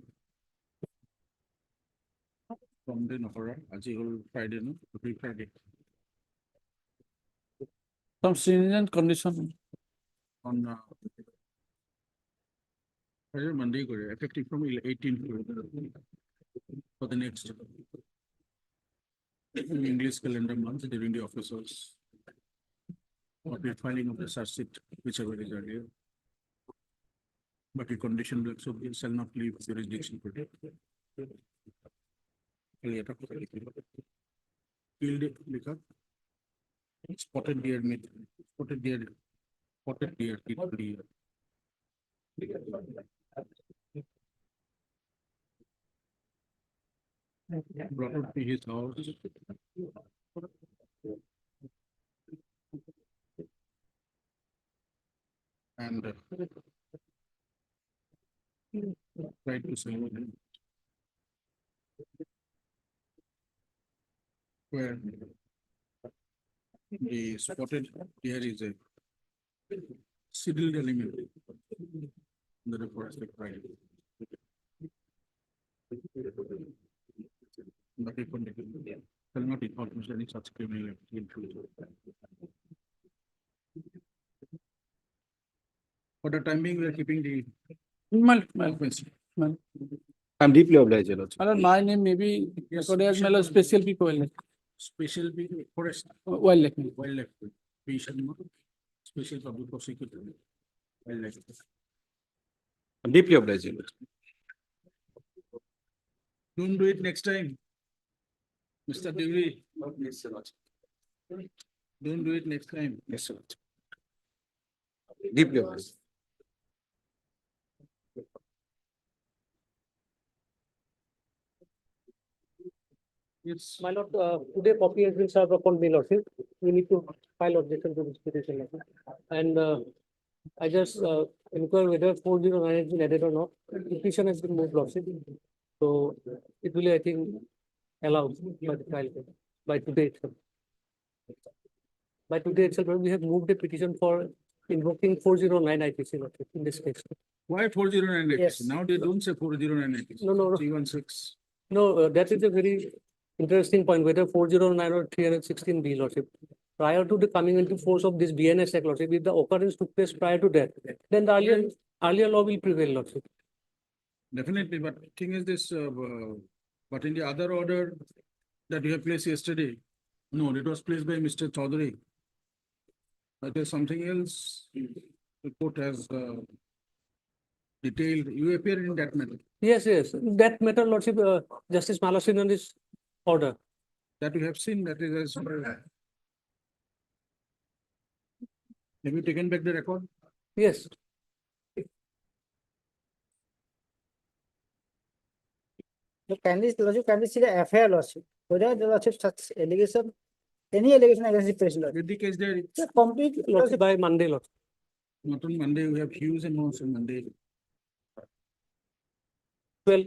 From the Nahara, Aji whole Friday, no, every Friday. Some stringent condition. On Monday, effective from 18th for the next English calendar month during the officers. Or the filing of the charge sheet, whichever is earlier. But the condition will also shall not leave jurisdiction. Field liquor. Spotted deer meat, spotted deer, killed deer. Brought up to his house. And tried to sell him. Where the spotted deer is a scheduled element in the forested crime. But it shall not involve any such criminal activity in future. For the time being, we are keeping the. I'm deeply obliged. My name may be recorded as my lord special people. Special forest. Wildlife. Wildlife. Special public prosecutor. Wildlife. I'm deeply obliged. Don't do it next time. Mr. Devi. Yes, sir. Don't do it next time. Yes, sir. Deeply obliged. Yes. My lord, today copy has been served upon me, lordship. We need to file objection to this petition. And I just inquire whether 409 has been added or not. Petition has been moved, lordship. So it will, I think, allowed by the trial court, by today itself. By today itself, we have moved a petition for invoking 409 IPC, lordship, in this case. Why 409? Yes. Now they don't say 409. No. 316. No, that is a very interesting point, whether 409 or 316B, lordship. Prior to the coming into force of this BNS Act, lordship, if the occurrence took place prior to that, then the earlier law will prevail, lordship. Definitely, but thing is this, but in the other order that you have placed yesterday, no, it was placed by Mr. Chaudhary. But there's something else the court has detailed. You appear in that matter. Yes. That matter, lordship, Justice Malasinan's order. That you have seen, that is as per. Have you taken back the record? Yes. Can we see the FIR lordship? Whether the lordship such allegation, any allegation against the president? With the case there, It's a complete Lordship by Monday, lordship. not on Monday, we have huge amounts on Monday. Well,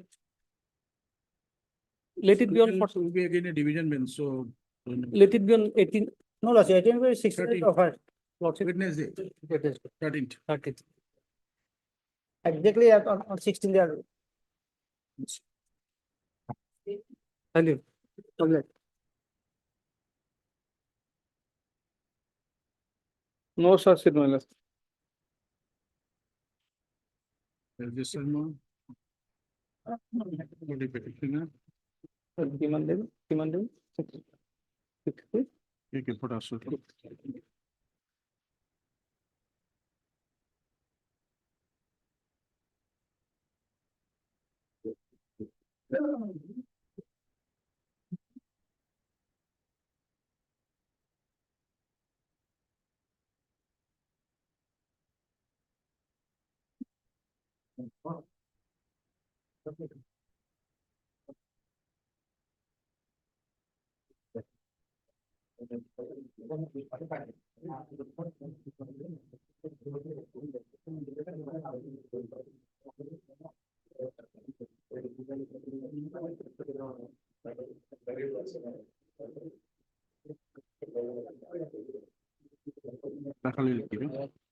let it be on, It will be again a division bench, so. let it be on 18. No, lordship, 18 by 16 of her. Lordship. Wednesday, 13th. 13th. Exactly on 16 there. Thank you. No such thing, my lord. Register more. For the petitioner. Demand. You can put us.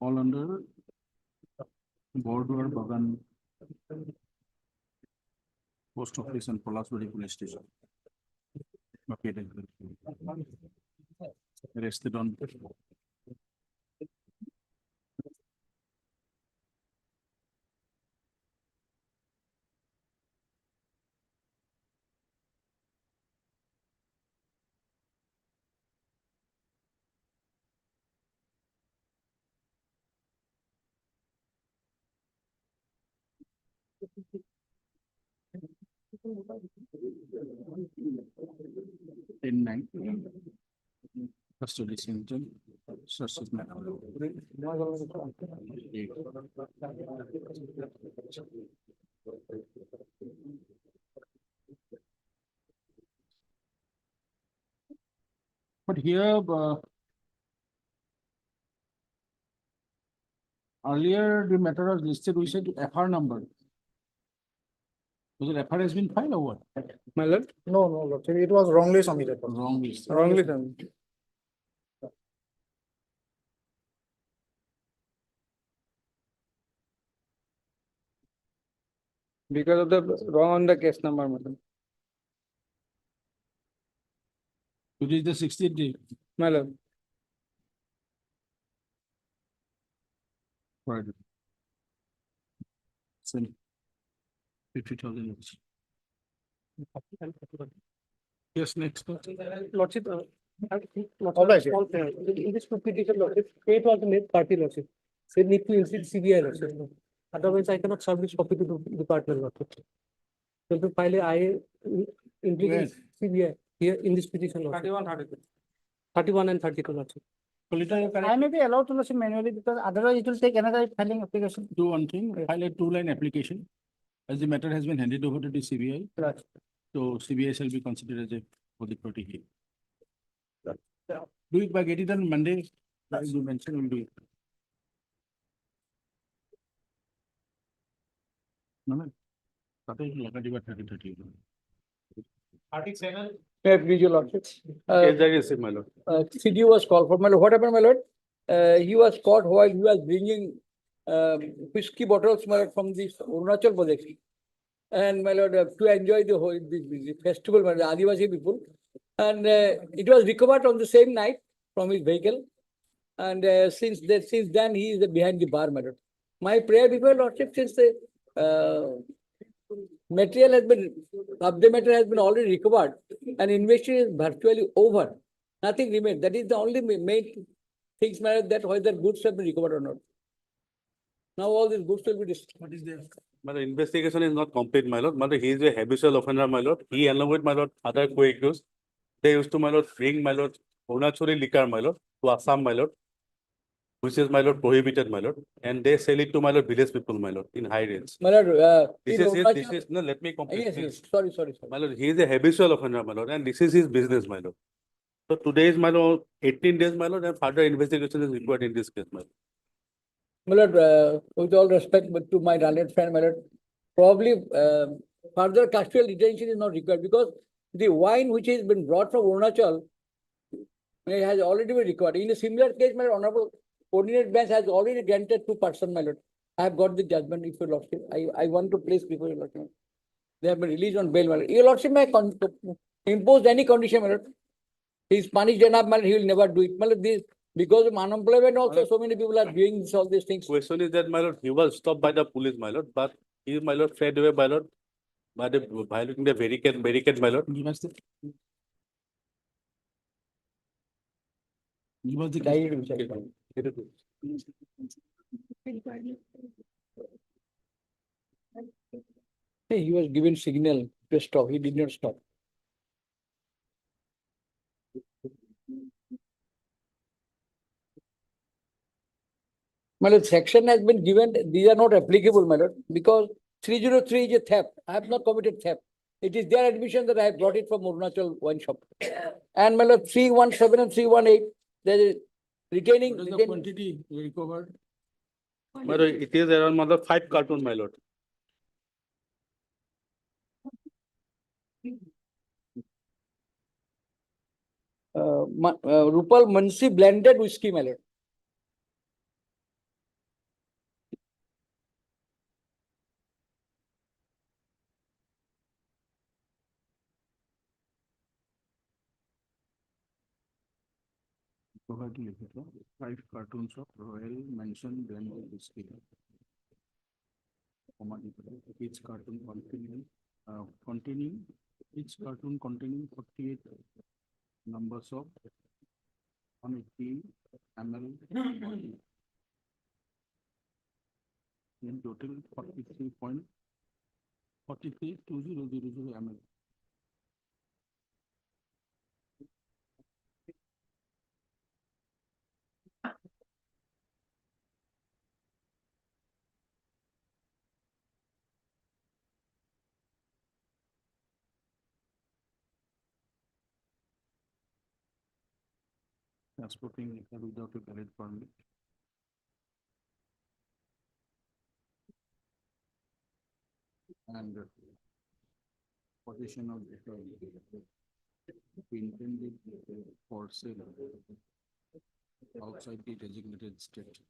All under Border Bagan Post Office and Polaswadi Police Station. Located. Arrested on. In 9. Custody symptom. Sources matter. But here, earlier the matter was listed, we said FR number. Was it FR has been filed or what? My lord, No, no, Lordship, it was wrongly submitted. Wrongly. wrongly done. Because of the wrong on the case number, madam. Today is the 60th day. My lord, Right. So 50,000. Yes, next. Lordship, All right, yeah. in this petition, Lordship, state was the main party, Lordship. So need to insist CBI, Lordship. Otherwise, I cannot submit copy to the department, Lordship. So to file, I implicate CBI here in this petition, Lordship. 31 and 32, Lordship. I may be allowed to lodge manually because otherwise it will take another filing application. Do one thing, file a 2-line application. As the matter has been handed over to the CBI, Right. so CBI shall be considered as a for the party here. Do it by get it done Monday, as you mentioned, we'll do it. No, no. That is like a 30. 37. May I please your lordship? Yes, that is it, my lord. CD was called for, my lord. What happened, my lord? He was caught while he was bringing whiskey bottles, my lord, from this Arunachal project. And my lord, to enjoy the whole this festival, my lord, Adivasi people. And it was recovered on the same night from his vehicle. And since then, he is behind the bar, my lord. My prayer before lordship, since the material has been, subject matter has been already recovered and investigation is virtually over. Nothing remains. That is the only main things matter, that whether goods have been recovered or not. Now all these goods will be destroyed. What is there? But the investigation is not complete, my lord. But he is a habitual offender, my lord. He along with my lord other co-accused. They used to, my lord, bring my lord Arunachali liquor, my lord, to Assam, my lord, which is my lord prohibited, my lord, and they sell it to my lord village people, my lord, in high rates. My lord, This is no. Let me complete. yes, please. yes. Sorry. My lord, he is a habitual offender, my lord, and this is his business, my lord. So today is, my lord, 18 days, my lord, and further investigation is required in this case, my lord. My lord, with all respect but to my learned friend, my lord, probably further custodial detention is not required because the wine which has been brought from Arunachal has already been recovered. In a similar case, my honorable coordinate bench has already granted 2 persons, my lord. I have got the judgment, if your lordship. I want to place before your lordship. They have been released on bail, my lord. Your lordship may impose any condition, my lord. He is punished enough, my lord, he will never do it. My lord, this, because of unemployment also, so many people are doing all these things. Question is that, my lord, he was stopped by the police, my lord, but he, my lord, fled away, my lord, by the violating the barricade, my lord. Give us the. Give us the. Hey, he was given signal to stop. He did not stop. My lord, section has been given, these are not applicable, my lord, because 303 is a theft. I have not committed theft. It is their admission that I have brought it from Arunachal wine shop. And my lord, 317 and 318, there is retaining. What is the quantity recovered? My lord, it is around, my lord, 5 carton, my lord. Rupal Mansi blended whiskey, my lord. Recovered 5 cartons of Royal Mansion blended whiskey. Each carton containing each carton containing 48 numbers of 180 ml. In total 43.5 43 2000 ml. Transporting liquor without a valid permit. And possession of liquor intended for sale outside the designated state.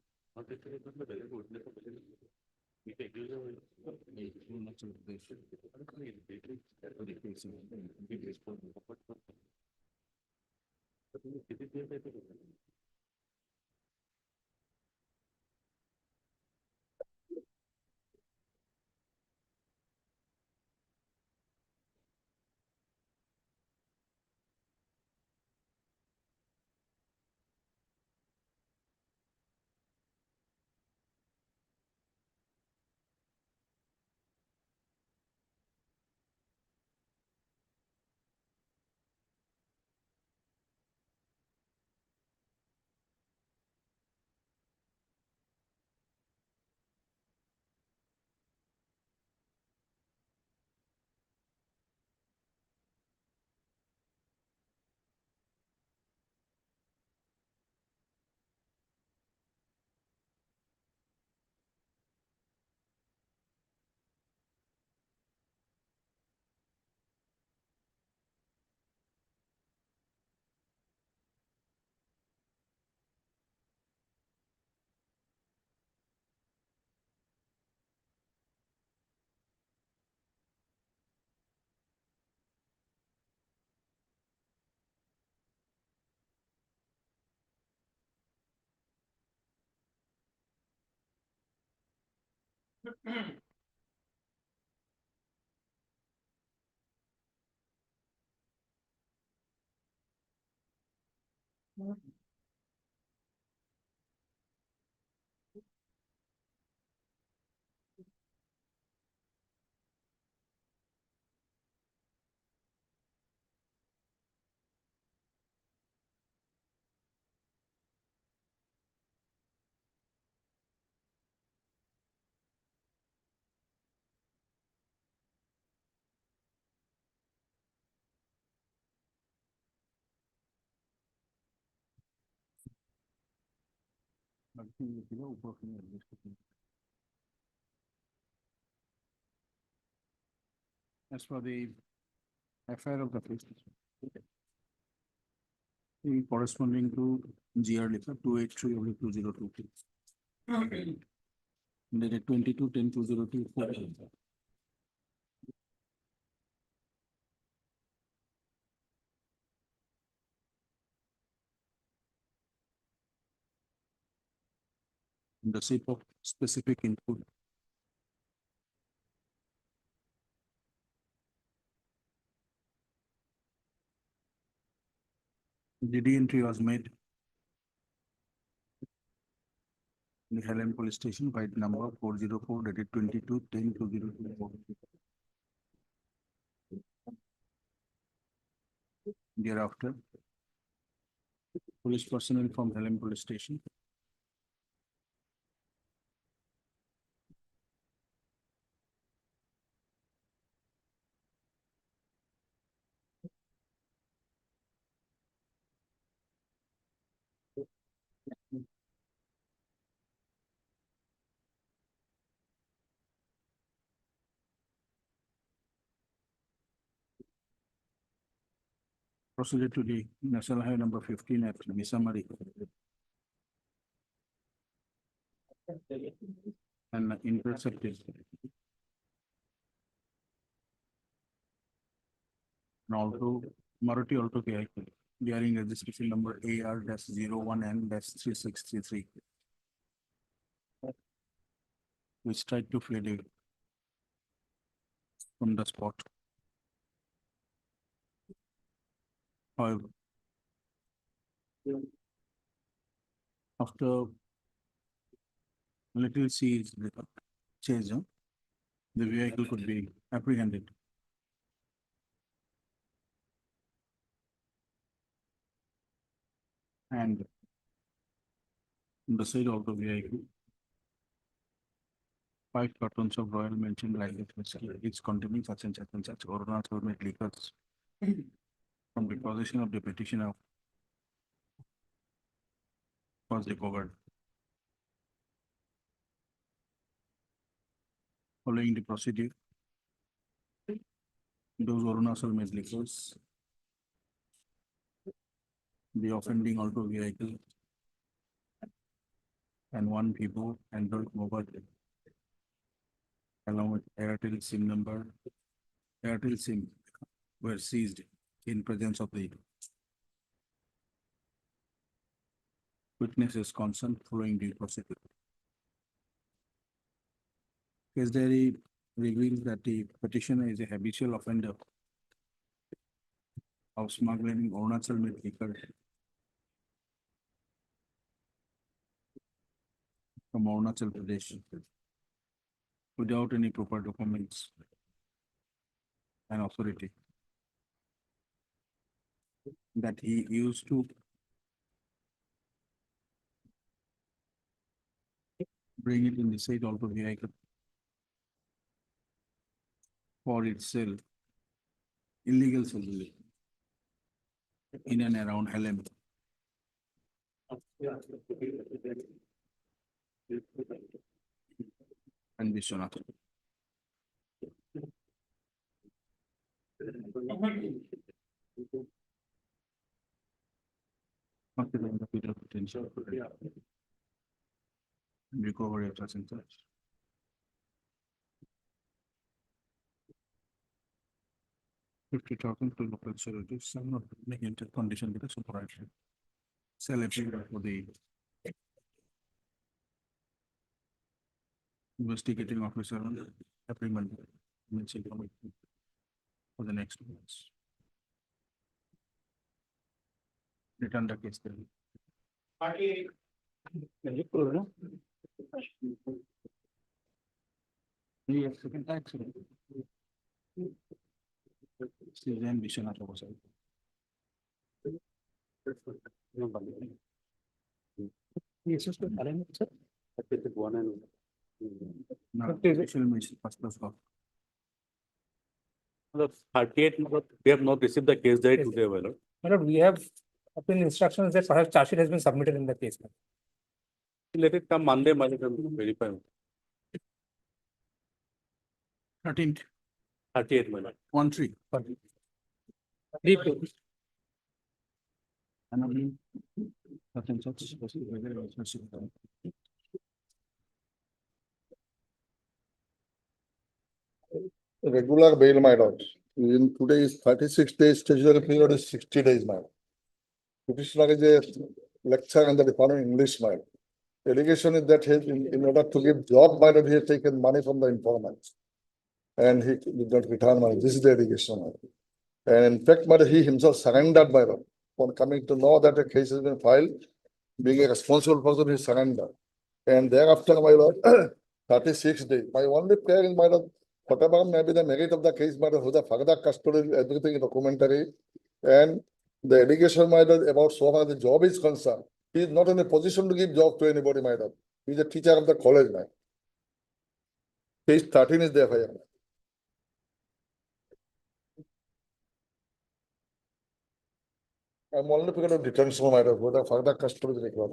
As for the affair of the case, corresponding to GR letter 283/2022. Dated 22/10/2024. In the shape of specific input. DD entry was made in the Helen Police Station by number 404 dated 22/10/2024. Thereafter, police personnel from Helen Police Station proceeded to the National Highway number 15 at Misamari and intercepted an Alto Maruti Alto vehicle bearing registration number AR-01N-3633, which tried to flee from the spot. However, after little chase, the vehicle could be apprehended. And on the side of the vehicle, 5 cartons of Royal Mention Lilac whiskey, each containing such and such Arunachal made liquors from the possession of the petitioner was recovered. Following the procedure, those Arunachal made liquors, the offending auto vehicle, and 1 people Android mobile along with Airtel SIM number, Airtel SIM were seized in presence of the witnesses concerned following the procedure. Case diary reveals that the petitioner is a habitual offender of smuggling Arunachal made liquor from Arunachal Pradesh without any proper documents and authority, that he used to bring it in the side auto vehicle for its sale, illegal sale in and around Halem. And Vishwanath. After the period of potential and recovery of such and such. If you're talking to local authorities, some not making into condition with the supervisor. Sell everywhere for the investigating officer on every Monday. For the next 2 months. Return the case then. Yes, second tax. Still ambition at our side. Yes, sir. Now, official mission first class of. The 38, we have not received the case diary today, my lord. Madam, we have obtained instructions that perhaps charge sheet has been submitted in the case. Let it come Monday, my lord, and verify. 13th, 38, my lord. 1-3. And only. Such and such. Regular bail, my lord. In today is 36 days, statutory period is 60 days, my lord. Petitioner is a lecturer in the Department of English, my lord. Allegation is that he, in order to give job, my lord, he has taken money from the informants. And he did not return money. This is the allegation, my lord. And in fact, my lord, he himself surrendered, my lord. On coming to know that a case has been filed, being a responsible person, he surrendered. And thereafter, my lord, 36 days. My only prayer is, my lord, whatever may be the merit of the case, my lord, who the further custody, everything is documentary. And the allegation, my lord, about so far the job is concerned, he is not in a position to give job to anybody, my lord. He is a teacher of the college, man. Page 13 is there for him. I'm only picking up detention, my lord, who the further custody is required.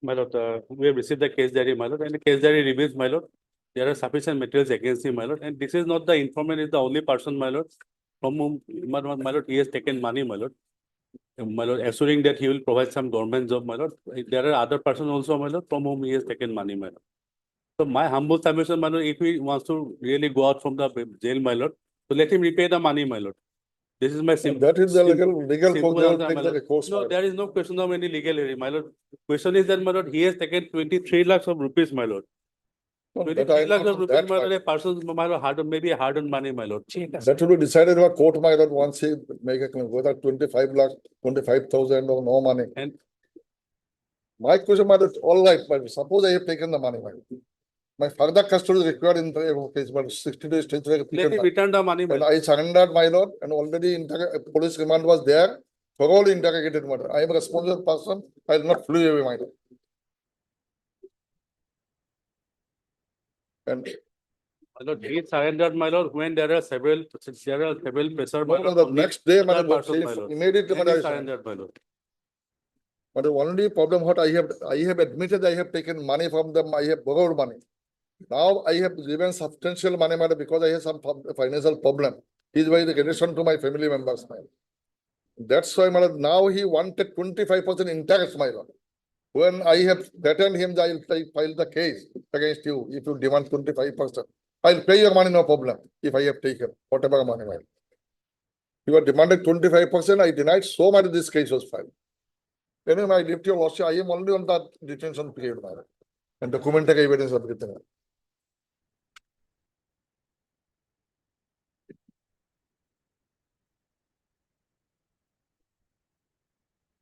My lord, we have received the case diary, my lord, and the case diary reveals, my lord, there are sufficient materials against him, my lord, and this is not the informant is the only person, my lord, from whom, my lord, he has taken money, my lord. My lord, assuring that he will provide some government job, my lord. There are other persons also, my lord, from whom he has taken money, my lord. So my humble submission, my lord, if he wants to really go out from the jail, my lord, so let him repay the money, my lord. This is my simple. That is the legal simple cause, answer, take my the lord. recourse. No, there is no question of any legal area, my lord. Question is that, my lord, he has taken 23 lakhs of rupees, my lord. That I- that I- parcels, my lord, hard, maybe hard on money, my lord. That will be decided by court, my lord, once he make a claim, whether 25 lakhs, 25,000 or no money. And- My question, my lord, all right, but suppose I have taken the money, my lord. My further custody is required in the case, but 60 days. Let him return the money, my And lord. I surrendered, my lord, and already police remand was there, thoroughly interrogated, my lord. I am a responsible person, I will not flee away, my lord. And My lord, he surrendered, my lord, when there are several pressure. my no, lord, the on the next day, my other lord, parcels, my lord. immediately, my Then he lord, I surrendered, my lord. but the only problem what I have admitted I have taken money from them, I have borrowed money. Now I have given substantial money, madam, because I have some financial problem. Is by the relation to my family members, my lord. That's why, madam, now he wanted 25% interest, my lord. When I have threatened him, I will file the case against you if you demand 25%. I'll pay your money, no problem, if I have taken whatever money, my lord. You are demanded 25%, I denied, so much this case was filed. Anyway, my deputy lordship, I am only on that detention period, my lord. And documentary evidence of everything.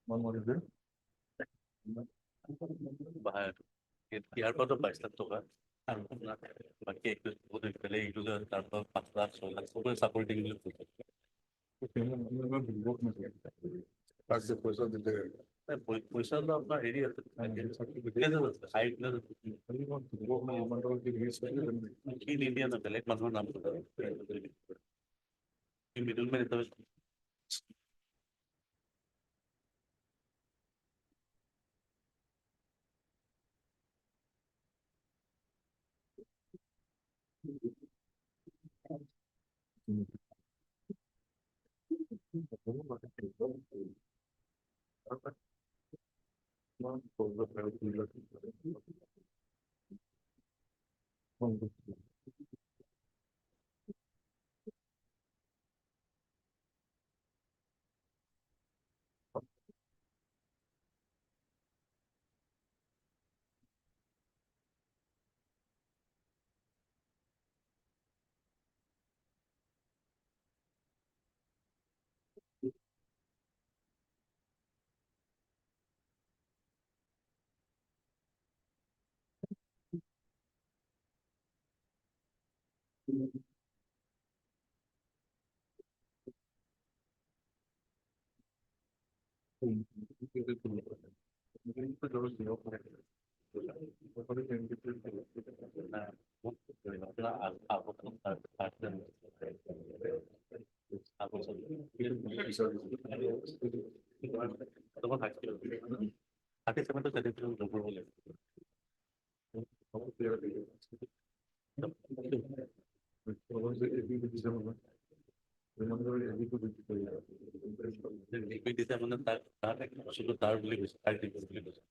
One more is there? ইয়াৰ পৰাতো 22 লাখ টকা আৰু আপোনাৰ বাকী 21 বহুত বেলেগ এইটো তাৰ পৰা 5 লাখ 6 লাখ চবৰে চাকৰি দিম বুলি কৈছে। পইচাটো আপোনাৰ হেৰি আছে কি নিদিয়া না বেলেগ মানুহৰ নাম মিডলমেন হিচাপে মানে তাৰ বুলি কৈছে তাৰ বুলি কৈছে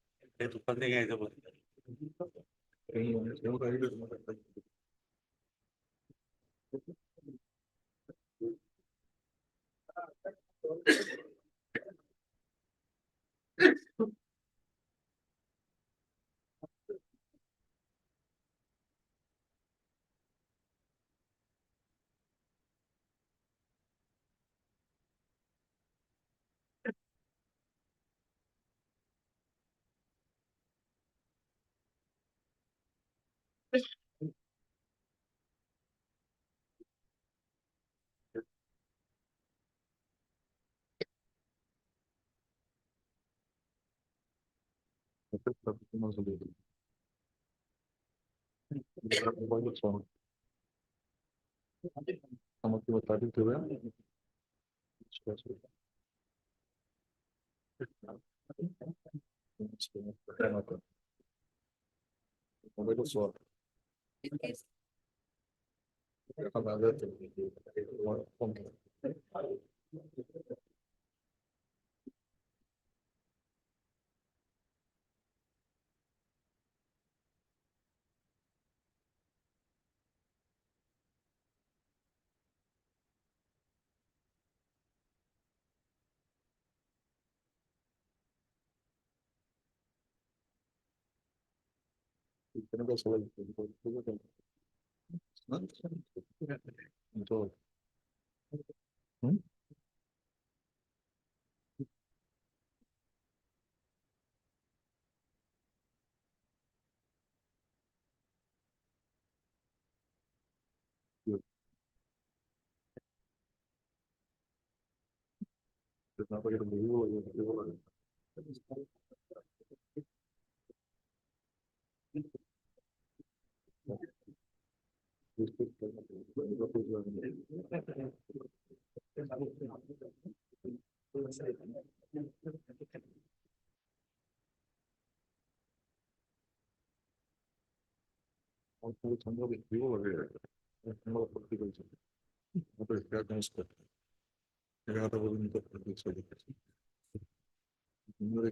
এই দুখন টেঙা আহি যাব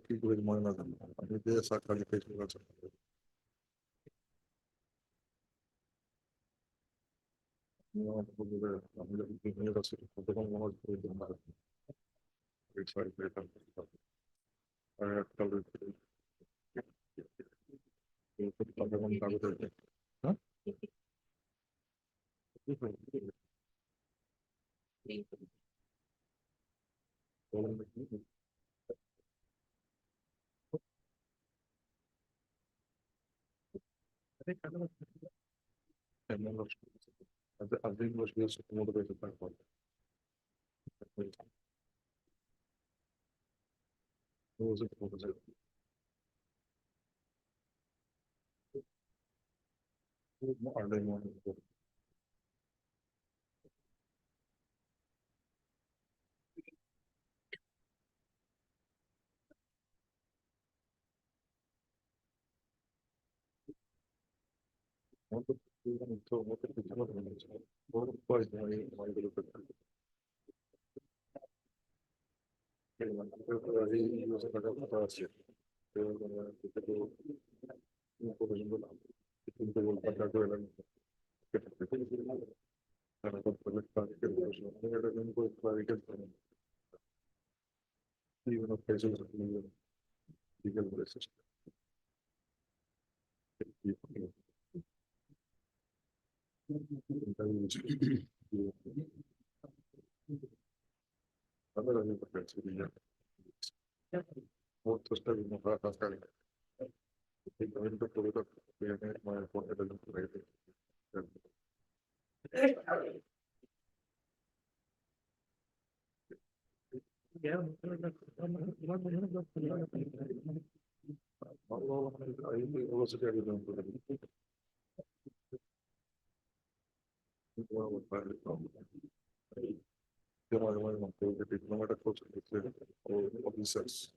কি করে মনে না জানি আমি যে সরকারি ফেসবুক আছে আমি যখন বিভিন্ন কাছে তখন মনে হচ্ছে আর একটা হ্যাঁ Alguém duas vezes como outra vez para fora. Vou fazer. Molto stabilmente fa passare. Il momento prodotto ovviamente ma è fuori dal rete. Officers.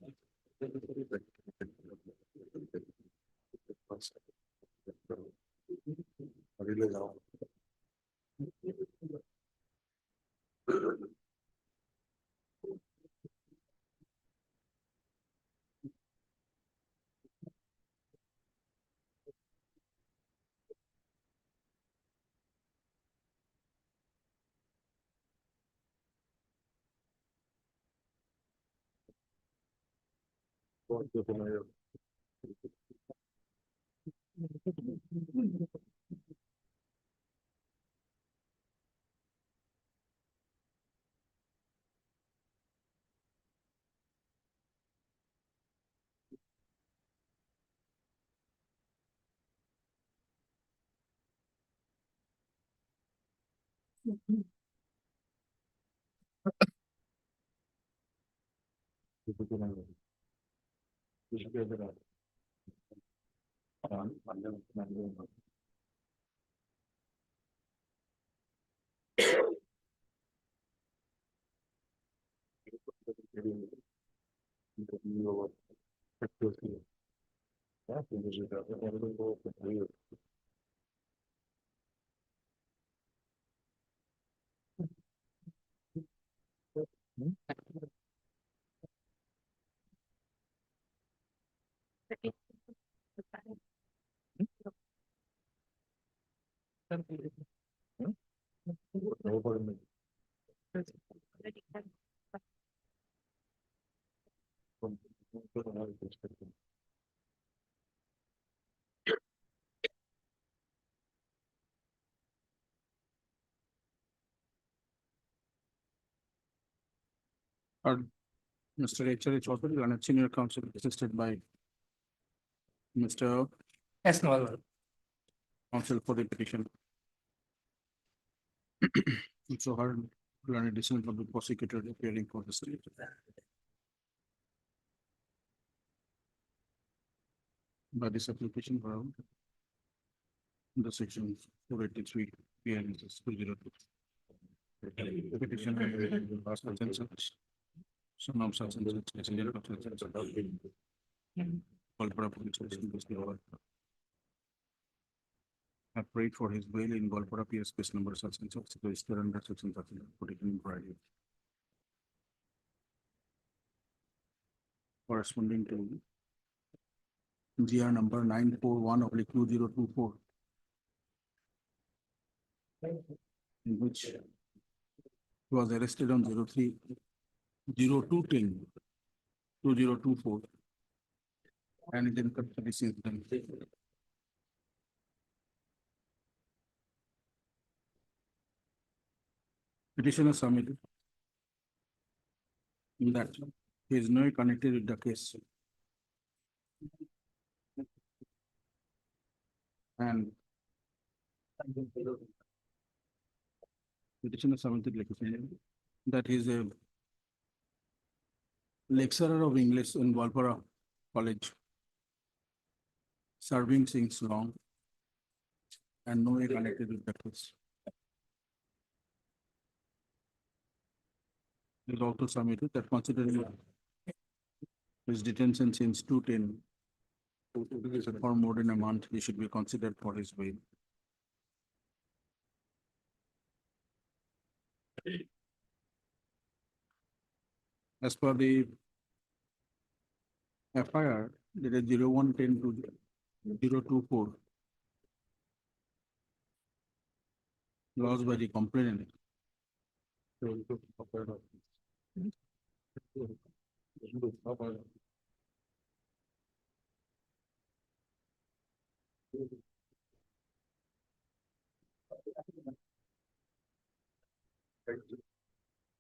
Mr. H.R.H. Chaudhary, and a senior counsel assisted by Mr. Yes, no. Counsel for the petition. So her learned decision of the prosecutor appearing for the state. By this application for the section 483 PNS 202. The petition last and such. Some of such and such messenger of such and such. Golpara police station was the order. Have prayed for his bail in Golpara PS case number such and such, registered under section 13, put it in Friday. Corresponding to GR number 941/2024. In which he was arrested on 03/02/10/2024 and it in custody since then. Petitioner submitted that he is not connected with the case. And petitioner submitted that he is a lecturer of English in Valpara College, serving since long and no way connected with the case. It is also submitted that considering his detention since 2/10 for more than a month, he should be considered for his bail. As per the FIR, there is 01/10 to 024 lost by the complainant.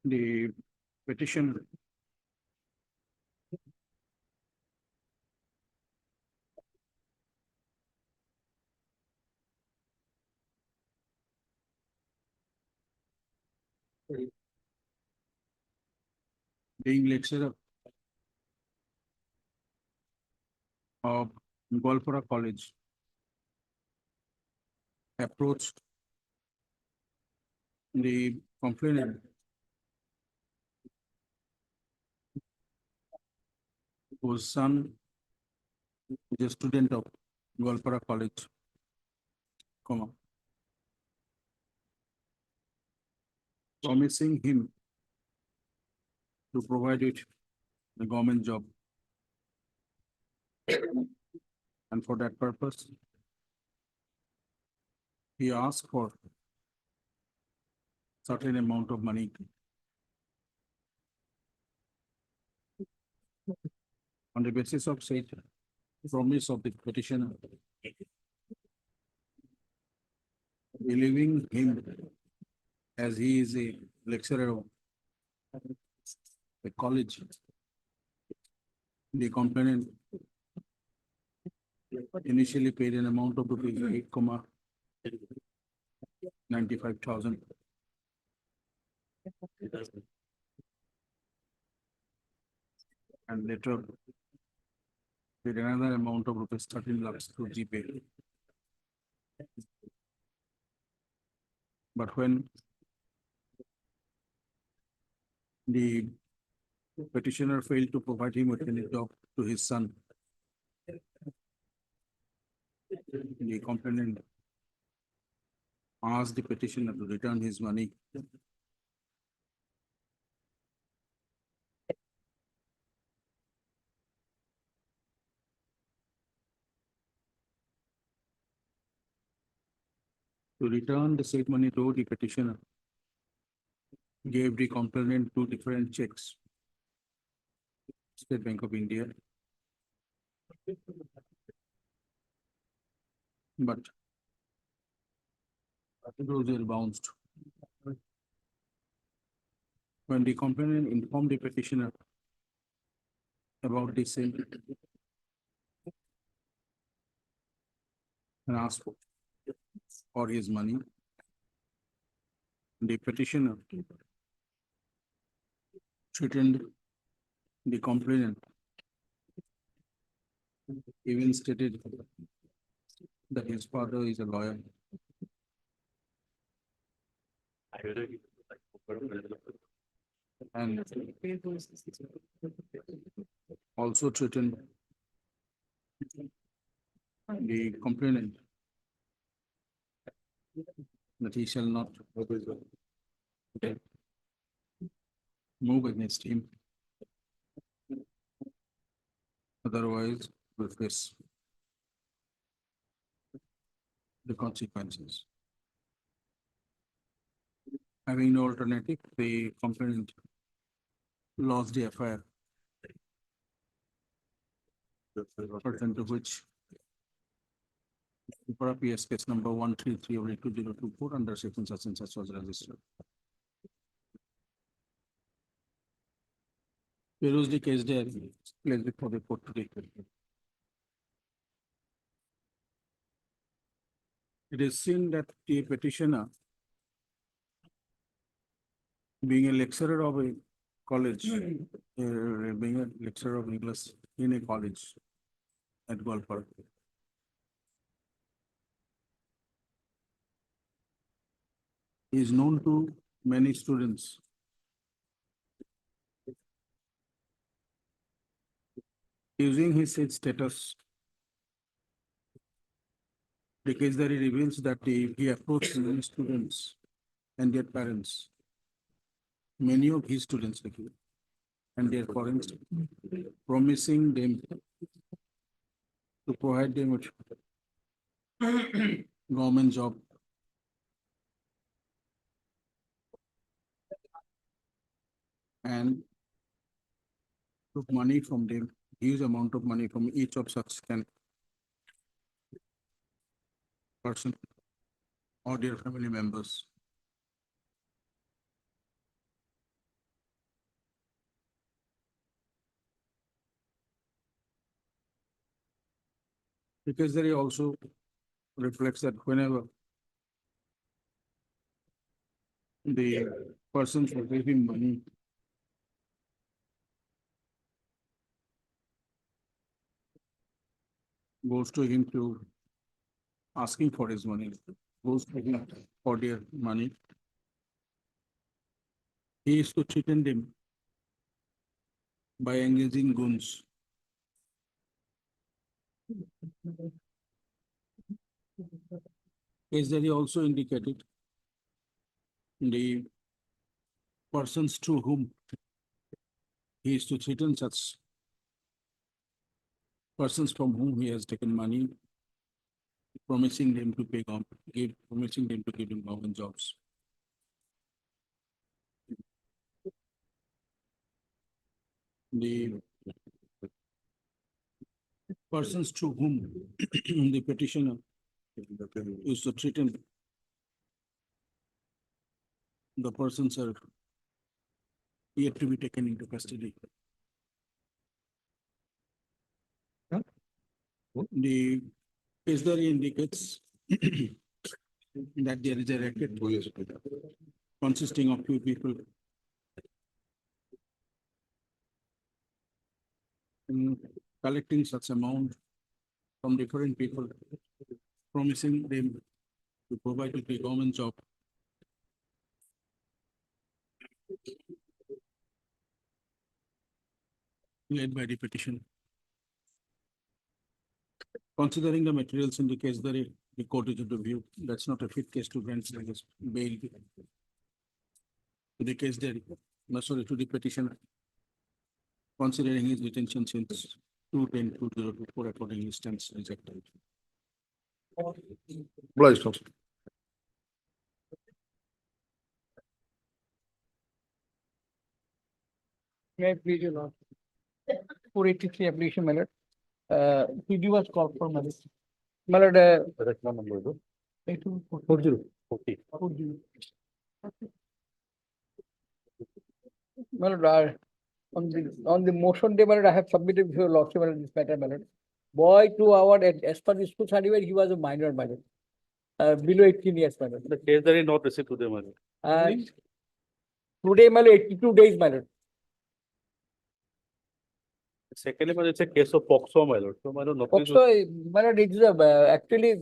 The petition being lecturer of Golpara College approached the complainant whose son is a student of Golpara College, promising him to provide it the government job. And for that purpose, he asked for certain amount of money. On the basis of said promise of the petitioner, believing him as he is a lecturer of a college, the complainant initially paid an amount of rupees 8,95,000. And later paid another amount of rupees 13 lakhs through GPay. But when the petitioner failed to provide him with any job to his son, the complainant asked the petitioner to return his money. To return the said money to the petitioner, gave the complainant 2 different checks. State Bank of India. But those were bounced. when the complainant informed the petitioner about the same and asked for his money, the petitioner threatened the complainant, even stated that his father is a lawyer. And also threatened the complainant that he shall not move against him. Otherwise, will face the consequences. Having no alternative, the complainant lost the FIR, pursuant to which for PS case number 133/2024 under section such and such was registered. Here is the case there, placed before the court today. It is seen that the petitioner, being a lecturer of a college, being a lecturer of English in a college at Golfar, he is known to many students. Using his status, the case that he reveals that he approached many students and their parents, many of his students and their parents, promising them to provide them with government job. And took money from them, huge amount of money from each of such person or their family members. Because there also reflects that whenever the person who gave him money goes to him to asking for his money, goes to him for their money, he is to threaten them by engaging goons. As he also indicated, the persons through whom he is to threaten such persons from whom he has taken money, promising them to pay, promising them to give him government jobs. The persons through whom the petitioner is to threaten, the persons are yet to be taken into custody. The case there indicates that there is a racket consisting of few people in collecting such amount from different people, promising them to provide a government job. Led by the petition. Considering the materials in the case that the court is of the view, that's not a fit case to grant bail. To the case there, to the petitioner, considering his detention since 2/10/2024 accordingly stands rejected. May I please, your Lord? 483 application, my lord. PD was called for my lord. My lord, number 40. my lord, on the motion day, my lord, I have submitted before lordship, my lord, this matter, my lord. Boy to our, as per the school certificate, he was a minor, my lord. Below 18 years, my lord. The case that is not received today, my lord. And today, my lord, 82 days, my lord. Secondly, my lord, it's a case of POXO, my lord. So, my lord, nothing to. Also, my lord, it is actually,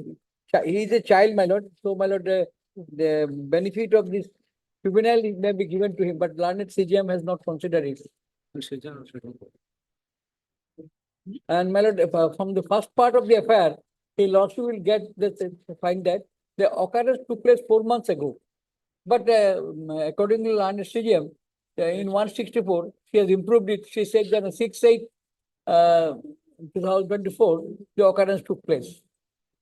he is a child, my lord. So, my lord, the benefit of this juvenile may be given to him, but learned CGM has not considered it. And my lord, from the first part of the affair, the lordship will get this, find that the occurrence took place 4 months ago. But according to learned CGM, in 164, she has improved it. She said that on 6/8, 2024, the occurrence took place.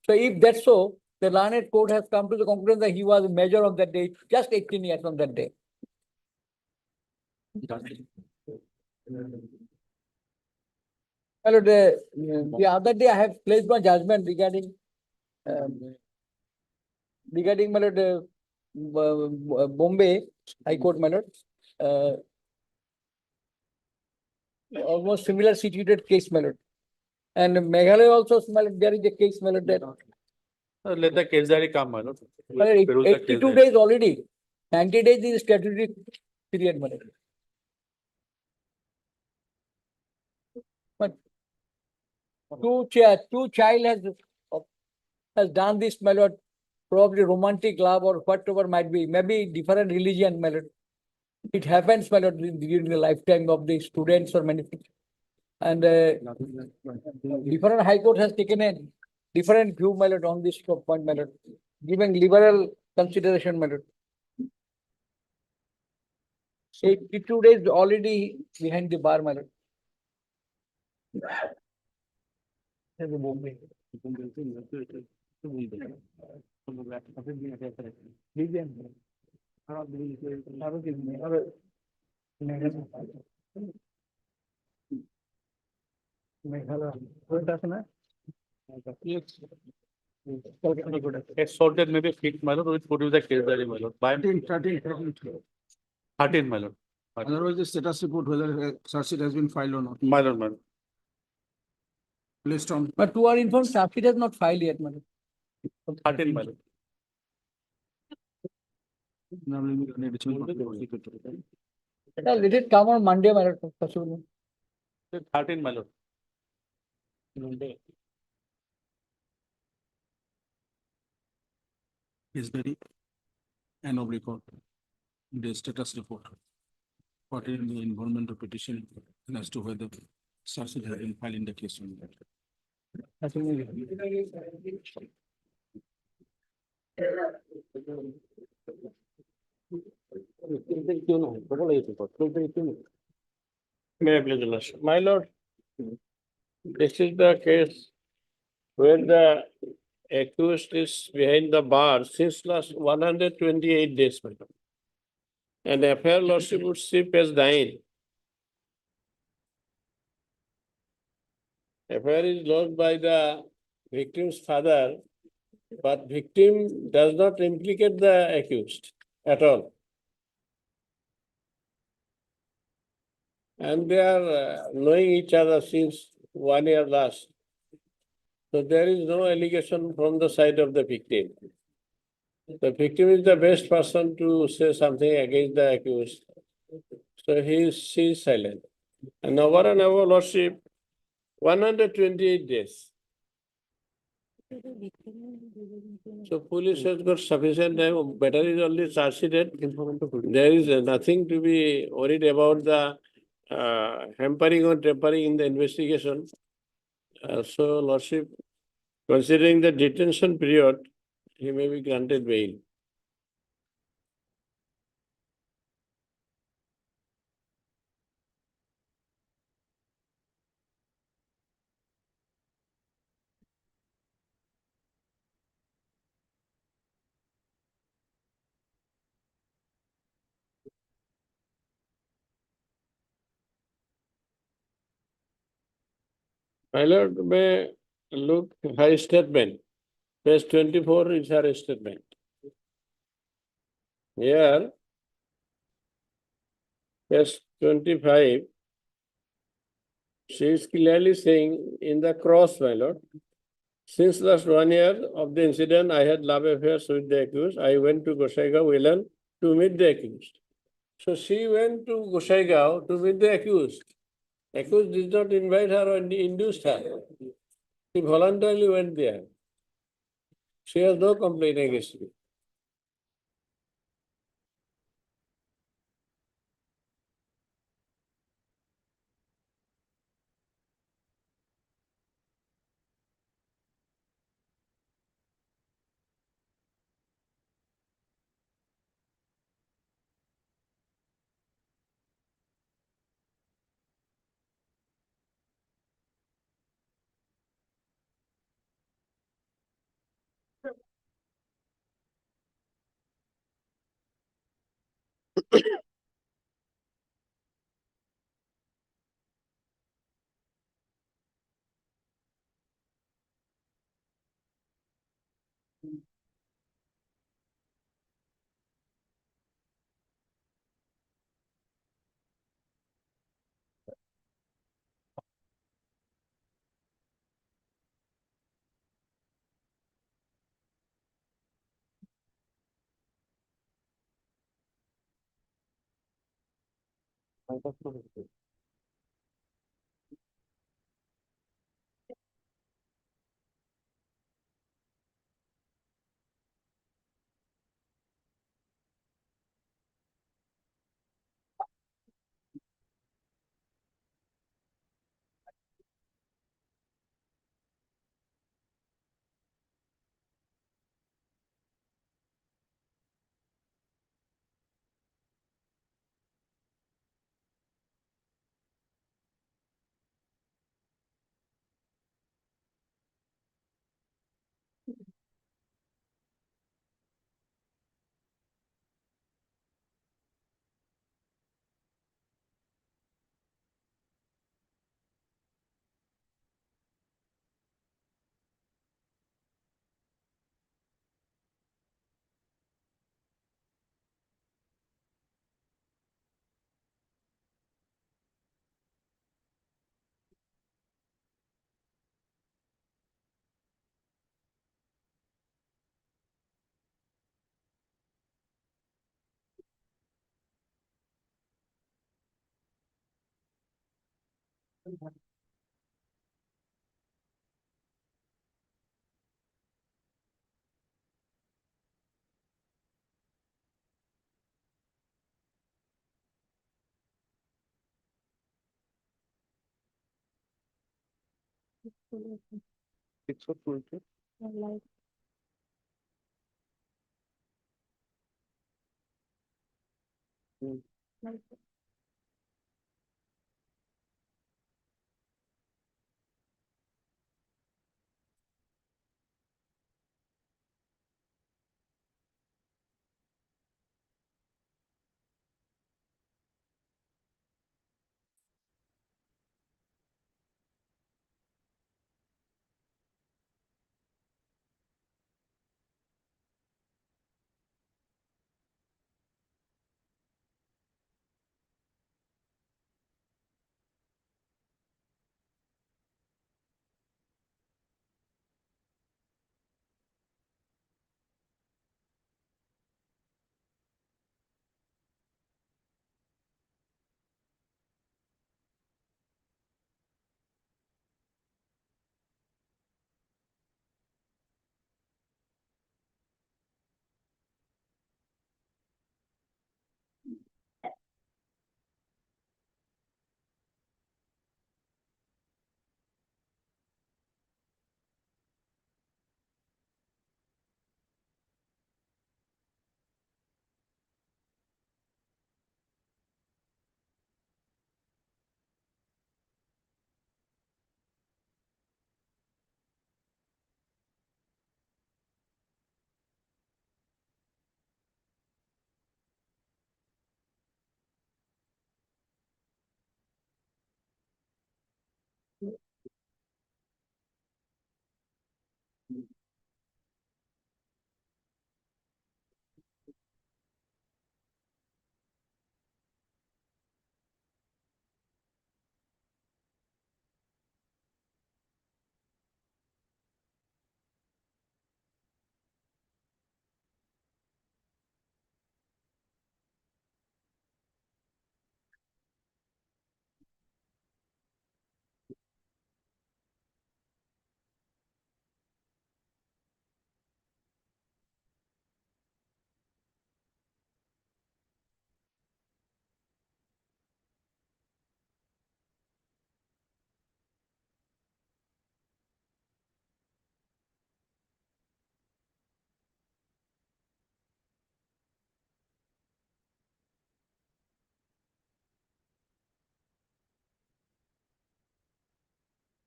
So if that's so, the learned court has come to the conclusion that he was a major on that day, just 18 years on that day. Hello, the other day I have placed my judgment regarding my lord, Bombay High Court, my lord, almost similar situated case, my lord. And Meghalaya also, my lord, there is a case, my lord, that Let the case diary come, my lord. my lord, Peruse the case 82 diary. days already. 90 days is statutory period, my lord. But two child has done this, my lord, probably romantic love or whatever might be, maybe different religion, my lord. It happens, my lord, during the lifetime of the students or many things. And different high court has taken a different view, my lord, on this point, my lord, giving liberal consideration, my lord. 82 days already behind the bar, my lord. Exalted maybe fit, my lord, which produce the case diary, my lord. By 13, my lord. Otherwise, the status report whether a charge sheet has been filed or not. My lord, my lord. Placed on. But to our informed, charge sheet has not filed yet, my lord. 13, my lord. Let it come on Monday, my lord, possible. 13, my lord. Is very and of record. The status report. What is the involvement of petition and as to whether charge sheet has been filed in the case on that. May I please, your lordship? My lord, this is the case where the accused is behind the bar since last 128 days, my lord. And FIR lordship would see page 9. FIR is lodged by the victim's father, but victim does not implicate the accused at all. And they are knowing each other since 1 year last. So there is no allegation from the side of the victim. The victim is the best person to say something against the accused. So she is silent. And over and over, lordship, 128 days. So police has got sufficient time, better is only charge sheeted. There is nothing to be worried about the hampering or tempering in the investigation. So lordship, considering the detention period, he may be granted bail. My lord, may look her statement. Page 24 is her statement. Here, Yes, 25. She is clearly saying in the cross, my lord. Since last 1 year of the incident, I had love affairs with the accused. I went to Gosaigao, Willan to meet the accused. So she went to Gosaigao to meet the accused. Accused did not invite her or induced her. She voluntarily went there. She has no complaint against me. It's so cool. Like, like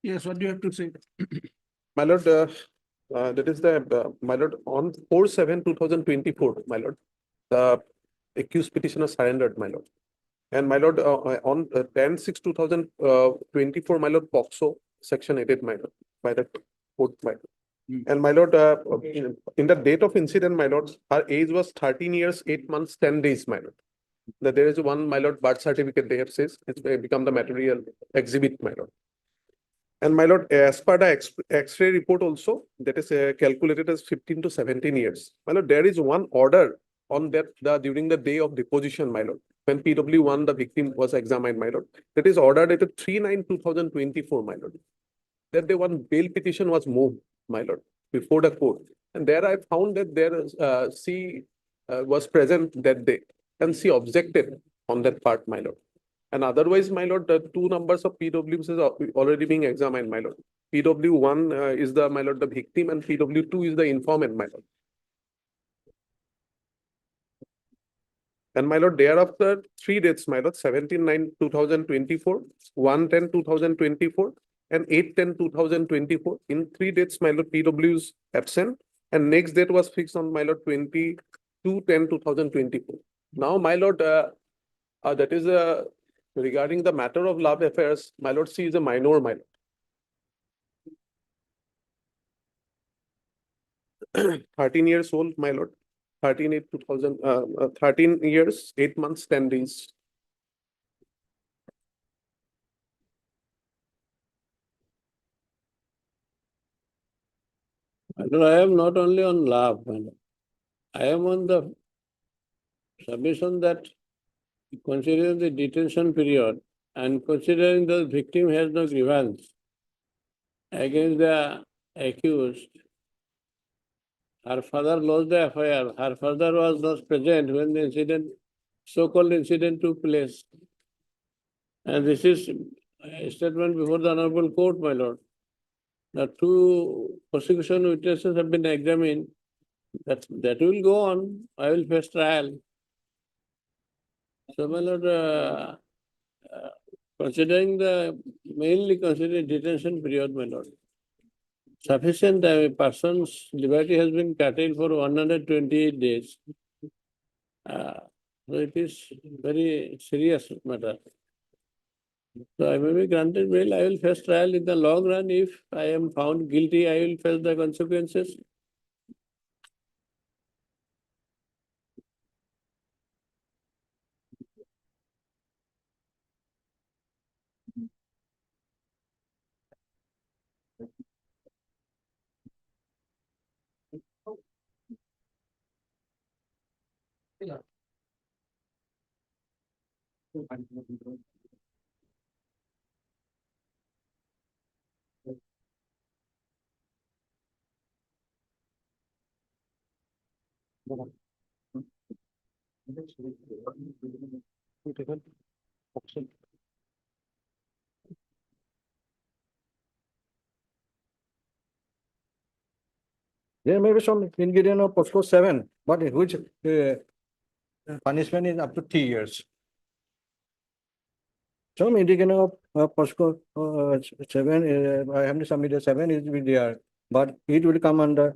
Yes, what do you have to say? My lord, that is my lord, on 4/7/2024, my lord, the accused petitioner surrendered, my lord. And my lord, on 10/6/2024, my lord, POCSO section 8, my lord, by the court, my lord. And my lord, in the date of incident, my lord, her age was 13 years, 8 months, 10 days, my lord. That there is one, my lord, birth certificate they have says, it's become the material exhibit, my lord. And my lord, as per the X-ray report also, that is calculated as 15 to 17 years. My lord, there is one order on that during the day of deposition, my lord, when PW1, the victim, was examined, my lord. That is ordered at 3/9/2024, my lord. That the one bail petition was moved, my lord, before the court. And there I found that she was present that day and she objected on that part, my lord. And otherwise, my lord, the two numbers of PWs is already being examined, my lord. PW1 is the, my lord, the victim, and PW2 is the informant, my lord. And my lord, thereafter, 3 dates, my lord, 17/9/2024, 1/10/2024, and 8/10/2024. In 3 dates, my lord, PW is absent, and next date was fixed on, my lord, 22/10/2024. Now, my lord, that is regarding the matter of love affairs, my lord, she is a minor, my lord. 13 years old, my lord. 13 years, 8 months, 10 days. I am not only on love, I am on the submission that considering the detention period and considering the victim has no grievance against the accused, her father lost the FIR. Her father was not present when the incident, so-called incident took place. And this is a statement before the Honorable Court, my lord. The two prosecution witnesses have been examined. That will go on. I will face trial. So, my lord, considering mainly considering detention period, my lord, sufficient person's liberty has been curtailed for 128 days. So it is very serious matter. So I may be granted bail. I will face trial in the long run. If I am found guilty, I will face the consequences. There may be some ingredient of POSCO 7, but in which punishment is up to 3 years. Some ingredient of POSCO 7, I have to submit 7 is with there, but it will come under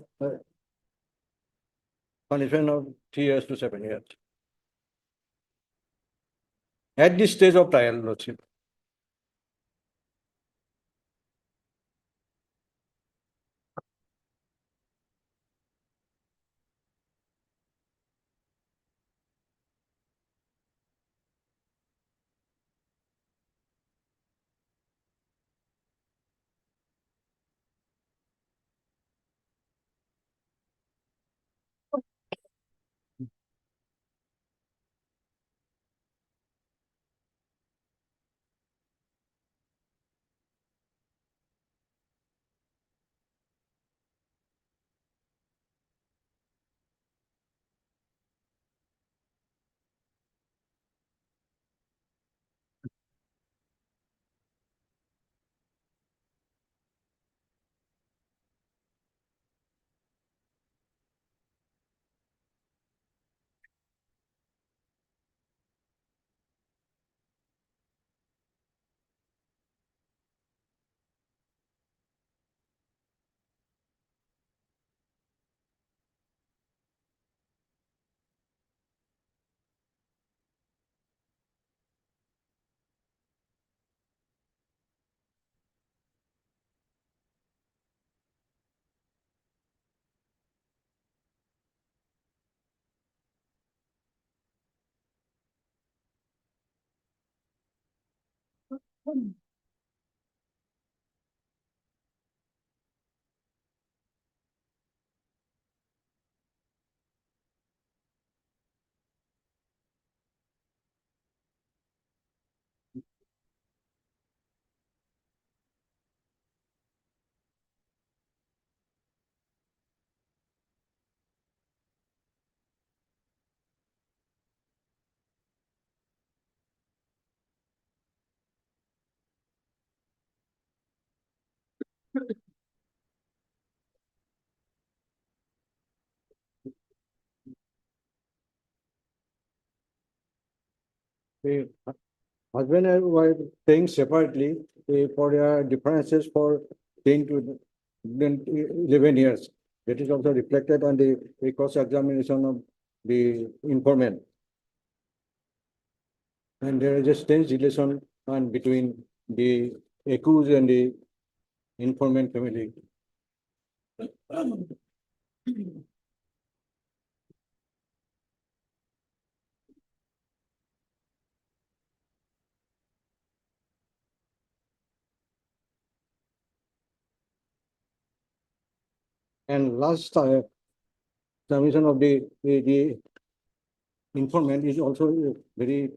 punishment of 3 years to 7 years. At this stage of trial, Lordship. The husband and wife staying separately for their differences for 10 to 11 years. That is also reflected on the cross-examination of the informant. And there is a strange relation between the accused and the informant family. And last submission of the informant is also very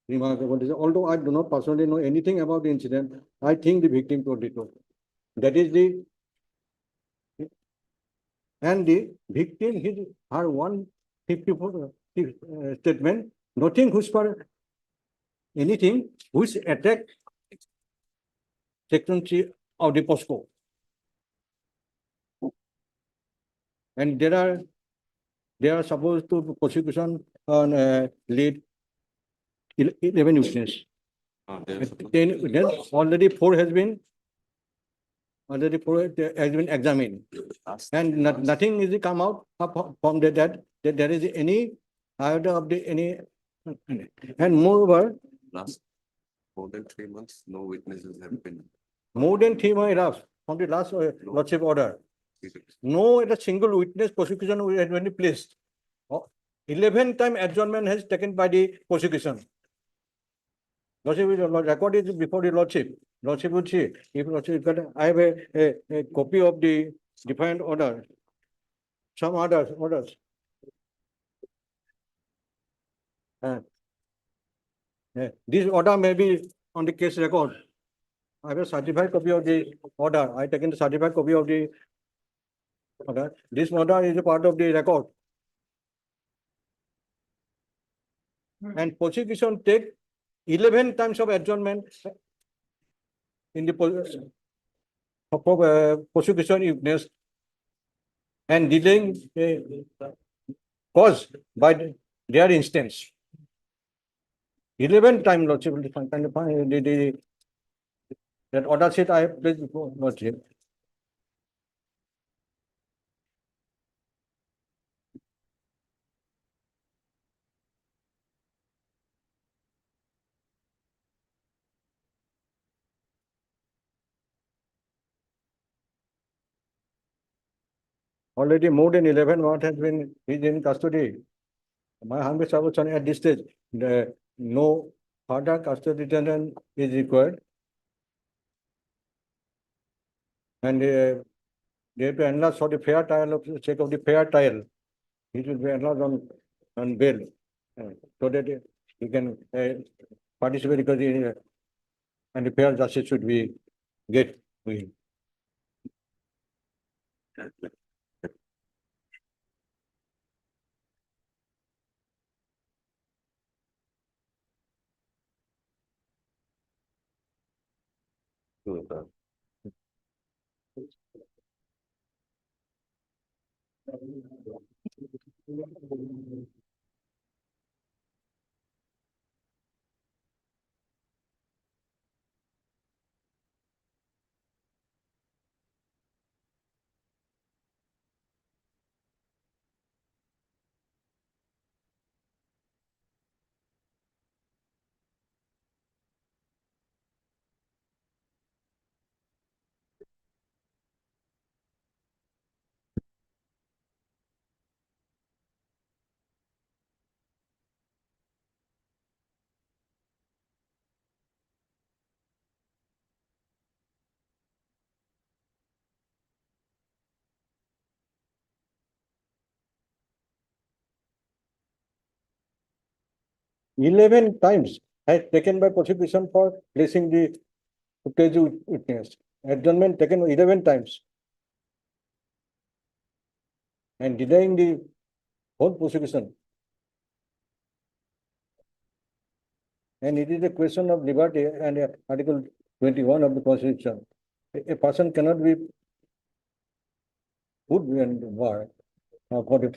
remarkable. Although I do not personally know anything about the incident, I think the victim told the truth. That is and the victim, her 154 statement, nothing whisper anything which attack section 3 of the POSCO. And they are supposed to prosecution on lead 11 witness. 10 witness, already 4 has been examined. And nothing is come out from that there is any iota of the any. And moreover, Last more than 3 months, no witnesses have been. more than 3 months elapsed from the last lordship order. No a single witness prosecution has been placed. 11 time adjournment has taken by the prosecution. Lordship record is before the lordship. Lordship would see if lordship got, I have a copy of the defined order. Some orders. This order may be on the case record. I have a certified copy of the order. I taken the certified copy of the order. This order is a part of the record. And prosecution take 11 times of adjournment in the prosecution witness and delaying caused by their instance. 11 times lordship will find that order sheet I have placed before lordship. Already more than 11 months has been is in custody. My humble submission at this stage, no further custody detention is required. And they have to enlarge for the fair trial of check of the fair trial. It will be enlarged on bail, so that he can participate because and the fair justice should be get. 11 times had taken by prosecution for placing the footage witness. Adjournment taken 11 times. And denying the whole prosecution. And it is a question of liberty and Article 21 of the Constitution. A person cannot be put behind the bar for the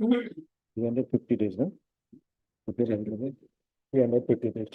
Three hundred 50 days, no? 350 days.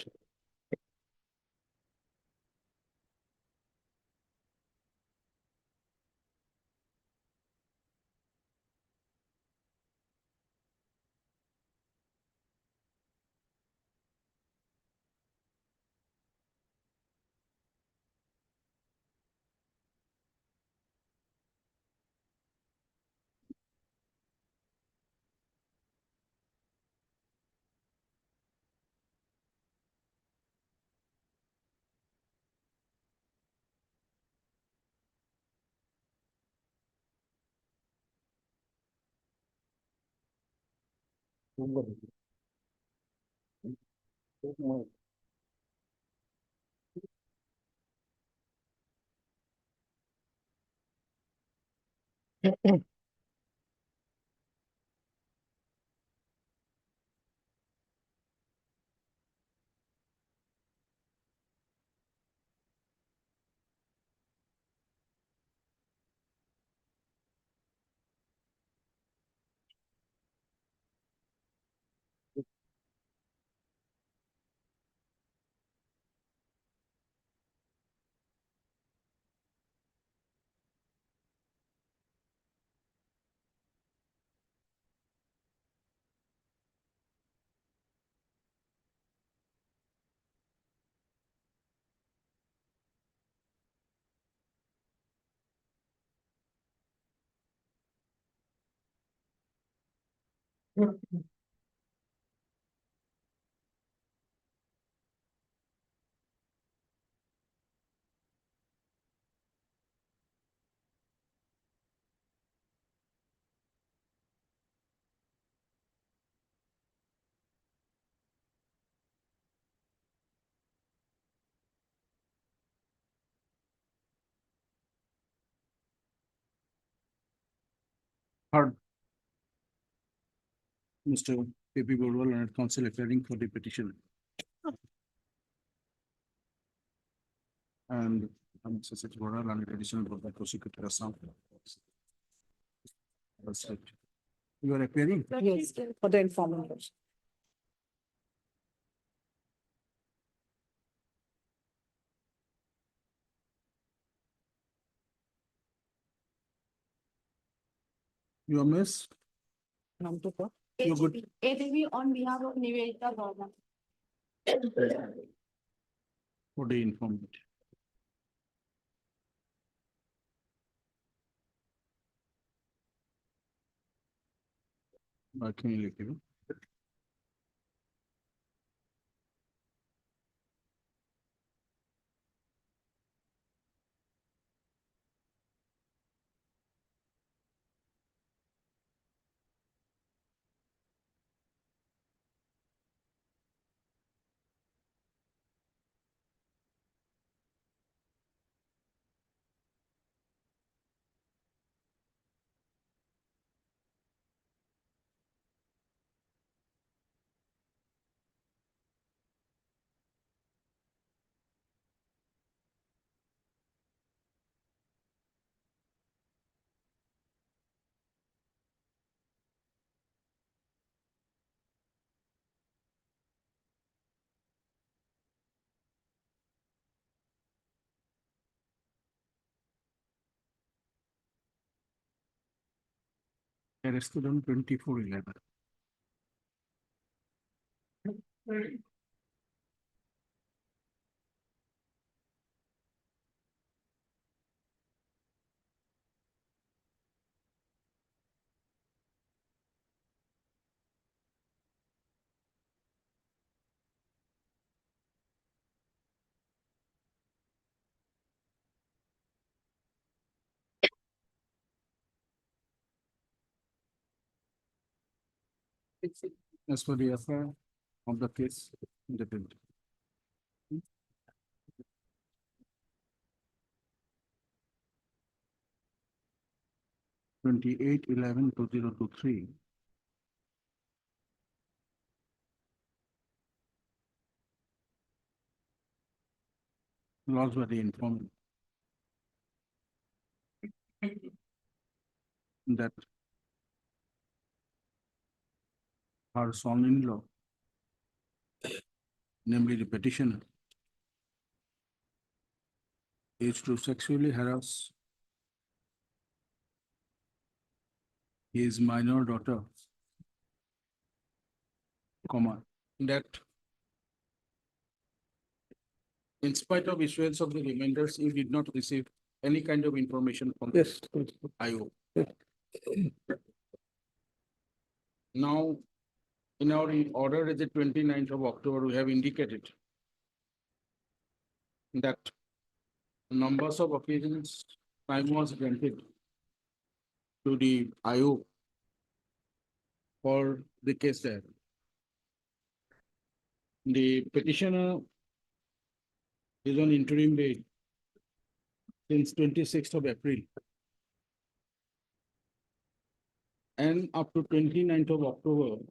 Heard. Mr. P.P. Borwal and counsel appearing for the petition. And Mr. Sach Borwal and additional for the prosecutor Assam. That's it. You are appearing? Yes, for the informal. You are miss? You're good. ADB on behalf of Nivedita Verma. For the informant. Can you let you? Arrested on 24/11. As for the affair of the case, detailed. 28/11/2023. Lodged by the informant that her son-in-law, namely the petitioner, is to sexually harass his minor daughter, that in spite of issuance of the remainders, you did not receive any kind of information from Yes. IO. Now, in our order at the 29th of October, we have indicated that numbers of occasions time was granted to the IO for the case there. The petitioner is on interim bail since 26th of April. And up to 29th of October,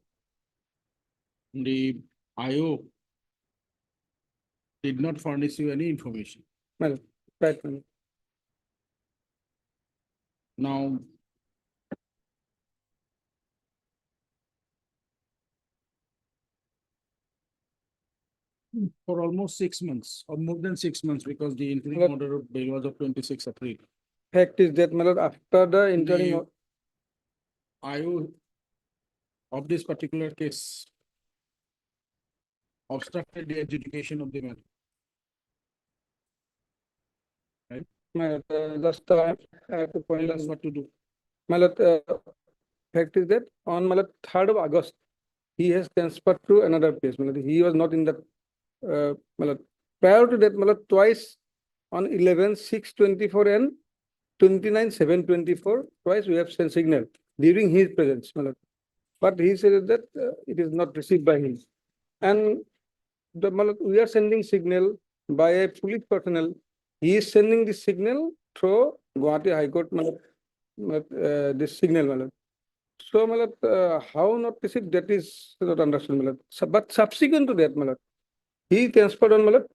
the IO did not furnish you any information. Well, right. Now, for almost 6 months or more than 6 months, because the interim Look. order of bail was of 26 April. Fact is that, my lord, after the interim, The IO of this particular case obstructed the adjudication of the matter. my lord, just I have to point That's out, what to do. my lord, fact is that on my lord, 3rd of August, he has transferred to another place. My lord, he was not in that. My lord, prior to that, my lord, twice on 11/6/24 and 29/7/24, twice we have sent signal during his presence, my lord. But he said that it is not received by him. And the, my lord, we are sending signal by a police personnel. He is sending this signal through Guwahati High Court, my lord, this signal, my lord. So, my lord, how not received, that is not understood, my lord. But subsequent to that, my lord, he transferred on, my lord,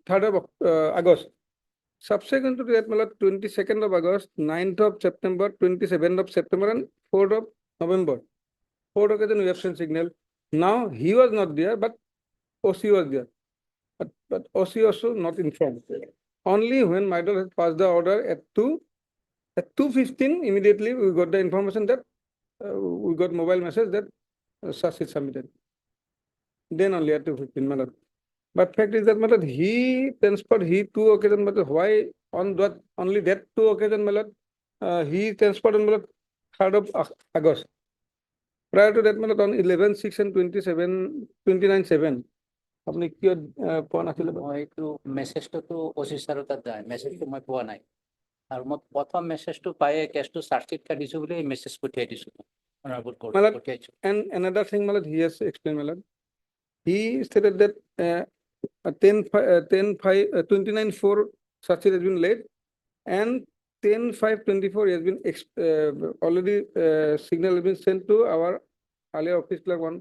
3rd of August. Subsequent to that, my lord, 22nd of August, 9th of September, 27th of September, and 4th of November. 4 occasion we have sent signal. Now he was not there, but OC was there. But OC also not informed. Only when Maidal has passed the order at 2:15, immediately we got the information that we got mobile message that such is submitted. Then only at 2:15, my lord. But fact is that, my lord, he transferred, he 2 occasion, but why on that only that 2 occasion, my lord, he transferred on, my lord, 3rd of August. Prior to that, my lord, on 11/6 and 29/7, আপুনি কিয় পোৱা নাছিলে? মই এইটো মেছেজটো OC ছাৰৰ তাত যায়, মেছেজটো মই পোৱা নাই। আৰু মই প্ৰথম মেছেজটো পায়ে কেছটো চাৰ্জশ্বিট কাটিছো বুলি এই মেছেজ পঠিয়াই দিছো। My lord, and another thing, my lord, he has explained, my lord. He stated that 29/4 charge has been laid, and 10/5/24 has been already signal has been sent to our earlier office clerk one.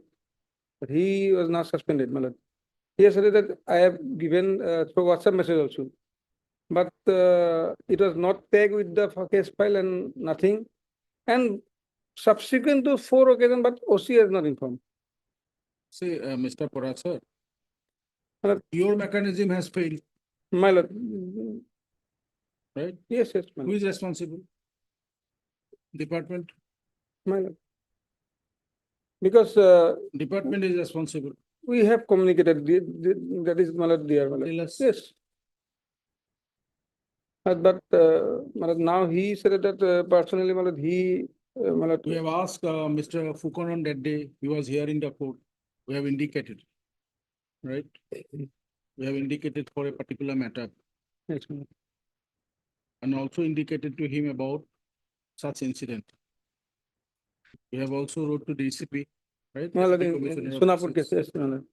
But he was not suspended, my lord. He has said that I have given through WhatsApp message also, but it was not tagged with the case file and nothing. And subsequent to 4 occasions, but OC has not informed. See, Mr. Parag, sir, your mechanism has failed. My lord. Right? Yes, yes, my Who lord. is responsible? Department? My lord. Because Department is responsible. We have communicated, that is, my lord, there, my lord. Yes. My lord, now he said that personally, my lord, my lord, We have asked Mr. Fukon on that day, he was here in the court. We have indicated, right? We have indicated for a particular matter yes, my lord. and also indicated to him about such incident. We have also wrote to DCP, right? My lord, Deputy in Commissioner of Sonapur case, Justice. yes, my lord.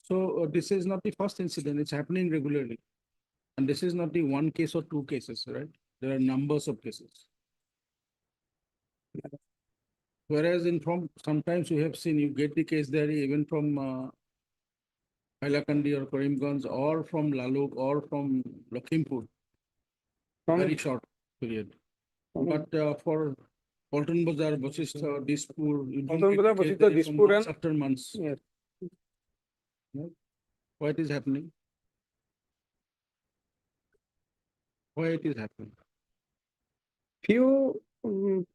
So this is not the first incident, it's happening regularly. And this is not the one case or two cases, right? There are numbers of cases. Whereas sometimes we have seen, you get the case there even from Hailakandi or Karimganj or from Laluk or from Lakhimpur. Very short period. But for Polton Bazar, Basistha, Dispur. you don't Polton get Bazar, the case Basistha, there from Dispur months and- after months. Yes. Right? Why it is happening? Why it is happening? Few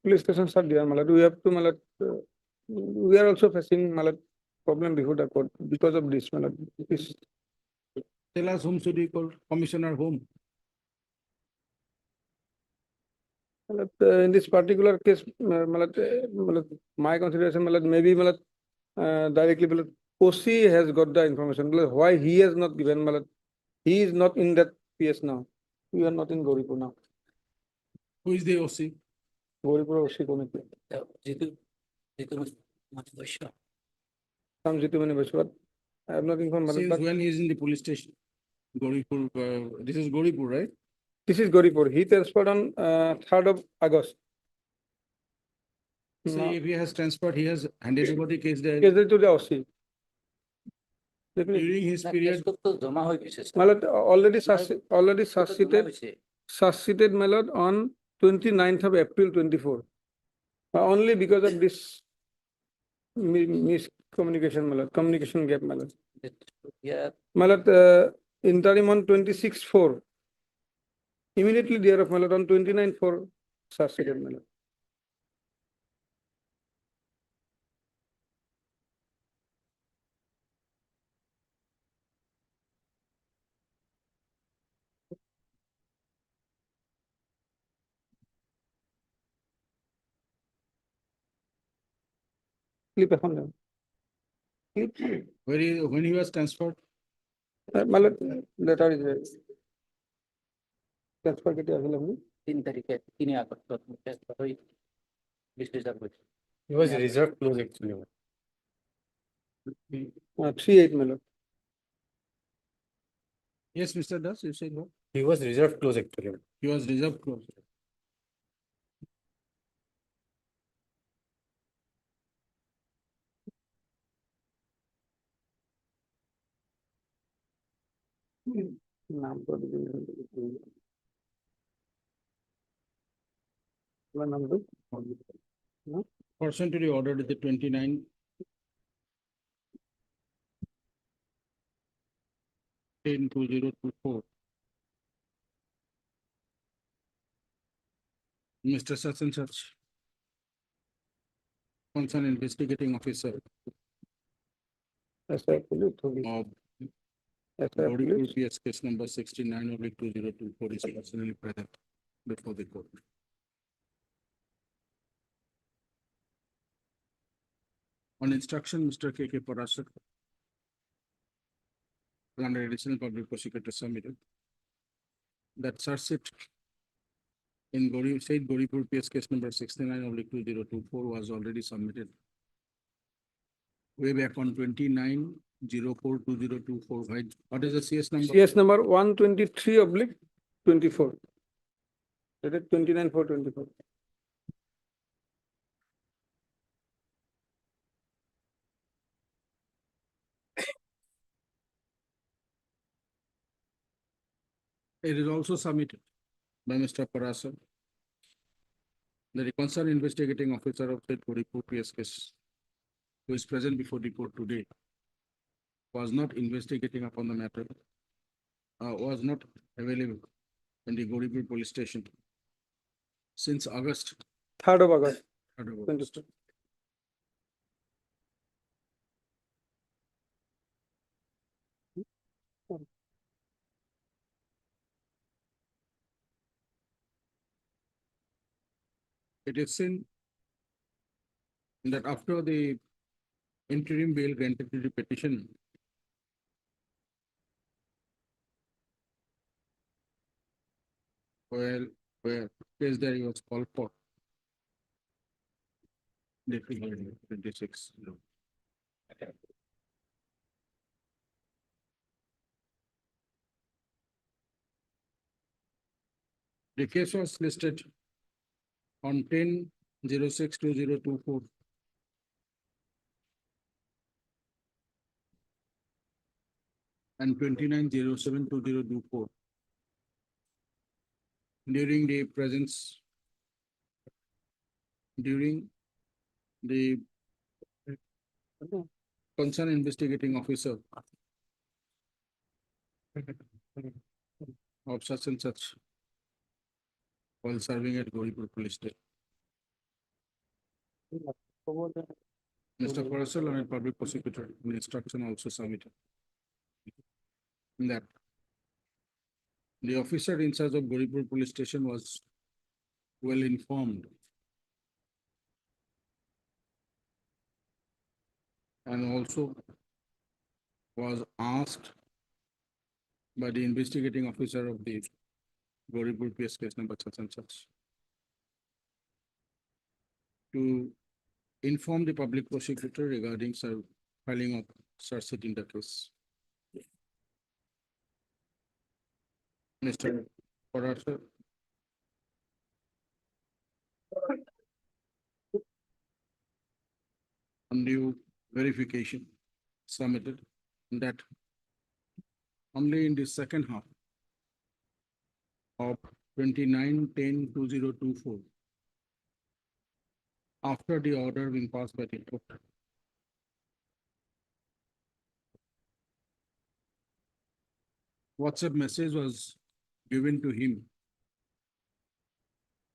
police stations are there, my lord. We have to, my lord, we are also facing, my lord, problem before the court because of this, my lord. This- Tell us whom should we call? Commissioner whom? my lord, in this particular case, my lord, my consideration, my lord, maybe, my lord, directly, my lord, OC has got the information, my lord, why he has not given, my lord. He is not in that PS now. We are not in Gauripur now. Who is the OC? Gauripur OC committee. Some Jitumani Bashwat. I have not informed, my lord, Since but when he is in the police station? Gauripur, this is Gauripur, right? this is Gauripur. He transferred on 3rd of August. See, if he has transferred, he has handed over the case there. Case to the OC. During his period, My lord, already succeeded, my lord, on 29th of April 24. Only because of this miscommunication, my lord, communication gap, my lord. My lord, interim on 26/4. Immediately thereof, my lord, on 29/4 succeeded, my lord. Clip এখন দেন। Clip, when he was transferred, my lord, letter is transfer kit available. 3 তারিখে 3 August প্রথম transfer হই discharge হয়েছে He was reserved close actually. 3/8, my lord. yes, Mr. Das, you said what? He was reserved close actually. He was reserved close. নাম করে দিন। আপনার নাম তো? Pursuant to the order to the 29 10/2024. Mr. Such and such. Concerned investigating officer Yes, sir, police, police. of Yes, sir, Gauripur police. PS case number 69/2024 is personally present before the court. On instruction, Mr. K.K. Parasar, under additional public prosecutor submitted that charge sheet in Gauripur PS case number 69/2024 was already submitted way back on 29/04/2024. What is the CS number? CS number 123/24. That is 29/4/24. It is also submitted by Mr. Parasar. The concerned investigating officer of the Gauripur PS case, who is present before the court today, was not investigating upon the matter, was not available in the Gauripur police station since August. 3rd of August. 3rd of August. it is seen that after the interim bail granted to the petition, where case that he was called for. Date 26. The case was listed on 10/06/2024. And 29/07/2024. During the presence, during the concerned investigating officer of such and such while serving at Gauripur Police Station. Mr. Procedural and Public Prosecutor, the instruction also submitted that the officer in charge of Gauripur Police Station was well informed and also was asked by the investigating officer of the Gauripur PS case number such and such to inform the public prosecutor regarding filing of search sheet in the case. Mr. Parasar undue verification submitted that only in the second half of 29/10/2024, after the order being passed by the court, WhatsApp message was given to him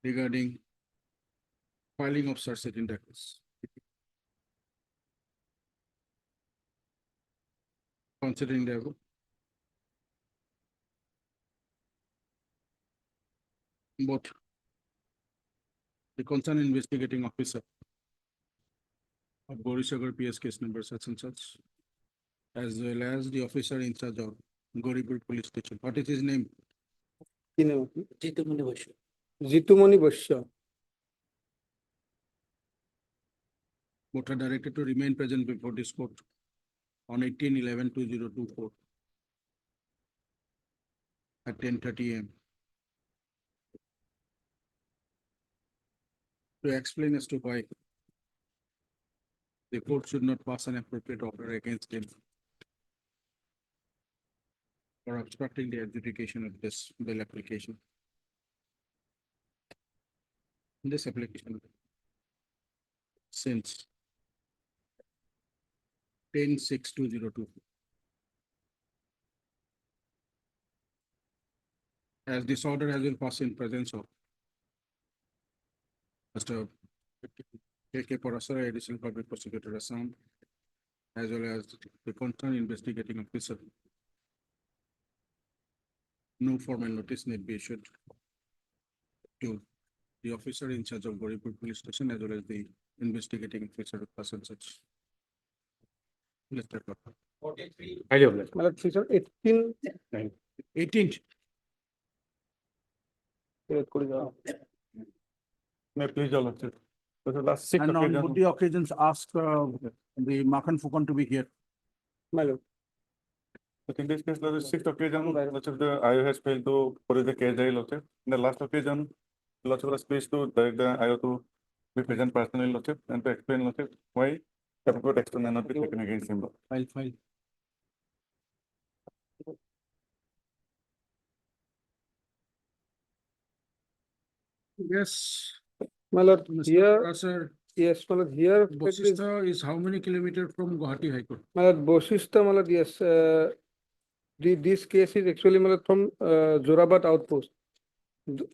regarding filing of search sheet in the case. Considering the above, both the concerned investigating officer of Gaurisagar PS case number such and such, as well as the officer in charge of Gauripur Police Station. What is his name? Jitumani Bashya. Jitumani Bashya. Both are directed to remain present before this court on 18/11/2024 at 10:30 AM. To explain as to why the court should not pass an appropriate order against him for obstructing the adjudication of this bill application. This application since 10/6/2024. As this order has been passed in presence of Mr. K.K. Parasara, Additional Public Prosecutor Assam, as well as the concerned investigating officer, no formal notice need be issued to the officer in charge of Gauripur Police Station as well as the investigating officer of such. Let's start. Malad, section 18. 18th. May I please, Your Lordship? For the last six And on occasions. both the occasions, ask the Makan Fukan to be here. Malad. But in this case, there is sixth occasion, Lordship, the IO has failed to put the case, Lordship. In the last occasion, Lordship was pleased to direct the IO to be present personally, Lordship, and to explain, Lordship, why the appropriate action may not be taken against him. File. Yes. Malad, Mr. here, Parasar, yes, Malad, here. Bosista is how many kilometers from Guwahati High Court? Malad, Bosista, Malad, yes. This case is actually Malad from Zorabat outpost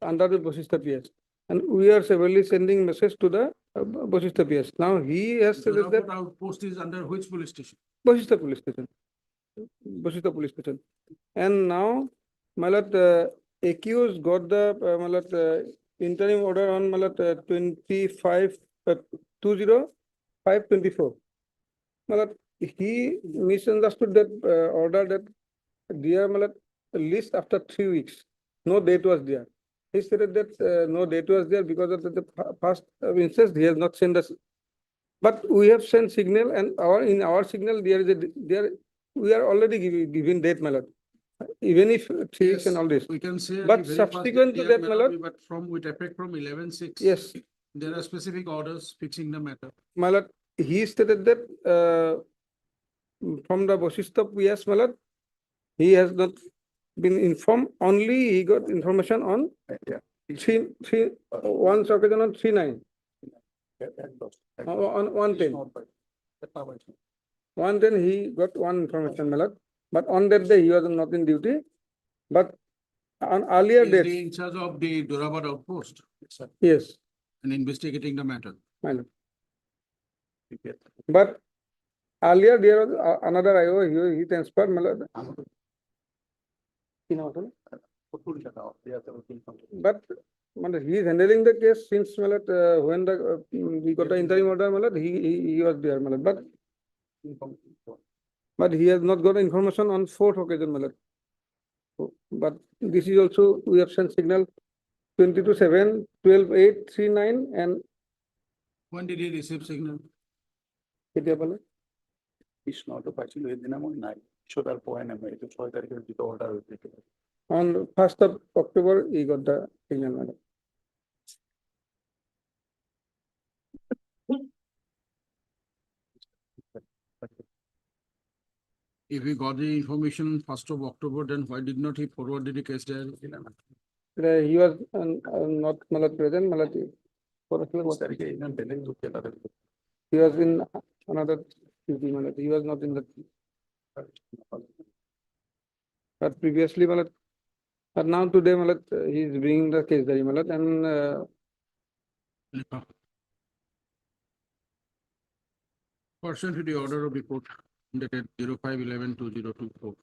under the Bosista PS. And we are severally sending message to the Bosista PS. Now he has said that Zorabat outpost is under which police station? Bosista Police Station. Bosista Police Station. And now, Malad, accused got the interim order on 25, 205/24. He misunderstood that order that there list after 3 weeks. No date was there. He stated that no date was there because of the past instance he has not sent us. But we have sent signal, and in our signal there is we are already giving date, my lord. Even if 3 weeks and all this. We can say. But subsequent to that, my lord. But with effect from 11/6. Yes, There are specific orders fixing the matter. my lord, he stated that from the Vasishtha PS, my lord, he has not been informed, only he got information on one occasion on 3/9, on 1/10. 1/10 he got one information, my lord, but on that day he was not in duty, but on earlier Is dates, he in charge of the Dorabat outpost yes, and investigating the matter? my lord. But earlier there was another IO, he transferred, my lord. But he is handling the case since when we got the interim order, he was there, but he has not got information on 4th occasion, but this is also, we have sent signal 22/7, 12/8, 3/9 and When did he receive signal? on 1st of October, he got the signal, If he got the information on 1st of October, then why did not he forward the case diary? He was not present, he was in another duty, he was not in the. But previously, but now today, he is bringing the case diary, and Pursuant to the order of the court dated 05/11/2024.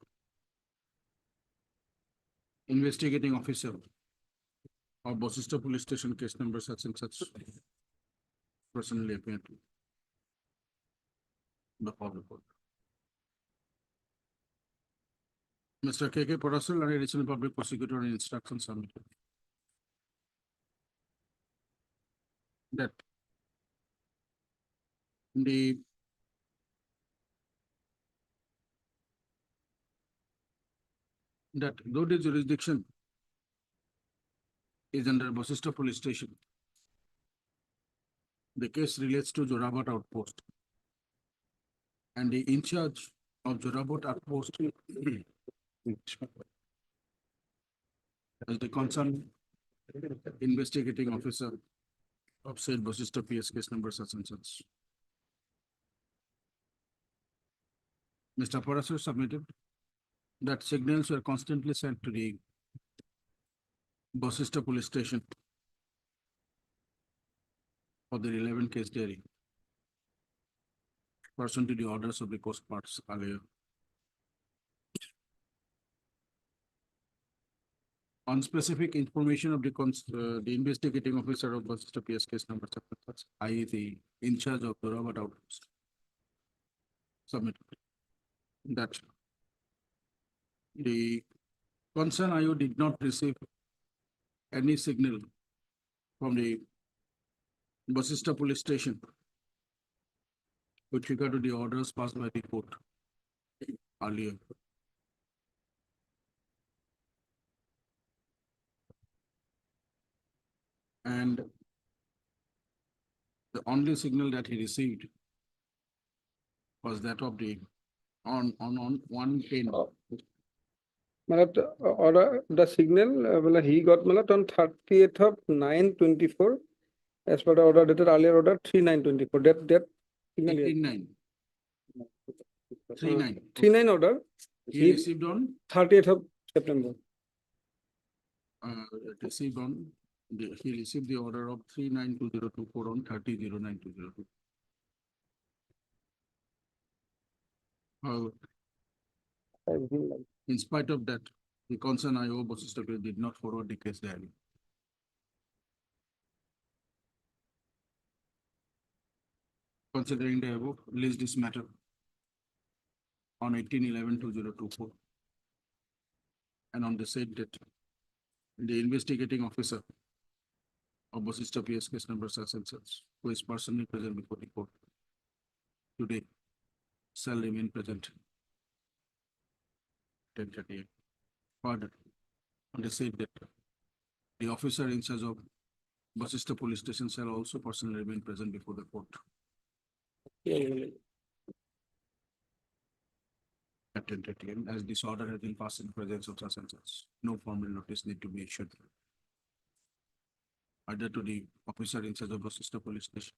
Investigating officer of Vasishtha Police Station case number such and such personally appeared to the report. Mr. K.K. Procedural and additional public prosecutor and instructions submitted. That though the jurisdiction is under Vasishtha Police Station, the case relates to Jorabat Outpost, and the in charge of Jorabat Outpost as the concerned investigating officer of said Vasishtha PS case number such and such. Mr. Parasur submitted that signals were constantly sent to the Vasishtha Police Station for the relevant case diary pursuant to the orders of the coast parts earlier. On specific information of the investigating officer of Vasishtha PS case number, i.e. the in charge of the Jorabat Outpost, submitted that the concerned IO did not receive any signal from the Vasishtha Police Station with regard to the orders passed by the court earlier. And the only signal that he received was that of the on 1/10. order, the signal, he got on 30th of 9/24, as per the order dated earlier order 3/9/24. That signal. 18/9. 3/9. 3/9 order. He received on 30th of September. He received the order of 3/9/2024 on 30/09/2024. In spite of that, the concerned IO Vasishtha did not forward the case diary. considering the above, release this matter on 18/11/2024. And on the said date, the investigating officer of Basista PS case number such and such, who is personally present before the court today, shall remain present. 10:30 AM. Further, on the said date, the officer in charge of Basista Police Station shall also personally remain present before the court. At 10:30 AM, as this order has been passed in presence of such and such, no formal notice need to be issued. Either to the officer in charge of Basista Police Station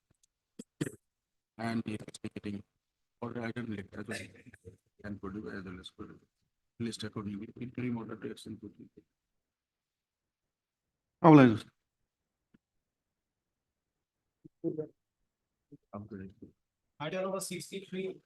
and the investigating or either later as well, and produce as well as produce. List accordingly, interim order to extend to. Item number 63.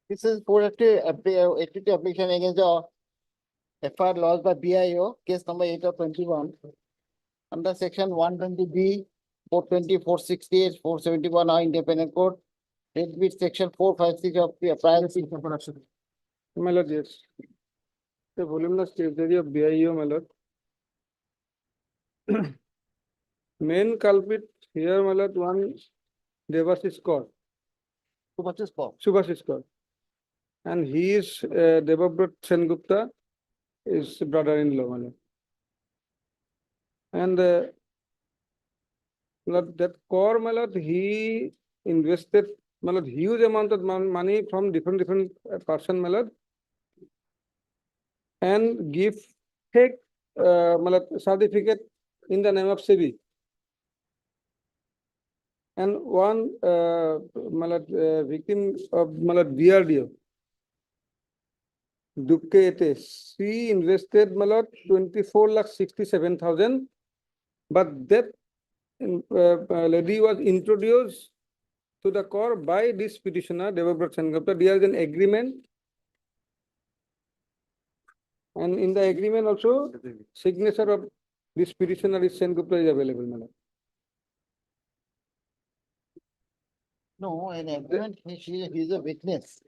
This is for activity application against the FR laws by BIO, case number 8/21. Under section 120B, 420, 468, 471 are independent court. It with section 456 of the privacy corporation. My lord, yes. The voluminous territory of BIO, my lord. Main culprit here, my lord, one Devashish Kaur. Subhashish Kaur. And he is Devabrat Sengupta, his brother-in-law, my lord. And lord, that Kaur, my lord, he invested, my lord, huge amount of money from different person, my lord, and give fake my lord, certificate in the name of SEBI. And one my lord, victim of my lord, DRDO, Dukke, she invested my lord, 24,67,000, but that lady was introduced to the court by this petitioner, Devabrat Sengupta. There is an agreement. And in the agreement also, signature of this petitioner is Sengupta is available, madam. No, an agreement, he is a witness.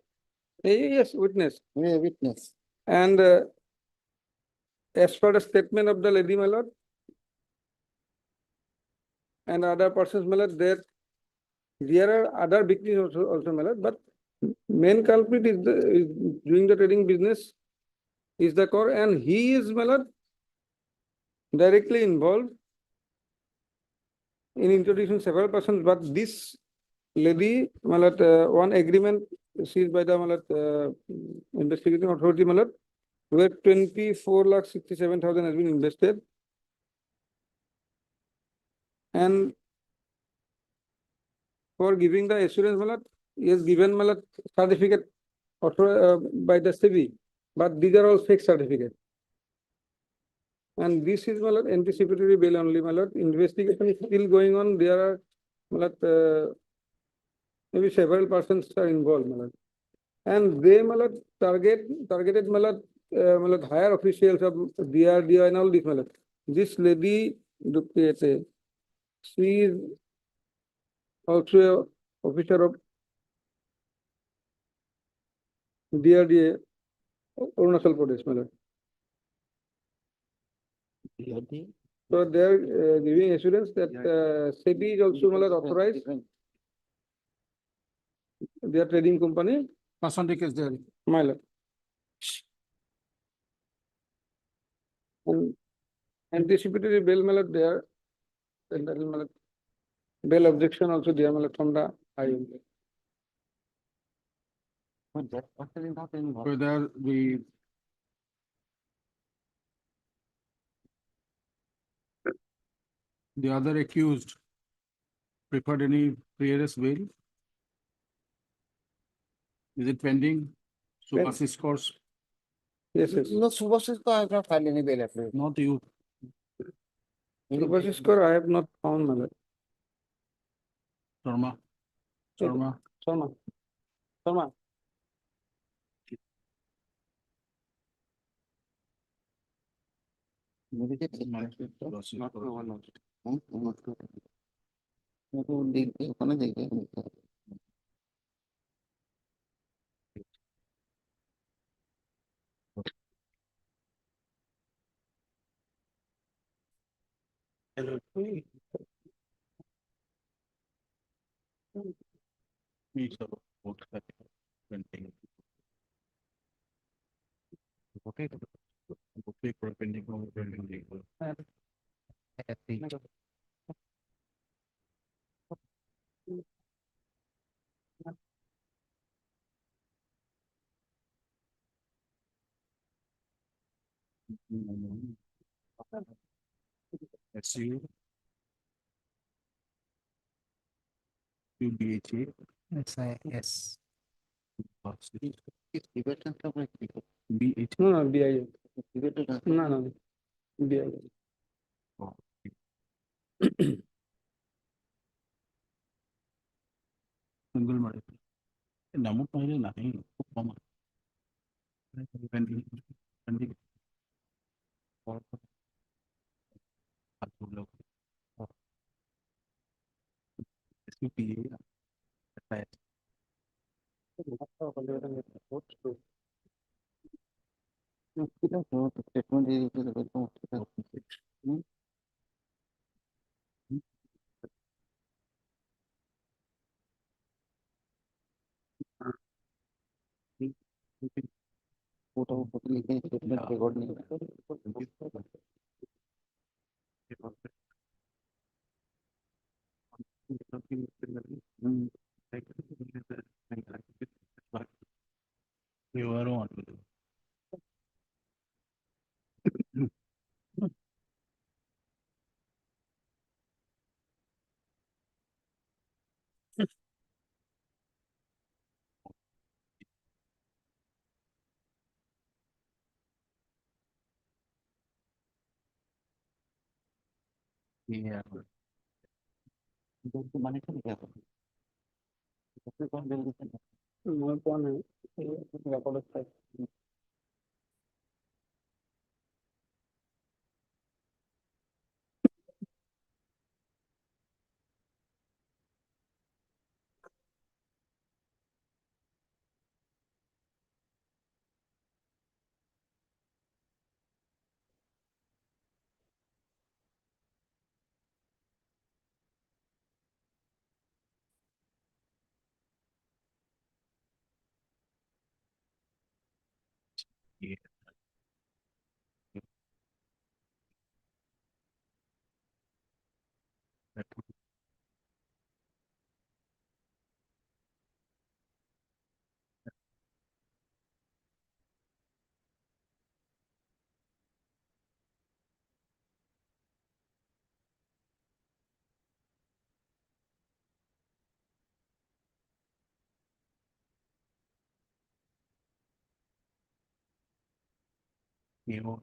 Yes, witness. Yeah, witness. And as per the statement of the lady, my lord, and other persons, my lord, there are other victims also, my lord, but main culprit is doing the trading business is the core, and he is, my lord, directly involved in introducing several persons, but this lady, my lord, one agreement seized by the, my lord, investigating authority, my lord, where 24,67,000 has been invested. And for giving the assurance, my lord, he has given, my lord, certificate by the SEBI, but these are all fake certificates. And this is, my lord, anticipatory bail only, my lord. Investigation is still going on. There are, my lord, maybe several persons are involved, my lord. And they, my lord, targeted, my lord, higher officials of DRDO and all this, my lord. This lady, she is also an officer of DRDA, Arunachal Pradesh, my lord. So they are giving assurance that SEBI is also, my lord, authorized. Their trading company. Pasandik is there. My lord. And anticipatory bail, my lord, there. And that is, my lord, bail objection also there, my lord, from the High Court. Whether the other accused preferred any prioress bail? Is it pending? Subhashish Kaur's? Yes, yes. No, Subhashish Kaur, I have not filed any bail application. Not you. Subhashish Kaur, I have not found, my lord. Sharma. Sharma. Sharma. ওখানে দেখবে SU. BHA. SIS. BH. No, no, DIA. No, no, DIA. Single mode. नामों पहले नहीं खूब कम है और लोग SUPA statement दे देते तो फोटो फोटो लिखे स्टेटमेंट रिकॉर्ड नहीं You are on. Yeah. माने क्या कौन No, कौन है? Record है. Yeah. You.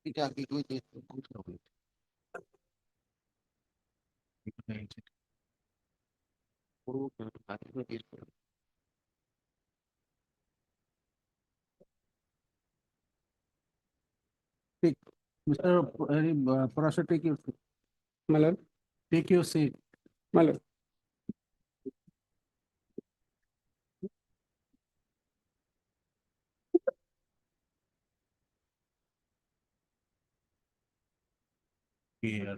এটা কি কইতে কুছ হবে পুরো কাজ করে বের করে Take, Mr. Parasha, take your seat. My lord. Take your seat. My lord. Here.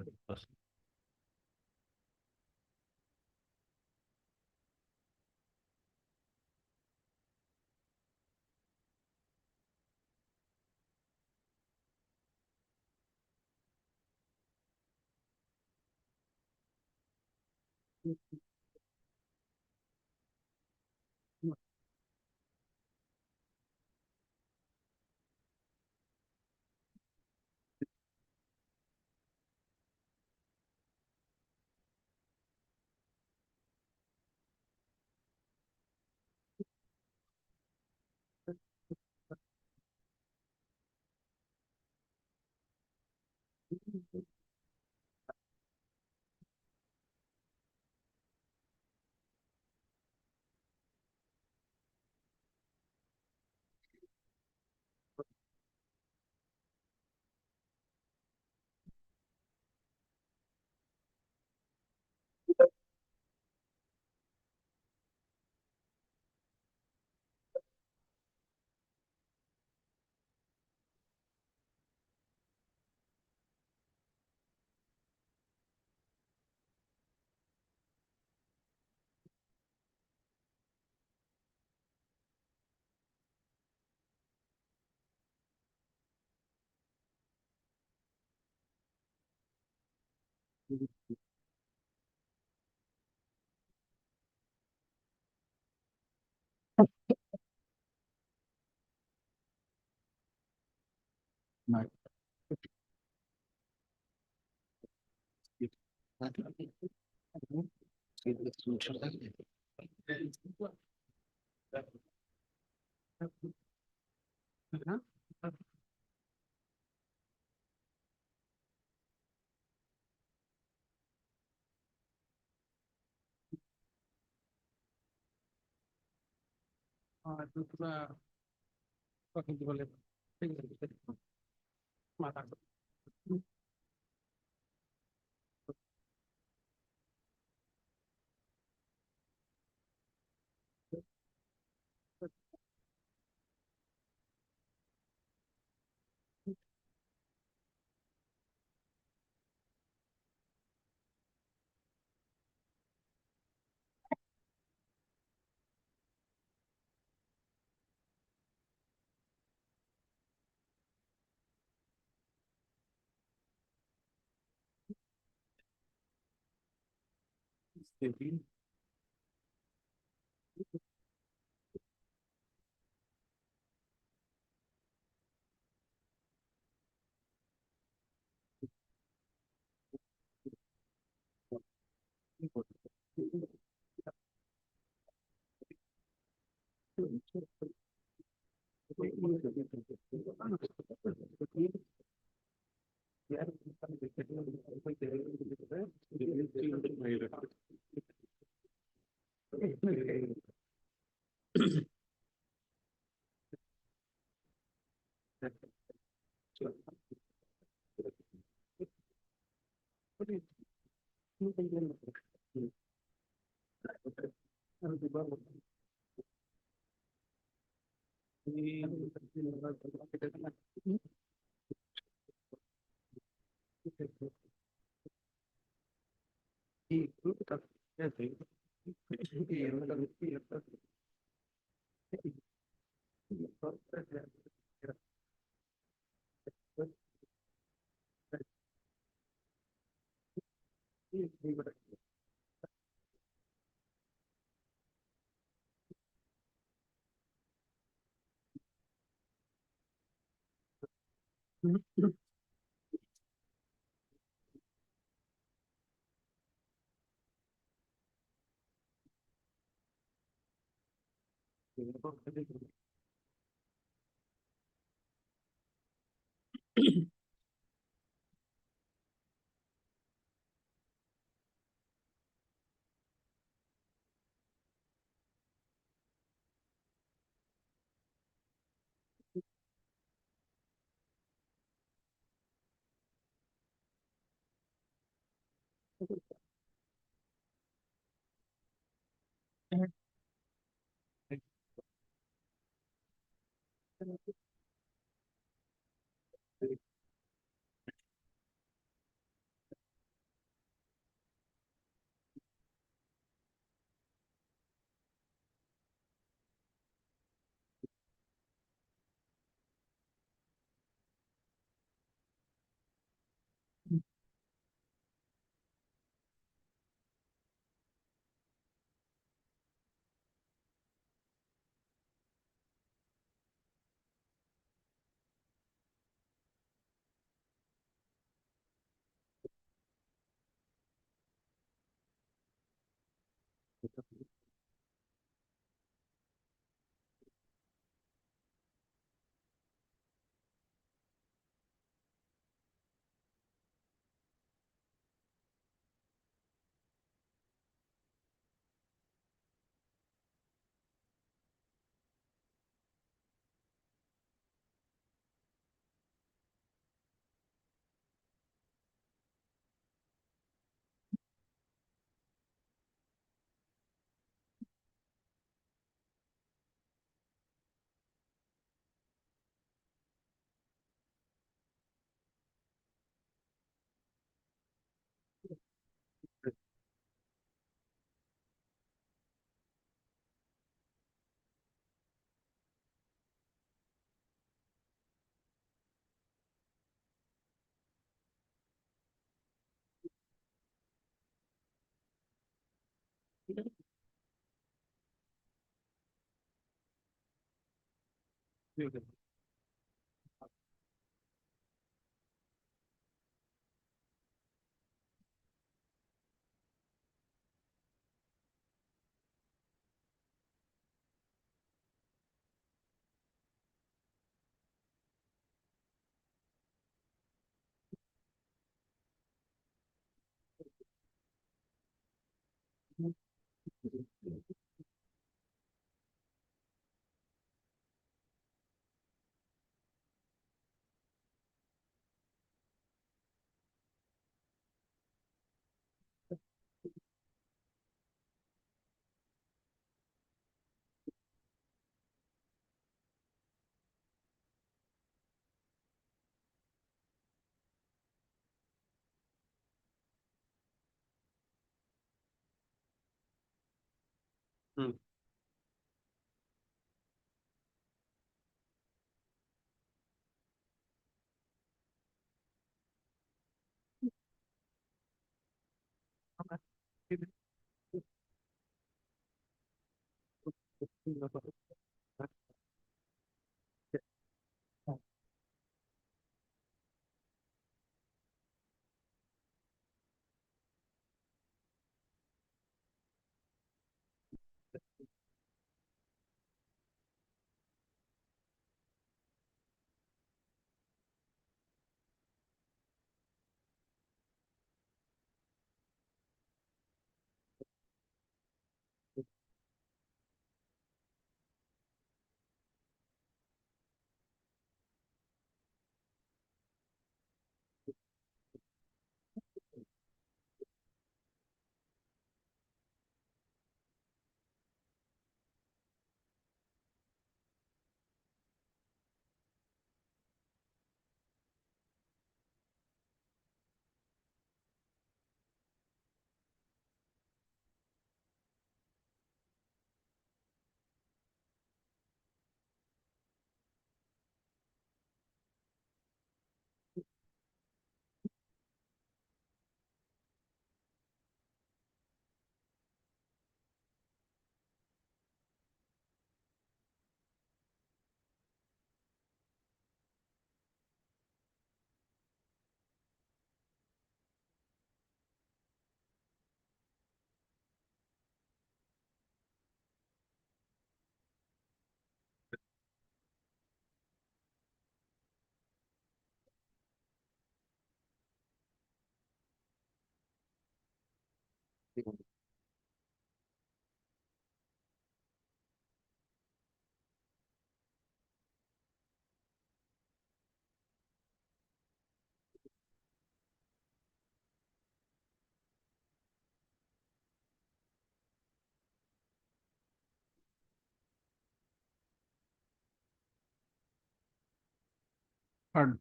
Heard.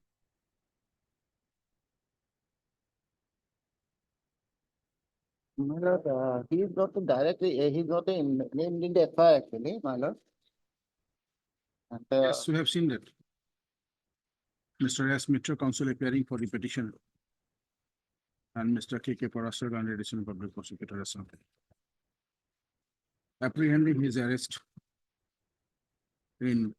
My lord, he's not directly, he's not named in the FIR actually, my lord. And, Yes, we have seen that. Mr. S. Mitra Counsel appearing for the petition. And Mr. K.K. Parasar, and additional public prosecutor as well. Apprehending his arrest in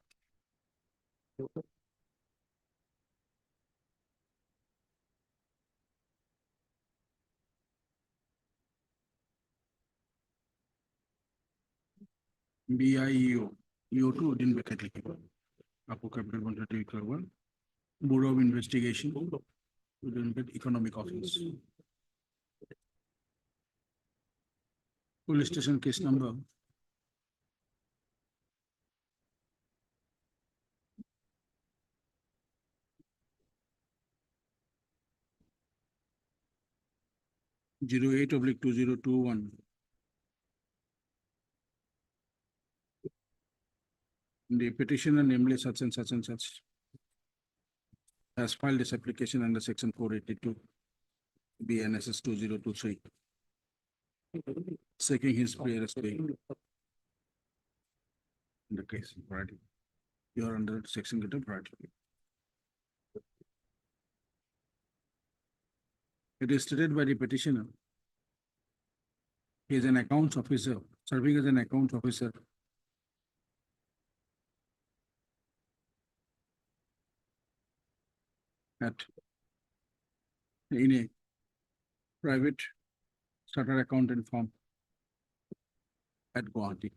BIEO, EO2 din Bekati. Apo Capital 131, Bureau of Investigation, we didn't get economic office. Police station case number. Zero 8/2021. The petitioner, namely such and such and such, has filed this application under section 482 BNSS 2023, seeking his pre-arrest bail. In the case, right? You are under section right? It is stated by the petitioner He is an accounts officer, serving as an accounts officer. In a private chartered accountant firm at Guwahati.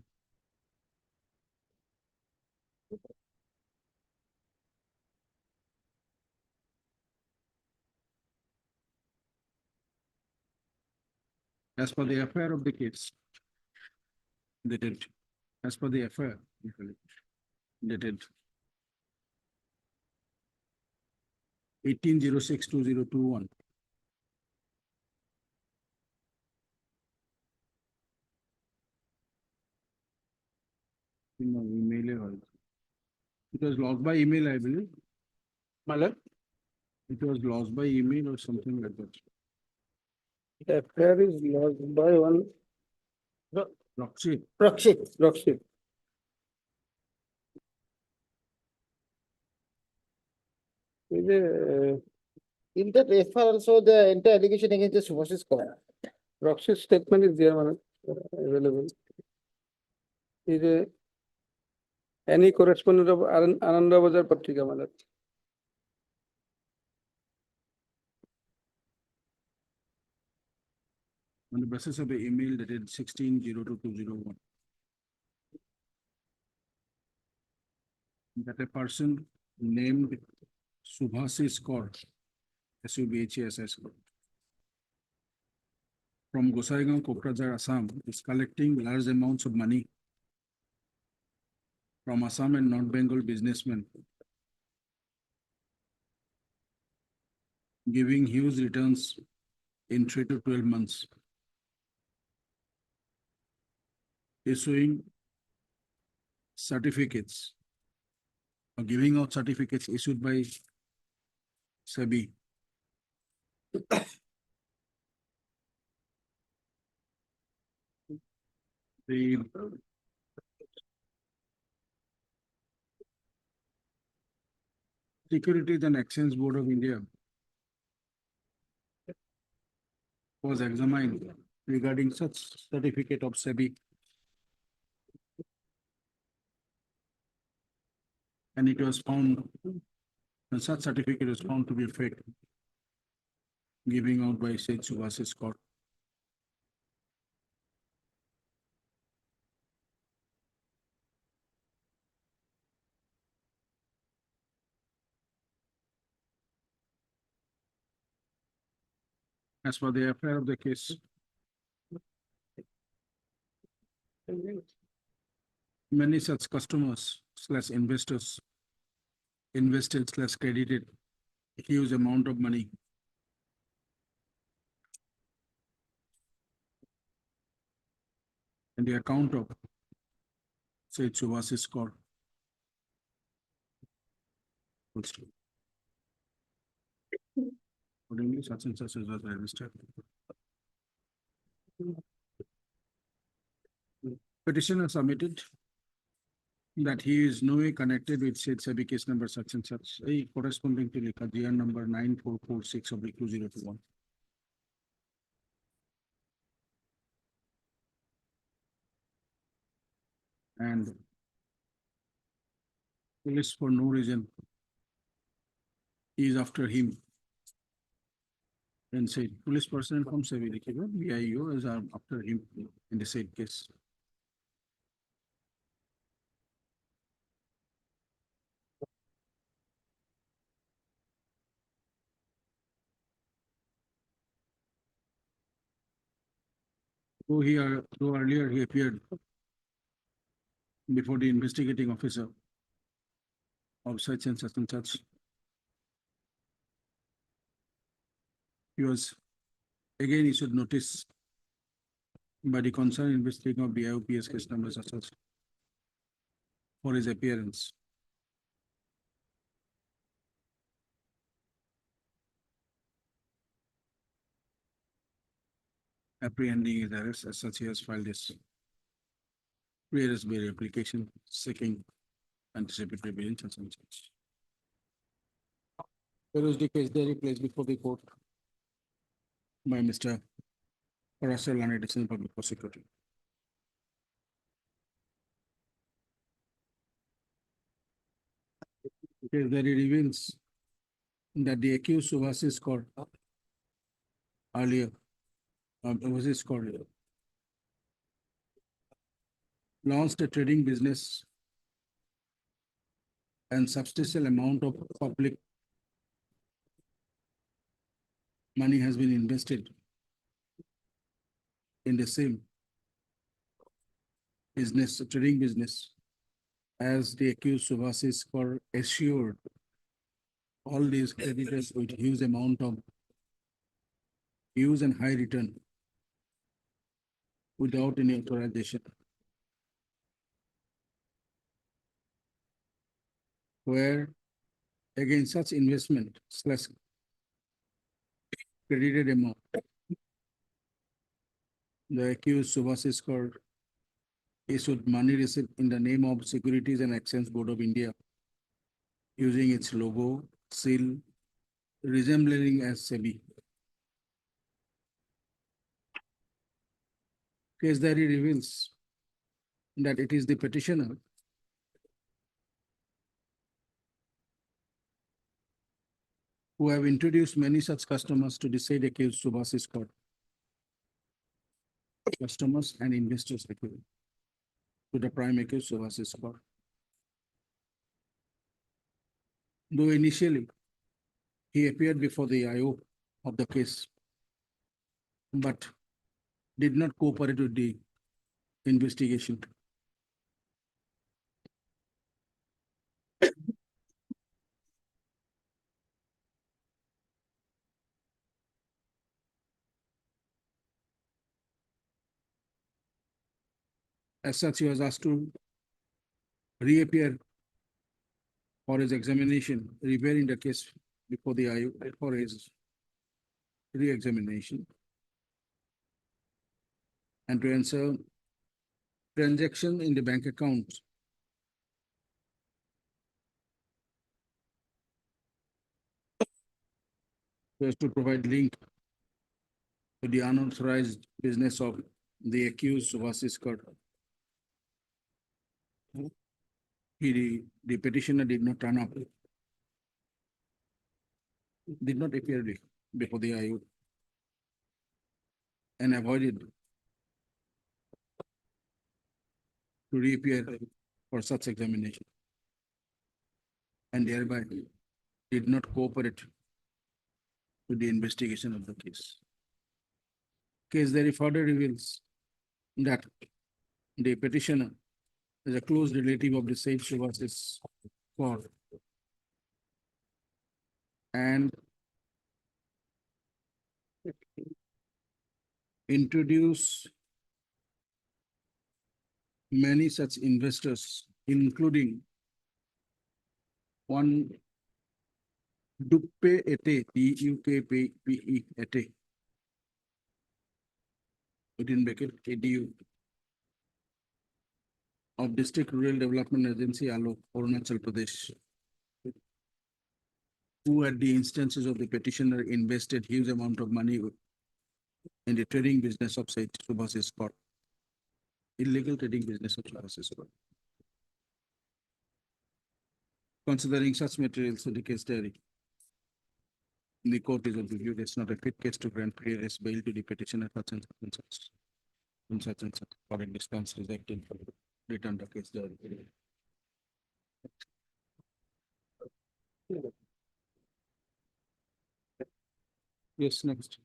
As per the affair of the case, dated, as per the affair, dated 1806-2021. No, email also. It was logged by email, I believe. Malad, It was lost by email or something like that. the affair is lost by one Rakshit. Rakshit. In that FR also, the entire allegation against the Subhashis Kaur. Rakshit's statement is there, Malad, available. Is a any correspondent of Ananda Bazar Patrika, Malad. On the basis of the email dated 16/02/2001. That a person named Subhasis Kaur, SUBHASS, from Gosaigaon, Kokrajhar, Assam, is collecting large amounts of money from Assam and North Bengal businessmen, giving huge returns in 3 to 12 months, issuing certificates or giving out certificates issued by SEBI. The Securities and Exchange Board of India was examined regarding such certificate of SEBI. And it was found, and such certificate was found to be fake, giving out by said Subhasis Kaur. As for the affair of the case, many such customers / investors invested / credited a huge amount of money in the account of said Subhasis Kaur. Accordingly, such and such was registered. Petitioner submitted that he is no way connected with said SEBI case number such and such, corresponding to GR number 9446/2021. And police, for no reason, is after him. And said police personnel from SEBI, BIO, is after him in the said case. Though earlier he appeared before the investigating officer of such and such and such, he was again issued notice by the concerned investigating of BIOPS case number such as for his appearance. Apprehending his arrest, as such he has filed this pre-arrest bail application seeking anticipatory bail and such. There was the case there placed before the court by Mr. Procedural and additional public prosecutor. Case that it reveals that the accused Subhasis Kaur earlier, Subhasis Kaur launched a trading business and substantial amount of public money has been invested in the same business, trading business, as the accused Subhasis Kaur assured all these creditors with huge amount of huge and high return without any authorization. Where again such investment slash credited amount, the accused Subhasis Kaur issued money receipt in the name of Securities and Exchange Board of India using its logo, seal, resembling as SEBI. Case diary reveals that it is the petitioner who have introduced many such customers to the said accused Subhasis Kaur. Customers and investors accused to the prime accused Subhasis Kaur. Though initially he appeared before the IO of the case, but did not cooperate with the investigation. As such, he was asked to reappear for his examination, reappear in the case before the IO for his re-examination, and to answer transaction in the bank account was to provide link to the unauthorized business of the accused Subhasis Kaur. The petitioner did not turn up, did not appear before the IO, and avoided to reappear for such examination, and thereby did not cooperate with the investigation of the case. Case theory further reveals that the petitioner is a close relative of the said Subhasis Kaur and introduce many such investors, including one Duppe Ete, Dukke Ete, within bracket ADU, of District Rural Development Agency, Alok, Arunachal Pradesh, who at the instances of the petitioner invested huge amount of money in the trading business of said Subhasis Kaur, illegal trading business of Subhasis Kaur. Considering such materials in the case diary, the court is of the view that it's not a fit case to grant PRS bail to the petitioner such and such and such and such for in response rejecting for return the case diary. Yes, next.